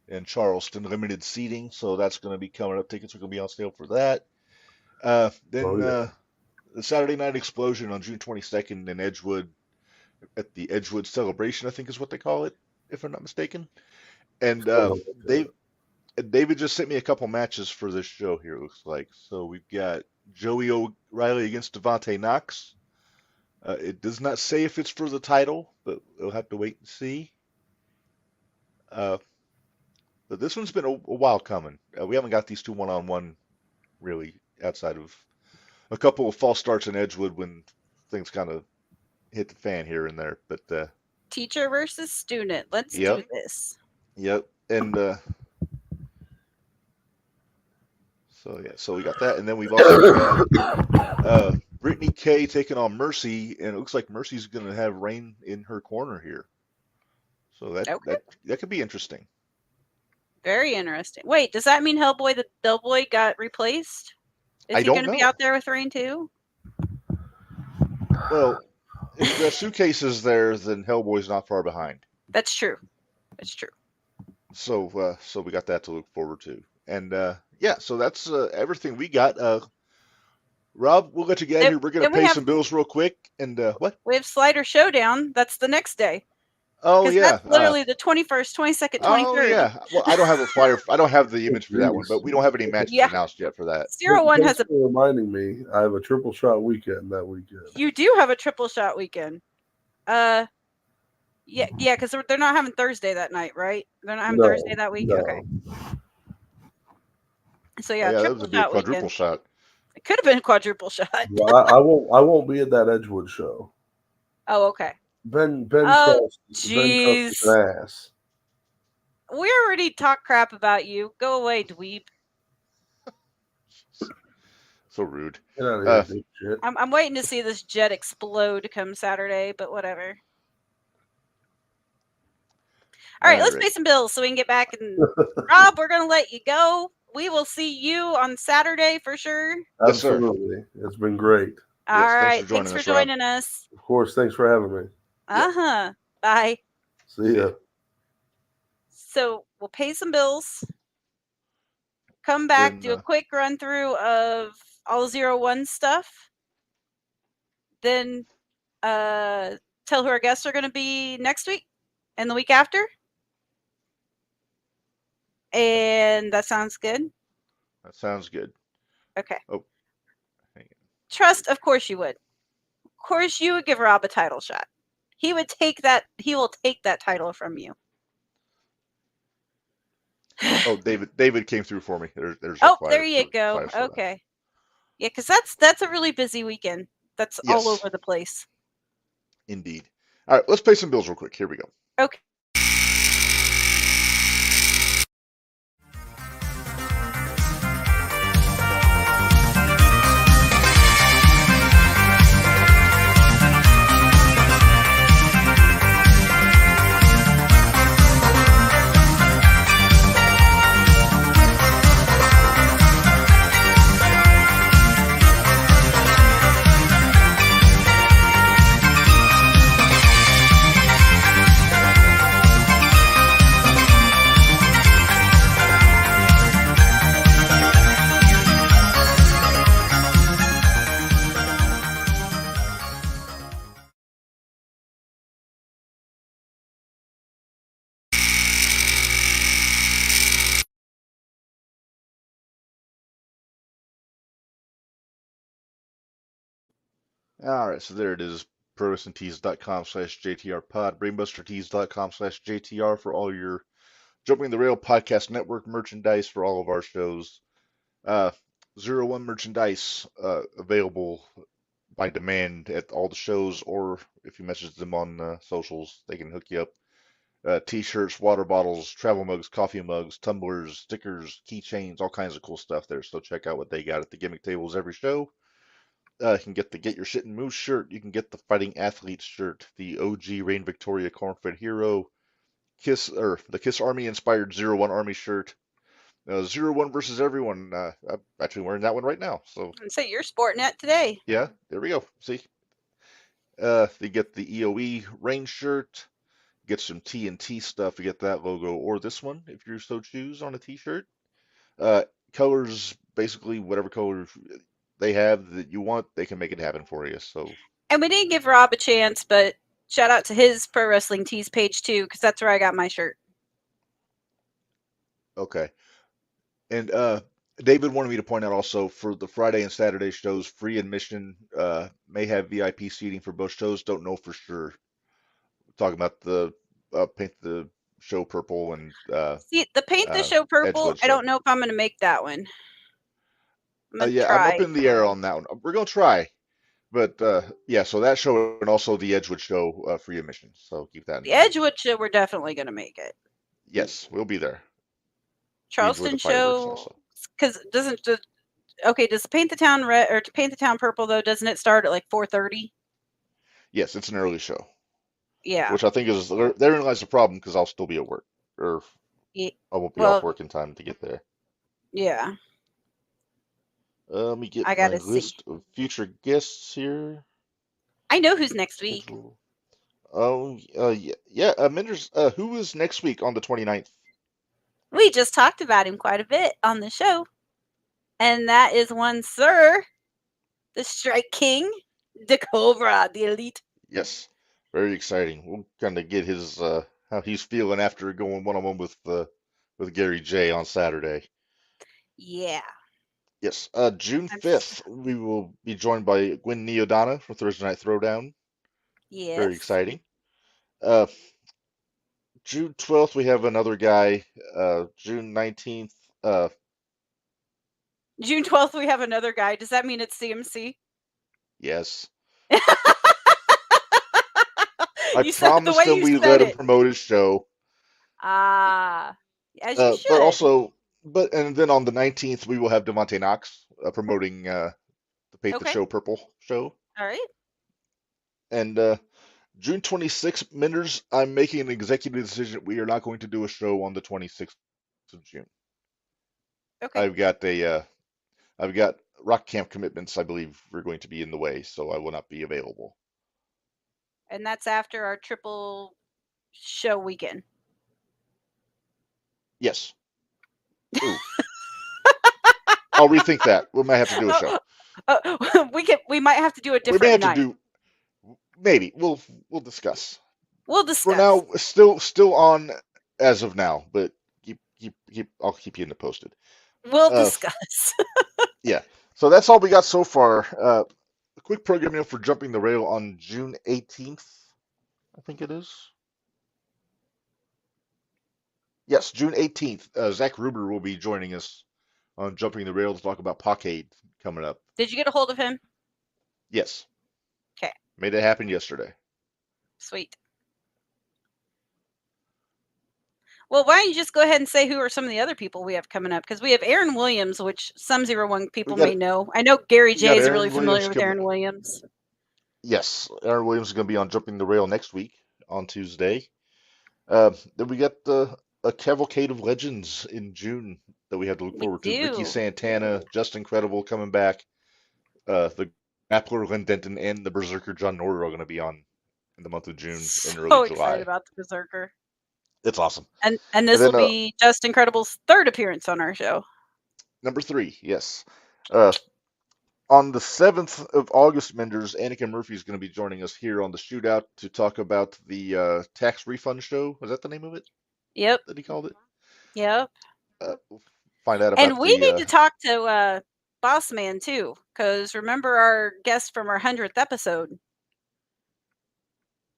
S1: in Charleston. Limited seating, so that's going to be coming up. Tickets are going to be on sale for that. The Saturday Night Explosion on June 22nd in Edgewood, at the Edgewood Celebration, I think is what they call it, if I'm not mistaken. And David just sent me a couple matches for this show here, it looks like. So we've got Joey O'Reilly against Devontae Knox. It does not say if it's for the title, but we'll have to wait and see. But this one's been a while coming. We haven't got these two one-on-one, really, outside of a couple of false starts in Edgewood when things kind of hit the fan here and there. But
S2: teacher versus student. Let's do this.
S1: Yep. And so we got that, and then we've also got Brittany Kay taking on Mercy, and it looks like Mercy's going to have Rain in her corner here. So that could be interesting.
S2: Very interesting. Wait, does that mean Hellboy the Doughboy got replaced? Is he going to be out there with Rain too?
S1: Well, if the suitcase is there, then Hellboy's not far behind.
S2: That's true.
S1: So we got that to look forward to. And so that's everything we got. Rob, we'll let you get out here. We're going to pay some bills real quick. And what?
S2: We have Slider Showdown. That's the next day.
S1: Oh
S2: Because
S1: yeah.
S2: that's literally the 21st, 22nd, 23rd.
S1: Yeah. Well, I don't have a flyer. I don't have the image for that one,
S3: Jeez.
S1: but we don't have any matches
S2: Yeah.
S1: announced yet for that.
S2: 01 has
S3: Thanks
S2: a.
S3: for reminding me. I have a triple shot weekend that weekend.
S2: You do have a triple shot weekend. Yeah, because they're not having Thursday that night, right? They're not having Thursday that week.
S3: No.
S2: Okay. So
S1: Oh,
S2: yeah,
S1: that
S2: triple
S1: would be a
S2: shot
S1: quadruple
S2: weekend.
S1: shot.
S2: It could have been a quadruple shot.
S3: Well, I won't be at that Edgewood show.
S2: Oh, okay.
S3: Ben
S2: Oh,
S3: trusts
S2: jeez.
S3: an ass.
S2: We already talked crap about you. Go away, dweeb.
S3: Get
S1: So rude.
S3: out of here, dipshit.
S2: I'm waiting to see this jet explode come Saturday, but whatever. All right, let's pay some bills so we can get back. And Rob, we're gonna let you go. We will see you on Saturday for sure.
S1: Yes, sir.
S3: Absolutely. It's been great.
S2: All
S1: Yes,
S2: right,
S1: thanks
S2: for
S1: for joining
S2: joining us.
S3: Of course, thanks for having me.
S2: Bye.
S3: See ya.
S2: So we'll pay some bills. Come back,
S1: Then,
S2: do a quick run through of all 01 stuff. Then tell who our guests are going to be next week and the week after. And that sounds good.
S1: That sounds good.
S2: Okay.
S1: Oh, hang on.
S2: Trust, of course you would. Of course you would give Rob a title shot. He would take that. He will take that title from you.
S1: Oh, David came through for me. There's.
S2: Oh, there you go. Okay. Yeah, because that's a really busy weekend. That's all
S1: Yes.
S2: over the place.
S1: Indeed. All right, let's pay some bills real quick. Here we go.
S2: Okay.
S1: All right, so there it is. ProWrestlingTees.com/JTRPod, BrainbusterTees.com/JTR for all your Jumping the Rail Podcast Network merchandise for all of our shows. 01 merchandise available by demand at all the shows, or if you message them on socials, they can hook you up. T-shirts, water bottles, travel mugs, coffee mugs, tumblers, stickers, keychains, all kinds of cool stuff there. So check out what they got at the gimmick tables every show. You can get the Get Your Shit and Move shirt. You can get the Fighting Athletes shirt, the OG Reign Victoria Cornfed Hero, the Kiss Army inspired 01 Army shirt. 01 versus everyone. I'm actually wearing that one right now. So
S2: you're sporting it today.
S1: Yeah, there we go. See, they get the EOE rain shirt. Get some TNT stuff to get that logo, or this one if you so choose on a T-shirt. Colors, basically whatever color they have that you want, they can make it happen for you. So.
S2: And we didn't give Rob a chance, but shout out to his Pro Wrestling Tees page too, because that's where I got my shirt.
S1: Okay. And David wanted me to point out also for the Friday and Saturday shows, free admission, may have VIP seating for both shows. Don't know for sure. Talking about the paint the show purple and
S2: see the paint the show purple. I don't know if I'm going to make that one.
S1: I'm up in the air on that one. We're gonna try, but yeah. So that show and also the Edgewood show free admission. So keep that in mind.
S2: The Edgewood show, we're definitely going to make it.
S1: Yes, we'll be there.
S2: Charleston show, because does Paint the Town red or Paint the Town purple though? Doesn't it start at like 4:30?
S1: Yes, it's an early show.
S2: Yeah.
S1: Which I think is therein lies the problem because I'll still be at work, or I won't be off work in time to get there.
S2: Yeah.
S1: Let me get my list of future guests here.
S2: I know who's next week.
S1: Oh, yeah. Minderz, who is next week on the 29th?
S2: We just talked about him quite a bit on the show. And that is one Sir, the Strike King, the Cobra, the Elite.
S1: Yes. Very exciting. We'll kind of get his how he's feeling after going one-on-one with Gary J on Saturday.
S2: Yeah.
S1: Yes. June
S2: I'm
S1: 5th, we will be joined by Gwen Neodana for Thursday Night Throwdown. Very
S2: Yes.
S1: exciting. Uh, June 12th, we have another guy. June 19th,
S2: June 12th, we have another guy. Does that mean it's CMC?
S1: yes.
S2: You said the way
S1: promised him
S2: you
S1: we
S2: said
S1: let him
S2: it.
S1: promote his show.
S2: As you
S1: But
S2: should.
S1: also, and then on the 19th, we will have Devontae Knox promoting the Paint the
S2: Okay.
S1: Show Purple show.
S2: All right.
S1: And June 26th, Minderz, I'm making an executive decision. We are not going to do a show on the 26th of June.
S2: Okay.
S1: I've got rock camp commitments. I believe we're going to be in the way, so I will not be available.
S2: And that's after our triple show weekend.
S1: Yes. Ooh. I'll rethink that. We might have to do a show.
S2: We might have to do a
S1: We
S2: different
S1: may have
S2: night.
S1: to do. Maybe we'll discuss.
S2: We'll discuss.
S1: For now, still on as of now, but I'll keep you in the posted.
S2: We'll discuss.
S1: Yeah. So that's all we got so far. A quick programming for Jumping the Rail on June 18th, I think it is. Yes, June 18th. Zach Ruber will be joining us on Jumping the Rail to talk about Pockade coming up.
S2: Did you get a hold of him?
S1: Yes.
S2: Okay.
S1: Made it happen yesterday.
S2: Sweet. Well, why don't you just go ahead and say who are some of the other people we have coming up? Because we have Aaron Williams, which some 01 people may know. I know Gary J is really familiar with Aaron Williams.
S1: Yes, Aaron Williams is going to be on Jumping the Rail next week on Tuesday. Then we got a cavalcade of legends in June that we have to look forward to. Ricky Santana, Just Incredible coming back. The Grappler Lynn Denton and the Berserker John Norder are going to be on in the month of June and early July.
S2: Excited about the Berserker.
S1: It's awesome.
S2: And this will be Just Incredible's third appearance on our show.
S1: Number 3, yes. On the 7th of August, Minderz, Annika Murphy is going to be joining us here on the Shootout to talk about the tax refund show. Was that the name of it?
S2: Yep.
S1: That he called it?
S2: Yep.
S1: We'll find out about
S2: and we need to talk to Boss Man, too, because remember our guest from our 100th episode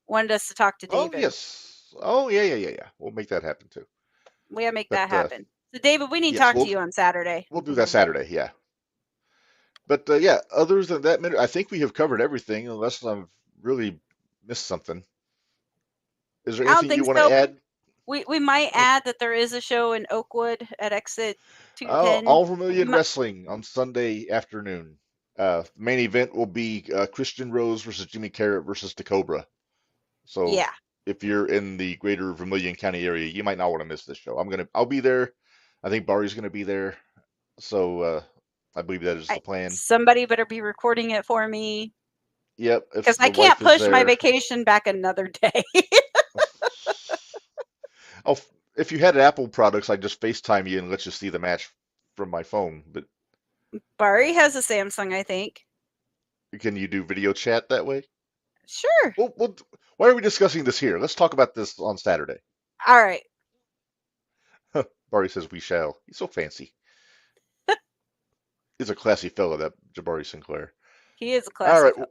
S2: wanted us to talk to David.
S1: Oh, yes. Oh, yeah. We'll make that happen, too.
S2: We gotta make that happen. So, David, we need to talk to you on Saturday.
S1: We'll do that Saturday, yeah. But, yeah, other than that, I think we have covered everything, unless I've really missed something. Is there anything you want to add?
S2: We might add that there is a show in Oakwood at Exit 210.
S1: All Vermilion Wrestling on Sunday afternoon. The main event will be Christian Rose versus Jimmy Carrot versus DeCobra. So
S2: yeah.
S1: If you're in the greater Vermilion County area, you might not want to miss this show. I'll be there. I think Barry's going to be there. So I believe that is the plan.
S2: Somebody better be recording it for me.
S1: Yep.
S2: Because I can't push my vacation back another day.
S1: Oh, if you had Apple products, I'd just FaceTime you and let you see the match from my phone. But
S2: Barry has a Samsung, I think.
S1: Can you do video chat that way?
S2: Sure.
S1: Well, why are we discussing this here? Let's talk about this on Saturday.
S2: All right.
S1: Barry says we shall. He's so fancy. He's a classy fellow, that Jabari Sinclair.
S2: He is a classy fellow.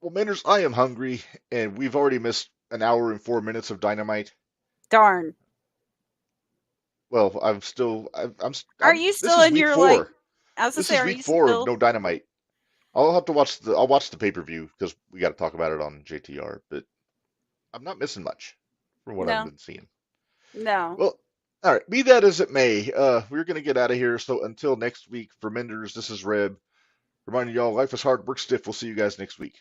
S1: Well, Minderz, I am hungry, and we've already missed an hour and 4 minutes of Dynamite.
S2: Darn.
S1: Well, I'm
S2: Are you still in your 4. Like? I was
S1: this
S2: say,
S1: is week 4 of no Dynamite. I'll have to watch the pay-per-view because we got to talk about it on JTR. But I'm not missing much from what I've been seeing.
S2: No.
S1: Well, all right. Be that as it may, we're gonna get out of here. So until next week, for Minderz, this is Reb reminding y'all, life is hard, work stiff. We'll see you guys next week.